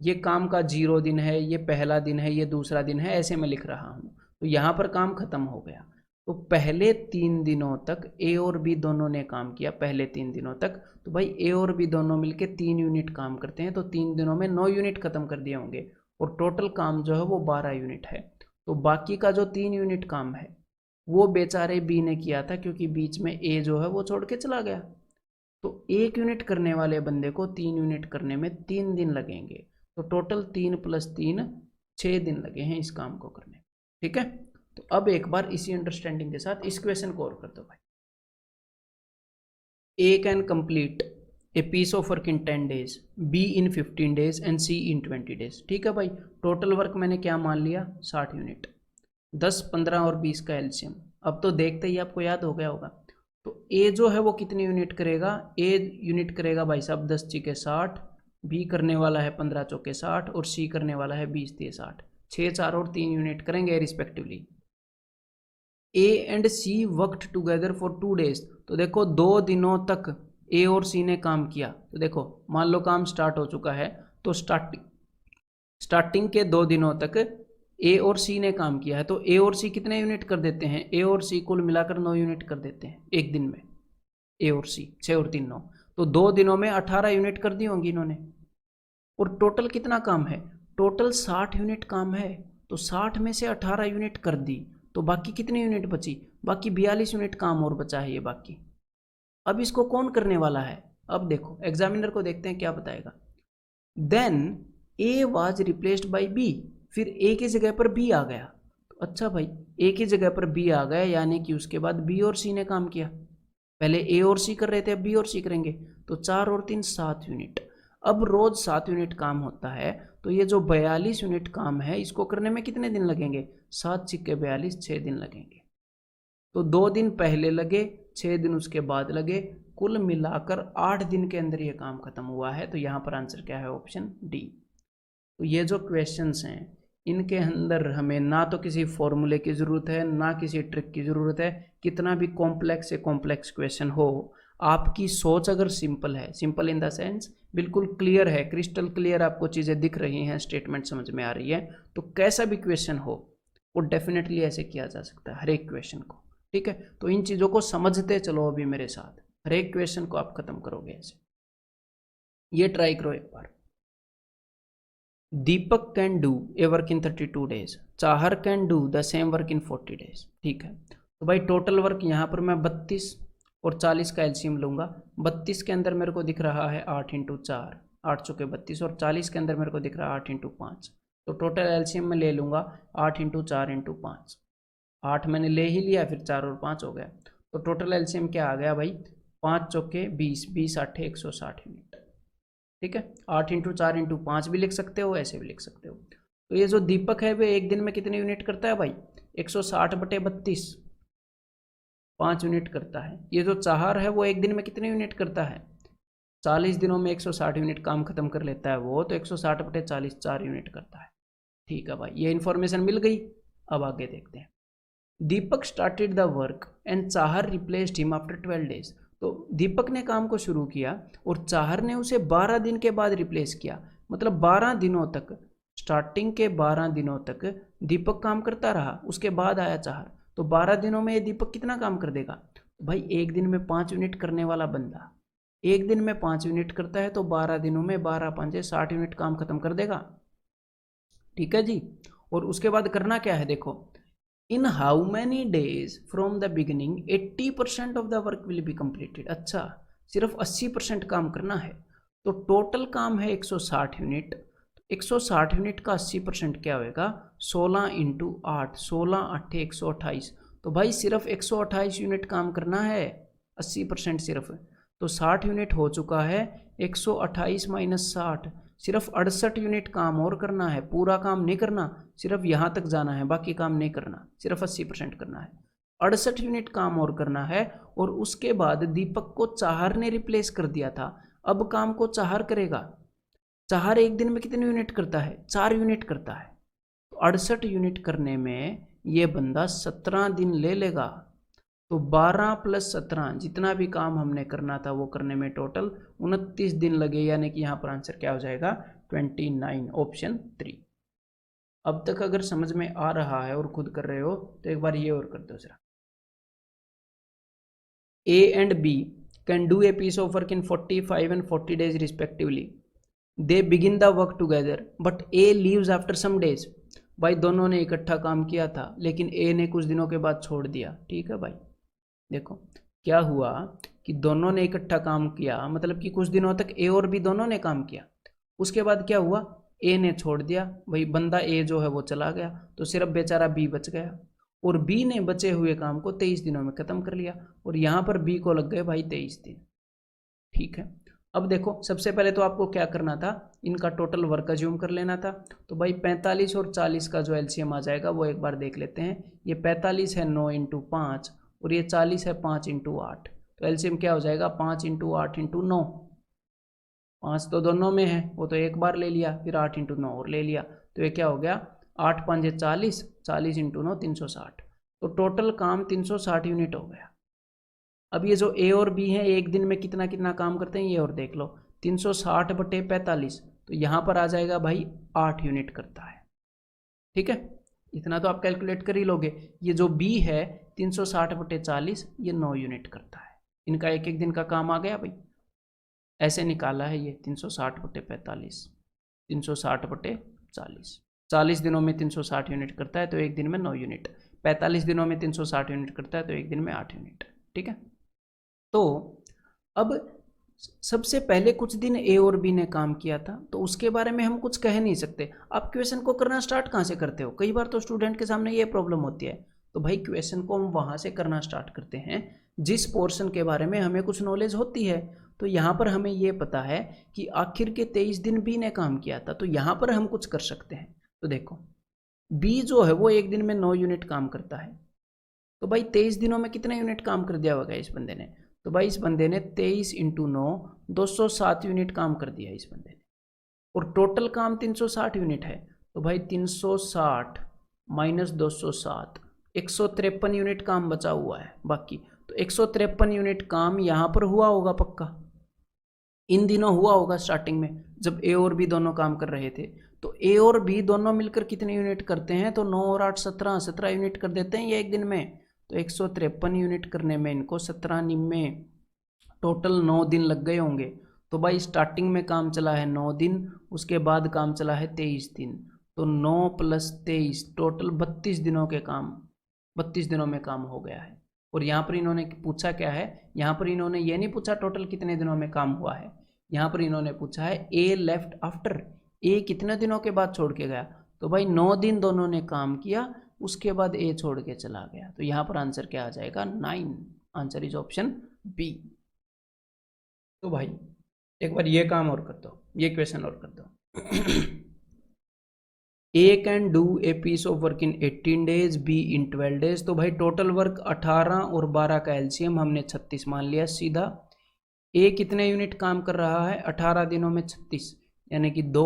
ये काम का 0 दिन है, ये पहला दिन है, ये दूसरा दिन है, ऐसे मैं लिख रहा हूँ। तो यहाँ पर काम खत्म हो गया, तो पहले 3 दिनों तक A और B दोनों ने काम किया, पहले 3 दिनों तक, तो भाई A और B दोनों मिलके 3 यूनिट काम करते हैं, तो 3 दिनों में 9 यूनिट खत्म कर दिए होंगे, और टोटल काम जो है वो 12 यूनिट है। तो बाकी का जो 3 यूनिट काम है वो बेचारे बी ने किया था, क्योंकि बीच में ए जो है वो छोड़ के चला गया। तो 1 यूनिट करने वाले बंदे को 3 यूनिट करने में 3 दिन लगेंगे। तो टोटल 3 + 3 6 दिन लगे हैं इस काम को करने। ठीक है, तो अब एक बार इसी अंडरस्टैंडिंग के साथ इस क्वेश्चन को और कर दो भाई। A can complete a piece of work in 10 days, B in 15 days and C in 20 days। ठीक है भाई, टोटल वर्क मैंने क्या मान लिया, 60 यूनिट। 10, 15 और 20 का एलसीएम अब तो देखते ही आपको याद हो गया होगा। तो ए जो है वो कितनी यूनिट करेगा, ए यूनिट करेगा भाई साहब 10 × 60, बी करने वाला है 15 × 60 और सी करने वाला है 20 × 60। 6, 4 और 3 यूनिट करेंगे respectively. A and C worked together for 2 days। तो देखो 2 दिनों तक ए और सी ने काम किया। तो देखो मान लो काम स्टार्ट हो चुका है, तो स्टार्टिंग के 2 दिनों तक ए और सी ने काम किया है। तो ए और सी कितने यूनिट कर देते हैं, ए और सी कुल मिलाकर 9 यूनिट कर देते हैं एक दिन में। ए और सी 6 और 3 9, तो 2 दिनों में 18 यूनिट कर दी होंगी इन्होंने। और टोटल कितना काम है, टोटल 60 यूनिट काम है। तो 60 में से 18 यूनिट कर दी, तो बाकी कितनी यूनिट बची, बाकी 42 यूनिट काम और बचा है ये बाकी। अब इसको कौन करने वाला है, अब देखो एग्जामिनर को देखते हैं क्या बताएगा। Then A was replaced by B, फिर ए की जगह पर बी आ गया। तो अच्छा भाई, ए की जगह पर बी आ गया, यानी कि उसके बाद बी और सी ने काम किया। पहले ए और सी कर रहे थे, अब बी और सी करेंगे। तो 4 और 3 7 यूनिट। अब रोज 7 यूनिट काम होता है, तो ये जो 42 यूनिट काम है इसको करने में कितने दिन लगेंगे, 7 × 42 6 दिन लगेंगे। तो 2 दिन पहले लगे, 6 दिन उसके बाद लगे, कुल मिलाकर 8 दिन के अंदर ये काम खत्म हुआ है। तो यहाँ पर आंसर क्या है, ऑप्शन डी। तो ये जो क्वेश्चंस हैं इनके अंदर हमें ना तो किसी फॉर्मूले की ज़रूरत है ना किसी ट्रिक की ज़रूरत है। कितना भी कॉम्प्लेक्स से कॉम्प्लेक्स क्वेश्चन हो, आपकी सोच अगर सिंपल है, सिंपल इन द सेंस बिल्कुल क्लियर है, क्रिस्टल क्लियर आपको चीज़ें दिख रही हैं, स्टेटमेंट समझ में आ रही है, तो कैसा भी क्वेश्चन हो वो डेफिनेटली ऐसे किया जा सकता है हर एक क्वेश्चन को। ठीक है, तो इन चीज़ों को समझते चलो अभी मेरे साथ, हर एक क्वेश्चन को आप खत्म करोगे ऐसे। ये ट्राई करो एक बार। Deepak can do a work in 32 days, Chahar can do the same work in 40 days। ठीक है, तो भाई टोटल वर्क यहाँ पर मैं 32 और 40 का एलसीएम लूँगा। 32 के अंदर मेरे को दिख रहा है 8 × 4, 8 चौके 32, और 40 के अंदर मेरे को दिख रहा है 8 × 5। तो टोटल एलसीएम में ले लूँगा 8 × 4 × 5। 8 मैंने ले ही लिया, फिर 4 और 5 हो गया। तो टोटल एलसीएम क्या आ गया भाई, 5 चौके 20, 20 8 160 यूनिट। ठीक है, 8 × 4 × 5 भी लिख सकते हो, ऐसे भी लिख सकते हो। तो ये जो दीपक है वो एक दिन में कितने यूनिट करता है भाई, 160/32, 5 यूनिट करता है। ये जो चाहर है वो एक दिन में कितने यूनिट करता है, 40 दिनों में 160 यूनिट काम खत्म कर लेता है वो, तो 160/40 4 यूनिट करता है। ठीक है भाई, ये इन्फॉर्मेशन मिल गई। अब आगे देखते हैं। Deepak started the work and Chahar replaced him after 12 days। तो दीपक ने काम को शुरू किया और चाहर ने उसे 12 दिन के बाद रिप्लेस किया। मतलब 12 दिनों तक, स्टार्टिंग के 12 दिनों तक दीपक काम करता रहा, उसके बाद आया चाहर। तो 12 दिनों में ये दीपक कितना काम कर देगा, भाई एक दिन में 5 यूनिट करने वाला बंदा एक दिन में 5 यूनिट करता है, तो 12 दिनों में 12 × 5 = 60 यूनिट काम खत्म कर देगा। ठीक है जी, और उसके बाद करना क्या है देखो, in how many days from the beginning 80% of the work will be completed. अच्छा, सिर्फ 80% काम करना है। तो टोटल काम है 160 यूनिट, 160 यूनिट का 80% क्या होएगा, 16 × 8, 16 8 128। तो भाई सिर्फ 128 यूनिट काम करना है, 80% सिर्फ। तो 60 यूनिट हो चुका है, 128 - 60, सिर्फ 68 यूनिट काम और करना है। पूरा काम नहीं करना, सिर्फ यहाँ तक जाना है, बाकी काम नहीं करना, सिर्फ 80% करना है। 68 यूनिट काम और करना है, और उसके बाद दीपक को चाहर ने रिप्लेस कर दिया था। अब काम को चाहर करेगा। चाहर एक दिन में कितने यूनिट करता है, 4 यूनिट करता है। तो 68 यूनिट करने में ये बंदा 17 दिन ले लेगा। तो 12 + 17, जितना भी काम हमने करना था वो करने में टोटल 29 दिन लगे, यानी कि यहाँ पर आंसर क्या हो जाएगा, 29, ऑप्शन 3। अब तक अगर समझ में आ रहा है और खुद कर रहे हो तो एक बार ये और कर दो जरा। A and B can do a piece of work in 45 and 40 days respectively. They begin the work together but A leaves after some days. भाई दोनों ने इकट्ठा काम किया था लेकिन ए ने कुछ दिनों के बाद छोड़ दिया। ठीक है भाई, देखो क्या हुआ कि दोनों ने इकट्ठा काम किया, मतलब कि कुछ दिनों तक ए और बी दोनों ने काम किया, उसके बाद क्या हुआ, ए ने छोड़ दिया, भाई बंदा ए जो है वो चला गया, तो सिर्फ बेचारा बी बच गया, और बी ने बचे हुए काम को 23 दिनों में खत्म कर लिया, और यहाँ पर बी को लग गए भाई 23 दिन। ठीक है, अब देखो सबसे पहले तो आपको क्या करना था, इनका टोटल वर्क अज्यूम कर लेना था। तो भाई 45 और 40 का जो एलसीएम आ जाएगा वो एक बार देख लेते हैं। ये 45 है 9 × 5 और ये 40 है 5 × 8, तो एलसीएम क्या हो जाएगा 5 × 8 × 9। 5 तो दोनों में है, वो तो एक बार ले लिया, फिर 8 × 9 और ले लिया, तो ये क्या हो गया 8 × 5 = 40, 40 × 9 360, तो टोटल काम 360 यूनिट हो गया। अब ये जो ए और बी हैं एक दिन में कितना कितना काम करते हैं ये और देख लो, 360/45, तो यहाँ पर आ जाएगा भाई 8 यूनिट करता है। ठीक है, इतना तो आप कैलकुलेट कर ही लोगे। ये जो बी है 360/40 ये 9 यूनिट करता है, इनका एक एक दिन का काम आ गया भाई, ऐसे निकाला है ये 360/45, 360/40, 40 दिनों में 360 यूनिट करता है तो एक दिन में 9 यूनिट, 45 दिनों में 360 यूनिट करता है तो एक दिन में 8 यूनिट। ठीक है, तो अब सबसे पहले कुछ दिन ए और बी ने काम किया था तो उसके बारे में हम कुछ कह नहीं सकते। आप क्वेश्चन को करना स्टार्ट कहाँ से करते हो, कई बार तो स्टूडेंट के सामने ये प्रॉब्लम होती है, तो भाई क्वेश्चन को हम वहाँ से करना स्टार्ट करते हैं जिस पोर्शन के बारे में हमें कुछ नॉलेज होती है। तो यहाँ पर हमें ये पता है कि आखिर के 23 दिन बी ने काम किया था, तो यहाँ पर हम कुछ कर सकते हैं। तो देखो बी जो है वो एक दिन में 9 यूनिट काम करता है, तो भाई 23 दिनों में कितने यूनिट काम कर दिया होगा इस बंदे ने, तो भाई इस बंदे ने 23 × 9 207 यूनिट काम कर दिया इस बंदे ने, और टोटल काम 360 यूनिट है, तो भाई 360 - 207 153 यूनिट काम बचा हुआ है बाकी, तो 153 यूनिट काम यहाँ पर हुआ होगा पक्का, इन दिनों हुआ होगा स्टार्टिंग में जब ए और बी दोनों काम कर रहे थे। तो ए और बी दोनों मिलकर कितने यूनिट करते हैं, तो 9 और 8 17 यूनिट कर देते हैं ये एक दिन में, तो 153 यूनिट करने में इनको 17 में टोटल 9 दिन लग गए होंगे। तो भाई स्टार्टिंग में काम चला है 9 दिन, उसके बाद काम चला है 23 दिन, तो 9 + 23 टोटल 32 दिनों के काम, 32 दिनों में काम हो गया है। और यहाँ पर इन्होंने पूछा क्या है, यहाँ पर इन्होंने ये नहीं पूछा टोटल कितने दिनों में काम हुआ है, यहाँ पर इन्होंने पूछा है ए लेफ्ट आफ्टर, ए कितने दिनों के बाद छोड़ के गया, तो भाई 9 दिन दोनों ने काम किया, उसके बाद ए छोड़ के चला गया, तो यहाँ पर आंसर क्या आ जाएगा 9, आंसर इज ऑप्शन बी। तो भाई एक बार ये काम और कर दो, ये क्वेश्चन और कर दो। A can do a piece of work in 18 days, B in 12 days, तो भाई टोटल वर्क 18 और 12 का एलसीएम हमने 36 मान लिया सीधा। ए कितने यूनिट काम कर रहा है 18 दिनों में 36 यानी कि 2,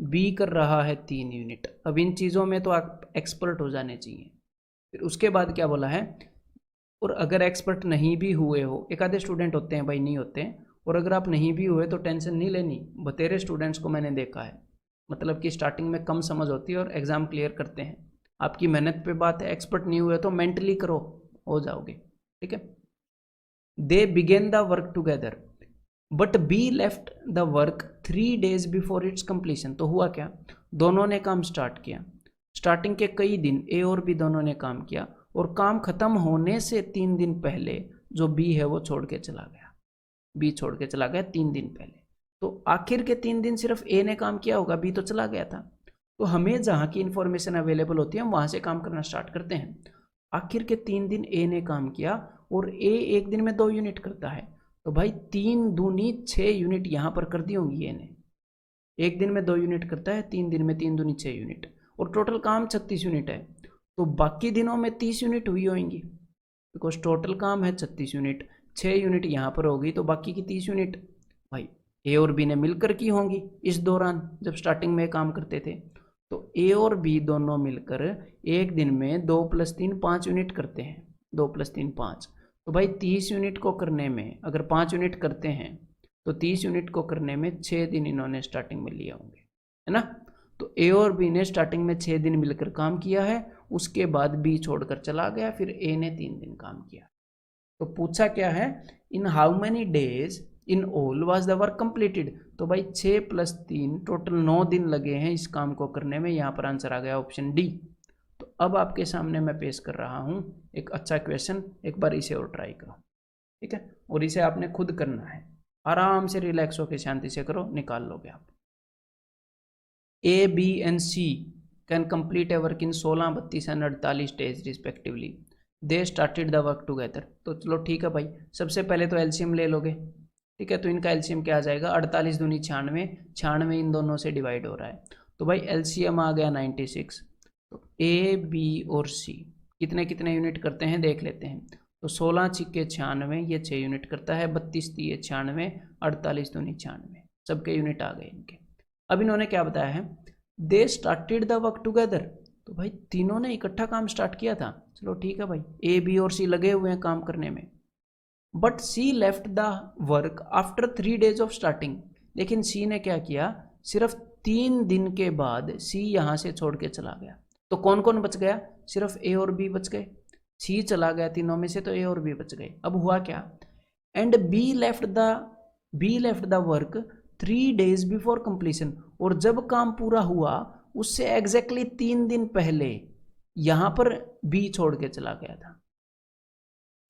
बी कर रहा है 3 यूनिट। अब इन चीज़ों में तो आप एक्सपर्ट हो जाने चाहिए। फिर उसके बाद क्या बोला है, और अगर एक्सपर्ट नहीं भी हुए हो, एक आधे स्टूडेंट होते हैं भाई नहीं होते हैं, और अगर आप नहीं भी हुए तो टेंशन नहीं लेनी, बतेरे स्टूडेंट्स को मैंने देखा है, मतलब कि स्टार्टिंग में कम समझ होती है और एग्ज़ाम क्लियर करते हैं। आपकी मेहनत पे बात है, एक्सपर्ट नहीं हुए तो मेंटली करो, हो जाओगे। ठीक है, they begin the work together but B left the work 3 days before its completion, तो हुआ क्या, दोनों ने काम स्टार्ट किया, स्टार्टिंग के कई दिन ए और बी दोनों ने काम किया, और काम खत्म होने से 3 दिन पहले जो बी है वो छोड़ के चला गया, बी छोड़ के चला गया 3 दिन पहले, तो आखिर के 3 दिन सिर्फ ए ने काम किया होगा, बी तो चला गया था। तो हमें जहाँ की इन्फॉर्मेशन अवेलेबल होती है हम वहाँ से काम करना स्टार्ट करते हैं। आखिर के 3 दिन ए ने काम किया और ए एक दिन में 2 यूनिट करता है, तो भाई 3 दूनी 6 यूनिट यहाँ पर कर दी होंगी ए ने, एक दिन में 2 यूनिट करता है, 3 दिन में 3 दूनी 6 यूनिट, और टोटल काम 36 यूनिट है, तो बाकी दिनों में 30 यूनिट हुई होंगी, बिकॉज टोटल काम है 36 यूनिट, 6 यूनिट यहाँ पर होगी, तो बाकी की 30 यूनिट भाई ए और बी ने मिलकर की होंगी इस दौरान जब स्टार्टिंग में काम करते थे। तो ए और बी दोनों मिलकर एक दिन में 2 + 3 5 यूनिट करते हैं, 2 + 3 5, तो भाई 30 यूनिट को करने में अगर 5 यूनिट करते हैं तो 30 यूनिट को करने में 6 दिन इन्होंने स्टार्टिंग में लिए होंगे, है ना। तो ए और बी ने स्टार्टिंग में 6 दिन मिलकर काम किया है, उसके बाद बी छोड़कर चला गया, फिर ए ने 3 दिन काम किया। तो पूछा क्या है, in how many days in all was the work completed. तो भाई 6 + 3 टोटल 9 दिन लगे हैं इस काम को करने में। यहाँ पर आंसर आ गया ऑप्शन डी। तो अब आपके सामने मैं पेश कर रहा हूँ एक अच्छा क्वेश्चन, एक बार इसे और ट्राई करो, ठीक है। और इसे आपने खुद करना है, आराम से रिलैक्स होकर शांति से करो, निकाल लोगे आप। A, B and C can complete a work in 16, 32 and 48 days respectively. They started the work together. तो चलो ठीक है भाई, सबसे पहले तो एलसीएम ले लोगे, ठीक है। तो इनका एलसीएम क्या आ जाएगा, 48 दूनी 96, 96 इन दोनों से डिवाइड हो रहा है। तो भाई एलसीएम आ गया 96। तो ए, बी और सी कितने कितने यूनिट करते हैं देख लेते हैं। तो 16 छिक्के 96, ये 6 यूनिट करता है, 32 दिए 96, 48 दूनी 96, सबके यूनिट आ गए इनके। अब इन्होंने क्या बताया है, दे स्टार्टेड द वर्क टुगेदर। तो भाई तीनों ने इकट्ठा काम स्टार्ट किया था, चलो ठीक है भाई, ए, बी और सी लगे हुए हैं काम करने में। But C left the work after 3 days of starting. लेकिन सी ने क्या किया, सिर्फ 3 दिन के बाद सी यहाँ से छोड़ के चला गया। तो कौन कौन बच गया, सिर्फ ए और बी बच गए। सी चला गया तीनों में से, तो ए और बी बच गए। अब हुआ क्या, and B left the work 3 days before completion. और जब काम पूरा हुआ उससे एग्जैक्टली 3 दिन पहले यहां पर बी छोड़ के चला गया था,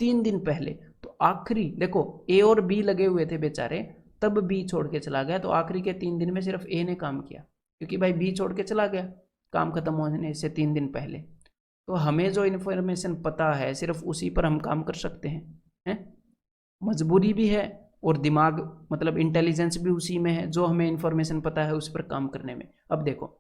3 दिन पहले। तो आखिरी देखो, ए और बी लगे हुए थे बेचारे, तब बी छोड़ के चला गया। तो आखिरी के 3 दिन में सिर्फ ए ने काम किया, क्योंकि भाई बी छोड़ के चला गया काम खत्म होने से 3 दिन पहले। तो हमें जो इन्फॉर्मेशन पता है सिर्फ उसी पर हम काम कर सकते हैं। मजबूरी भी है और दिमाग मतलब इंटेलिजेंस भी उसी में है, जो हमें इन्फॉर्मेशन पता है उस पर काम करने में। अब देखो,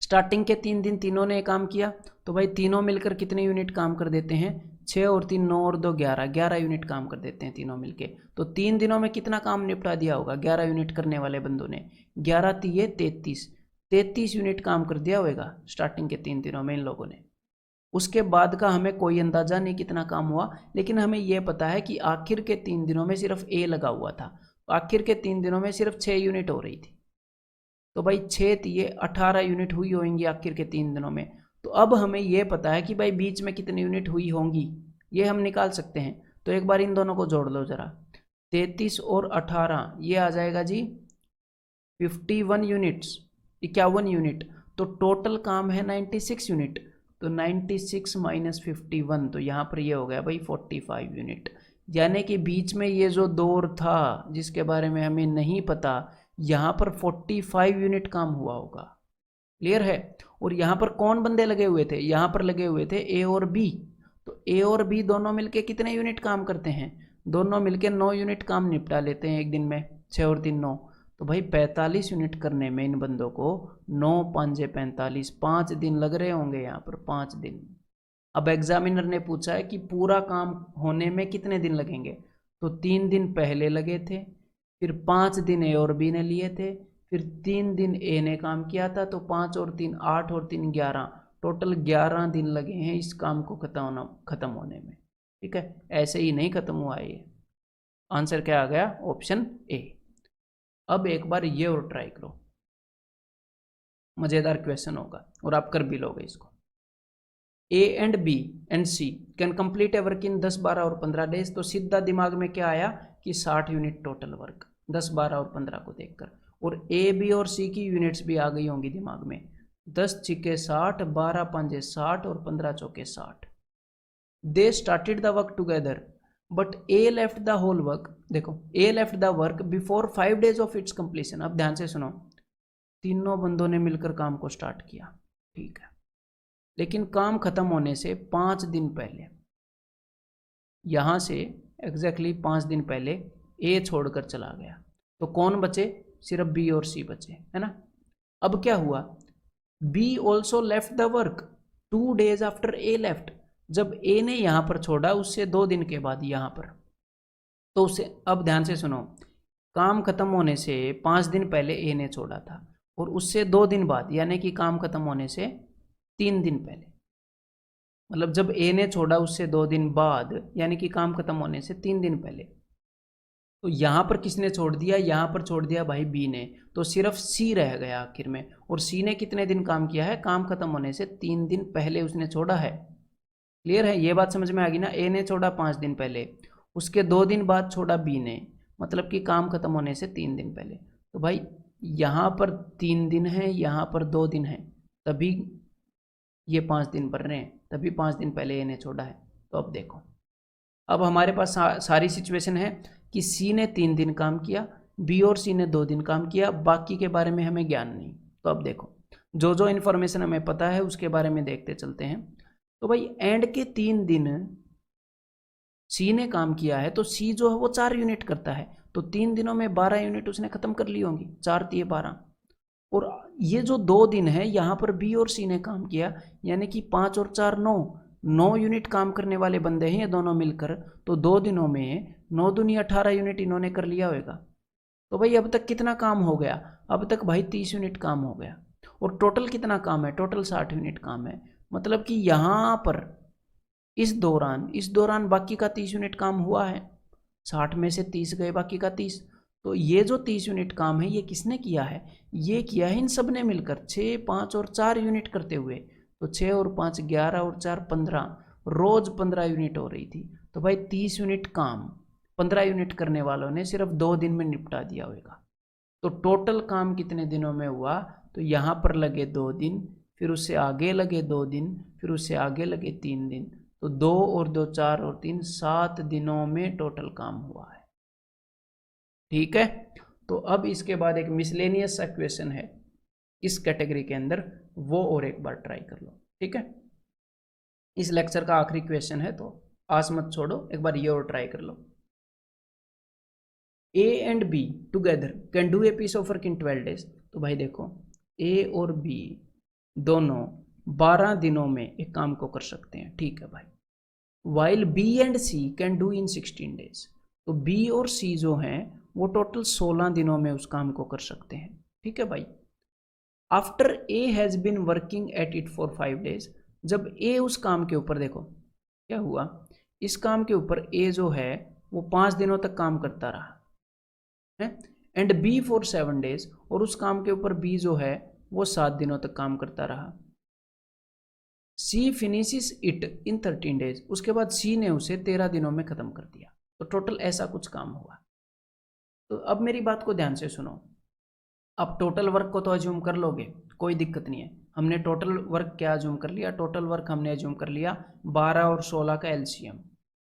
स्टार्टिंग के 3 दिन तीनों ने काम किया, तो भाई तीनों मिलकर कितने यूनिट काम कर देते हैं, 6 और 3 9 और 2 11, 11 यूनिट काम कर देते हैं तीनों मिलके। तो 3 दिनों में कितना काम निपटा दिया होगा 11 यूनिट करने वाले बंदों ने, 11 तिये 33 यूनिट काम कर दिया होगा स्टार्टिंग के 3 दिनों में इन लोगों ने। उसके बाद का हमें कोई अंदाजा नहीं कितना काम हुआ, लेकिन हमें यह पता है कि आखिर के 3 दिनों में सिर्फ ए लगा हुआ था। आखिर के 3 दिनों में सिर्फ 6 यूनिट हो रही थी। तो भाई 6 तिये 18 यूनिट हुई होंगी आखिर के 3 दिनों में। तो अब हमें यह पता है कि भाई बीच में कितनी यूनिट हुई होंगी, ये हम निकाल सकते हैं। तो एक बार इन दोनों को जोड़ लो जरा, 33 और 18, ये आ जाएगा जी 51 यूनिट्स, 51 यूनिट। तो टोटल काम है 96 यूनिट। तो 96 - 51, तो यहाँ पर ये हो गया भाई 45 यूनिट। यानी कि बीच में ये जो दौर था जिसके बारे में हमें नहीं पता, यहाँ पर 45 यूनिट काम हुआ होगा। क्लियर है। और यहाँ पर कौन बंदे लगे हुए थे, यहाँ पर लगे हुए थे ए और बी। तो ए और बी दोनों मिलके कितने यूनिट काम करते हैं, दोनों मिलके 9 यूनिट काम निपटा लेते हैं एक दिन में, 6 और 3 9। तो भाई 45 यूनिट करने में इन बंदों को 9 5 45, 5 दिन लग रहे होंगे यहाँ पर, 5 दिन। अब एग्जामिनर ने पूछा है कि पूरा काम होने में कितने दिन लगेंगे, तो 3 दिन पहले लगे थे, फिर 5 दिन ए और बी ने लिए थे, फिर 3 दिन ए ने काम किया था। तो 5 और 3 8 और 3 11, टोटल 11 दिन लगे हैं इस काम को खत्म होने में। ठीक है, ऐसे ही नहीं खत्म हुआ है ये। आंसर क्या आ गया, ऑप्शन ए। अब एक बार ये और ट्राई करो, मजेदार क्वेश्चन होगा और आप कर भी लोगे इसको। A and B and C can complete a work in 10 12 और 15 डेज। तो सीधा दिमाग में क्या आया कि 60 यूनिट टोटल वर्क 10 12 और 15 को देखकर। और ए बी और सी की यूनिट्स भी आ गई होंगी दिमाग में, 10 छिके 60, 12 पंजे 60 और 15 चौके 60। They started the work together but A left the whole work. देखो, A left the work before 5 days of its completion. अब ध्यान से सुनो, तीनों बंदों ने मिलकर काम को स्टार्ट किया, ठीक है, लेकिन काम खत्म होने से 5 दिन पहले, यहां से एग्जैक्टली 5 दिन पहले ए छोड़कर चला गया। तो कौन बचे, सिर्फ बी और सी बचे, है ना। अब क्या हुआ, B also left the work 2 days after A left. जब ए ने यहां पर छोड़ा उससे 2 दिन के बाद यहां पर, तो उसे, अब ध्यान से सुनो, काम खत्म होने से 5 दिन पहले ए ने छोड़ा था और उससे 2 दिन बाद, यानी कि काम खत्म होने से 3 दिन पहले, मतलब जब ए ने छोड़ा उससे 2 दिन बाद, यानी कि काम खत्म होने से 3 दिन पहले। तो यहां पर किसने छोड़ दिया, यहां पर छोड़ दिया भाई बी ने। तो सिर्फ सी रह गया आखिर में। और सी ने कितने दिन काम किया है, काम खत्म होने से 3 दिन पहले उसने छोड़ा है। क्लियर है, ये बात समझ में आ गई ना। ए ने छोड़ा 5 दिन पहले, उसके 2 दिन बाद छोड़ा बी ने, मतलब कि काम खत्म होने से 3 दिन पहले। तो भाई यहाँ पर 3 दिन है, यहाँ पर 2 दिन है, तभी ये 5 दिन बढ़ रहे हैं, तभी 5 दिन पहले इन्हें छोड़ा है। तो अब देखो, अब हमारे पास सारी सिचुएशन है कि सी ने 3 दिन काम किया, बी और सी ने 2 दिन काम किया, बाकी के बारे में हमें ज्ञान नहीं। तो अब देखो, जो जो इन्फॉर्मेशन हमें पता है उसके बारे में देखते चलते हैं। तो भाई एंड के 3 दिन सी ने काम किया है, तो सी जो है वो 4 यूनिट करता है, तो 3 दिनों में 12 यूनिट उसने खत्म कर ली होंगी, 4 दिए 12। और ये जो 2 दिन है यहाँ पर बी और सी ने काम किया, यानी कि 5 और 4 9 यूनिट काम करने वाले बंदे हैं ये दोनों मिलकर। तो 2 दिनों में 9 दूनी 18 यूनिट इन्होंने कर लिया होगा। तो भाई अब तक कितना काम हो गया? अब तक भाई 30 यूनिट काम हो गया। और टोटल कितना काम है? टोटल 60 यूनिट काम है। मतलब कि यहाँ पर इस दौरान बाकी का 30 यूनिट काम हुआ है। 60 में से 30 गए, बाकी का 30। तो ये जो 30 यूनिट काम है ये किसने किया है? ये किया है इन सब ने मिलकर, 6 5 और 4 यूनिट करते हुए। तो 6 और 5 11 और 4 15, रोज 15 यूनिट हो रही थी। तो भाई 30 यूनिट काम 15 यूनिट करने वालों ने सिर्फ 2 दिन में निपटा दिया होगा। तो टोटल काम कितने दिनों में हुआ? तो यहाँ पर लगे 2 दिन, फिर उससे आगे लगे 2 दिन, फिर उससे आगे लगे 3 दिन। तो 2 और 2 4 और 3 7 दिनों में टोटल काम हुआ है। ठीक है। तो अब इसके बाद एक मिसलेनियस सा क्वेश्चन है इस कैटेगरी के अंदर, वो और एक बार ट्राई कर लो। ठीक है, इस लेक्चर का आखिरी क्वेश्चन है, तो आस मत छोड़ो, एक बार ये और ट्राई कर लो। A and B together can do a piece of work in 12 days. तो भाई देखो, ए और बी दोनों 12 दिनों में एक काम को कर सकते हैं। ठीक है भाई। While B and C can do in 16 days. तो बी और सी जो हैं वो टोटल 16 दिनों में उस काम को कर सकते हैं। ठीक है भाई। After A has been working at it for 5 days. जब ए उस काम के ऊपर, देखो क्या हुआ, इस काम के ऊपर ए जो है वो 5 दिनों तक काम करता रहा है, एंड बी फॉर 7 डेज, और उस काम के ऊपर बी जो है वो 7 दिनों तक काम करता रहा। सी फिनिशिस इट इन 13 डेज। उसके बाद सी ने उसे 13 दिनों में खत्म कर दिया। तो टोटल ऐसा कुछ काम हुआ। तो अब मेरी बात को ध्यान से सुनो। अब टोटल वर्क को तो अज्यूम कर लोगे, कोई दिक्कत नहीं है। हमने टोटल वर्क क्या अज्यूम कर लिया? टोटल वर्क हमने अज्यूम कर लिया 12 और 16 का एलसीएम।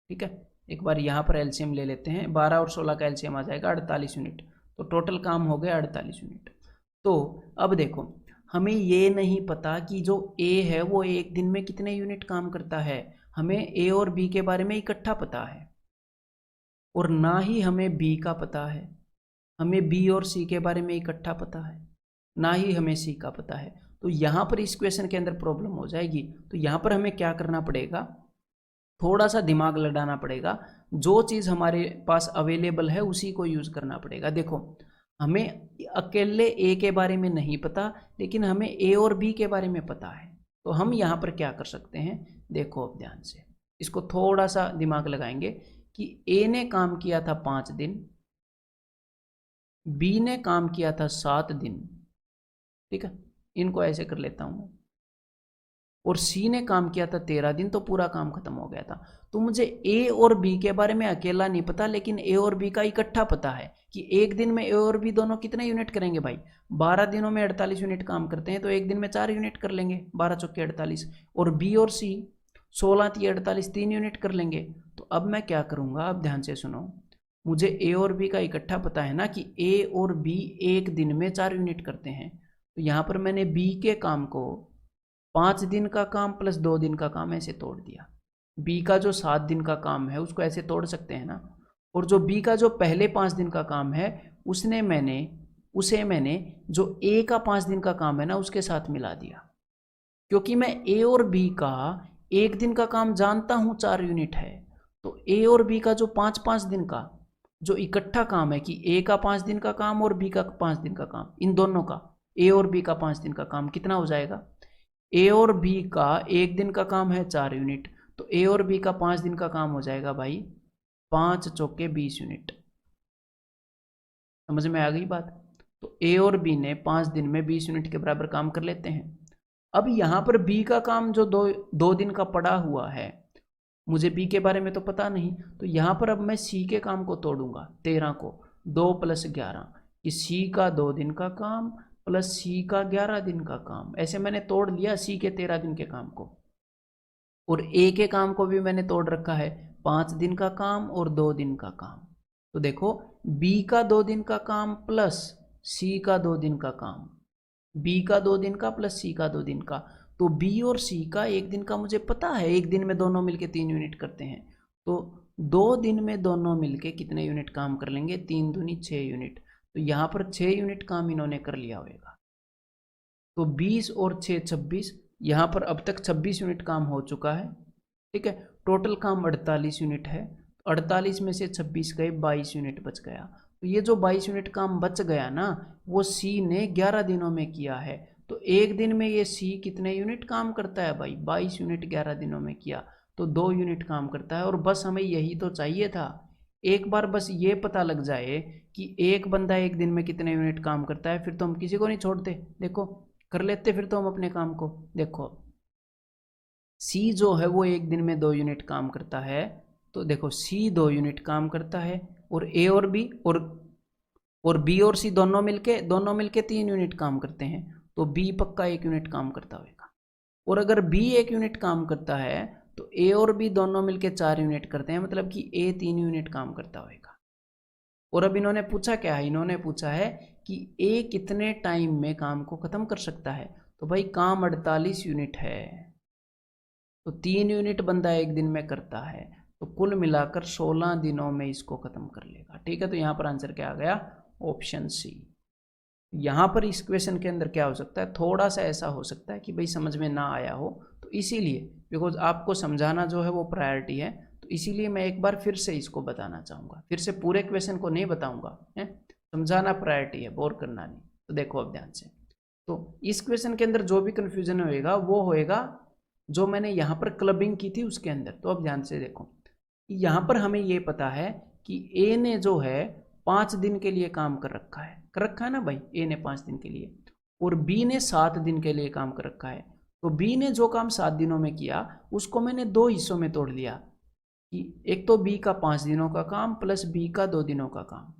ठीक है, एक बार यहाँ पर एलसीएम ले लेते हैं। 12 और 16 का एलसीएम आ जाएगा 48 यूनिट। तो टोटल काम हो गया 48 यूनिट। तो अब देखो, हमें ये नहीं पता कि जो ए है वो एक दिन में कितने यूनिट काम करता है। हमें ए और बी के बारे में इकट्ठा पता है, और ना ही हमें बी का पता है। हमें बी और सी के बारे में इकट्ठा पता है, ना ही हमें सी का पता है। तो यहाँ पर इस क्वेश्चन के अंदर प्रॉब्लम हो जाएगी। तो यहाँ पर हमें क्या करना पड़ेगा? थोड़ा सा दिमाग लड़ाना पड़ेगा। जो चीज़ हमारे पास अवेलेबल है उसी को यूज़ करना पड़ेगा। देखो, हमें अकेले ए के बारे में नहीं पता, लेकिन हमें ए और बी के बारे में पता है। तो हम यहाँ पर क्या कर सकते हैं? देखो अब ध्यान से, इसको थोड़ा सा दिमाग लगाएंगे कि ए ने काम किया था 5 दिन, बी ने काम किया था 7 दिन। ठीक है, इनको ऐसे कर लेता हूँ। और सी ने काम किया था 13 दिन, तो पूरा काम खत्म हो गया था। तो मुझे ए और बी के बारे में अकेला नहीं पता, लेकिन ए और बी का इकट्ठा पता है कि एक दिन में ए और बी दोनों कितने यूनिट करेंगे। भाई 12 दिनों में 48 यूनिट काम करते हैं, तो एक दिन में 4 यूनिट कर लेंगे, 12 चौके 48। और बी और सी 16 × 48 3 यूनिट कर लेंगे। तो अब मैं क्या करूँगा? अब ध्यान से सुनो। मुझे ए और बी का इकट्ठा पता है ना कि ए और बी एक दिन में 4 यूनिट करते हैं। तो यहाँ पर मैंने बी के काम को 5 दिन का काम प्लस 2 दिन का काम ऐसे तोड़ दिया। बी का जो 7 दिन का काम है उसको ऐसे तोड़ सकते हैं ना। और जो बी का जो पहले 5 दिन का काम है उसे मैंने जो ए का 5 दिन का काम है ना उसके साथ मिला दिया। क्योंकि मैं ए और बी का एक दिन का काम जानता हूँ 4 यूनिट है, तो ए और बी का जो 5-5 दिन का जो इकट्ठा काम है कि ए का 5 दिन का काम और बी का 5 दिन का काम, इन दोनों का ए और बी का 5 दिन का काम कितना हो जाएगा? ए और बी का एक दिन का काम है 4 यूनिट, तो ए और बी का 5 दिन का काम हो जाएगा भाई 5 चौके 20 यूनिट। समझ में आ गई बात? तो ए और बी ने 5 दिन में 20 यूनिट के बराबर काम कर लेते हैं। अब यहाँ पर बी का काम जो दो दिन का पड़ा हुआ है, मुझे बी के बारे में तो पता नहीं, तो यहाँ पर अब मैं सी के काम को तोड़ूंगा 13 को। 2 + 11 कि सी का 2 दिन का काम प्लस सी का 11 दिन का काम। ऐसे मैंने तोड़ लिया सी के 13 दिन के काम को, और ए के काम को भी मैंने तोड़ रखा है 5 दिन का काम और 2 दिन का काम। तो देखो बी का 2 दिन का काम प्लस सी का 2 दिन का काम, बी का 2 दिन का प्लस सी का 2 दिन का, तो बी और सी का 1 दिन का मुझे पता है, 1 दिन में दोनों मिलके 3 यूनिट करते हैं, तो 2 दिन में दोनों मिलके कितने यूनिट काम कर लेंगे, 3 दूनी 6 यूनिट। तो यहाँ पर 6 यूनिट काम इन्होंने कर लिया होगा। तो 20 और 6 26, यहाँ पर अब तक 26 यूनिट काम हो चुका है, ठीक है। टोटल काम 48 यूनिट है, 48 में से 26 गए, 22 यूनिट बच गया। तो ये जो 22 यूनिट काम बच गया ना, वो सी ने 11 दिनों में किया है। तो एक दिन में ये सी कितने यूनिट काम करता है भाई, 22 यूनिट 11 दिनों में किया, तो 2 यूनिट काम करता है। और बस हमें यही तो चाहिए था, एक बार बस ये पता लग जाए कि एक बंदा एक दिन में कितने यूनिट काम करता है, फिर तो हम किसी को नहीं छोड़ते। देखो कर लेते फिर तो हम अपने काम को। देखो सी जो है वो एक दिन में 2 यूनिट काम करता है, तो देखो सी 2 यूनिट काम करता है, और ए और बी और बी और सी दोनों मिलके 3 यूनिट काम करते हैं, तो बी पक्का 1 यूनिट काम करता होगा। और अगर बी 1 यूनिट काम करता है तो ए और बी दोनों मिलके 4 यूनिट करते हैं, मतलब कि ए 3 यूनिट काम करता होगा। और अब इन्होंने पूछा क्या है, इन्होंने पूछा है कि ए कितने टाइम में काम को खत्म कर सकता है। तो भाई काम 48 यूनिट है, तो 3 यूनिट बंदा एक दिन में करता है, तो कुल मिलाकर 16 दिनों में इसको खत्म कर लेगा, ठीक है। तो यहाँ पर आंसर क्या आ गया, ऑप्शन सी। यहाँ पर इस क्वेश्चन के अंदर क्या हो सकता है, थोड़ा सा ऐसा हो सकता है कि भाई समझ में ना आया हो, तो इसीलिए बिकॉज आपको समझाना जो है वो प्रायोरिटी है, तो इसीलिए मैं एक बार फिर से इसको बताना चाहूँगा, फिर से पूरे क्वेश्चन को नहीं बताऊँगा, है समझाना प्रायोरिटी है, बोर करना नहीं। तो देखो अब ध्यान से, तो इस क्वेश्चन के अंदर जो भी कन्फ्यूजन होएगा वो होएगा जो मैंने यहाँ पर क्लबिंग की थी उसके अंदर। तो अब ध्यान से देखो, यहाँ पर हमें ये पता है कि ए ने जो है 5 दिन के लिए काम कर रखा है ना भाई, ए ने 5 दिन के लिए, और बी ने 7 दिन के लिए काम कर रखा है। तो बी ने जो काम 7 दिनों में किया उसको मैंने 2 हिस्सों में तोड़ लिया, कि एक तो बी का 5 दिनों का काम प्लस बी का 2 दिनों का काम,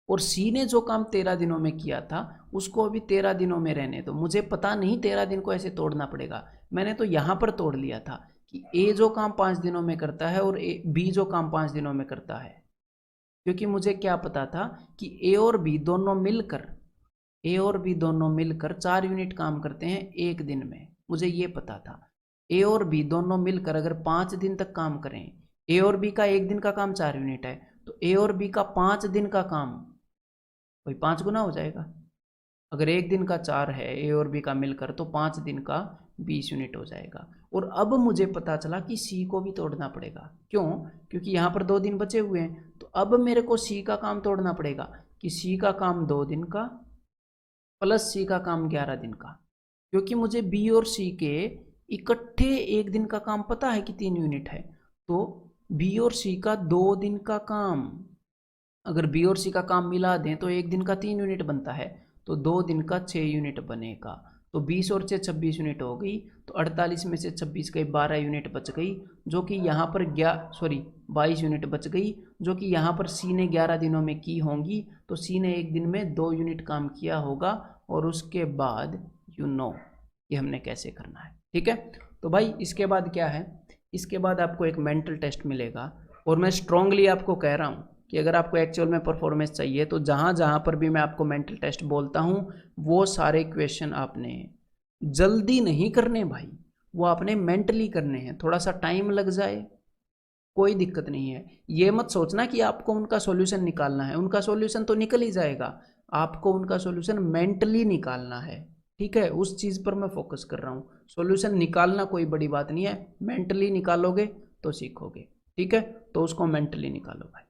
और सी ने जो काम 13 दिनों में किया था उसको अभी 13 दिनों में रहने दो। मुझे पता नहीं 13 दिन को ऐसे तोड़ना पड़ेगा, मैंने तो यहाँ पर तोड़ लिया था कि ए जो काम 5 दिनों में करता है और बी जो काम 5 दिनों में करता है, क्योंकि मुझे क्या पता था कि ए और बी दोनों मिलकर 4 यूनिट काम करते हैं एक दिन में, मुझे ये पता था। ए और बी दोनों मिलकर अगर 5 दिन तक काम करें, ए और बी का एक दिन का काम 4 यूनिट है, तो ए और बी का 5 दिन का काम वही 5 गुना हो जाएगा। अगर एक दिन का 4 है ए और बी का मिलकर, तो 5 दिन का 20 यूनिट हो जाएगा। और अब मुझे पता चला कि सी को भी तोड़ना पड़ेगा, क्यों, क्योंकि यहाँ पर 2 दिन बचे हुए हैं, तो अब मेरे को सी का काम तोड़ना पड़ेगा कि सी का काम 2 दिन का प्लस सी का काम 11 दिन का, क्योंकि मुझे बी और सी के इकट्ठे एक दिन का काम पता है कि 3 यूनिट है, तो बी और सी का 2 दिन का काम, अगर बी और सी का काम मिला दें तो एक दिन का 3 यूनिट बनता है, तो 2 दिन का 6 यूनिट बनेगा। तो 20 और 6 26 यूनिट हो गई, तो 48 में से 26 गई, 12 यूनिट बच गई, जो कि यहाँ पर 22 यूनिट बच गई, जो कि यहाँ पर सी ने 11 दिनों में की होंगी। तो सी ने एक दिन में 2 यूनिट काम किया होगा, और उसके बाद ये हमने कैसे करना है, ठीक है। तो भाई इसके बाद क्या है, इसके बाद आपको एक मेंटल टेस्ट मिलेगा, और मैं स्ट्रांगली आपको कह रहा हूँ कि अगर आपको एक्चुअल में परफॉर्मेंस चाहिए तो जहाँ जहाँ पर भी मैं आपको मेंटल टेस्ट बोलता हूँ वो सारे क्वेश्चन आपने जल्दी नहीं करने भाई, वो आपने मेंटली करने हैं। थोड़ा सा टाइम लग जाए कोई दिक्कत नहीं है, ये मत सोचना कि आपको उनका सॉल्यूशन निकालना है, उनका सॉल्यूशन तो निकल ही जाएगा, आपको उनका सॉल्यूशन मेंटली निकालना है, ठीक है। उस चीज़ पर मैं फोकस कर रहा हूँ, सॉल्यूशन निकालना कोई बड़ी बात नहीं है, मेंटली निकालोगे तो सीखोगे, ठीक है। तो उसको मेंटली निकालो भाई।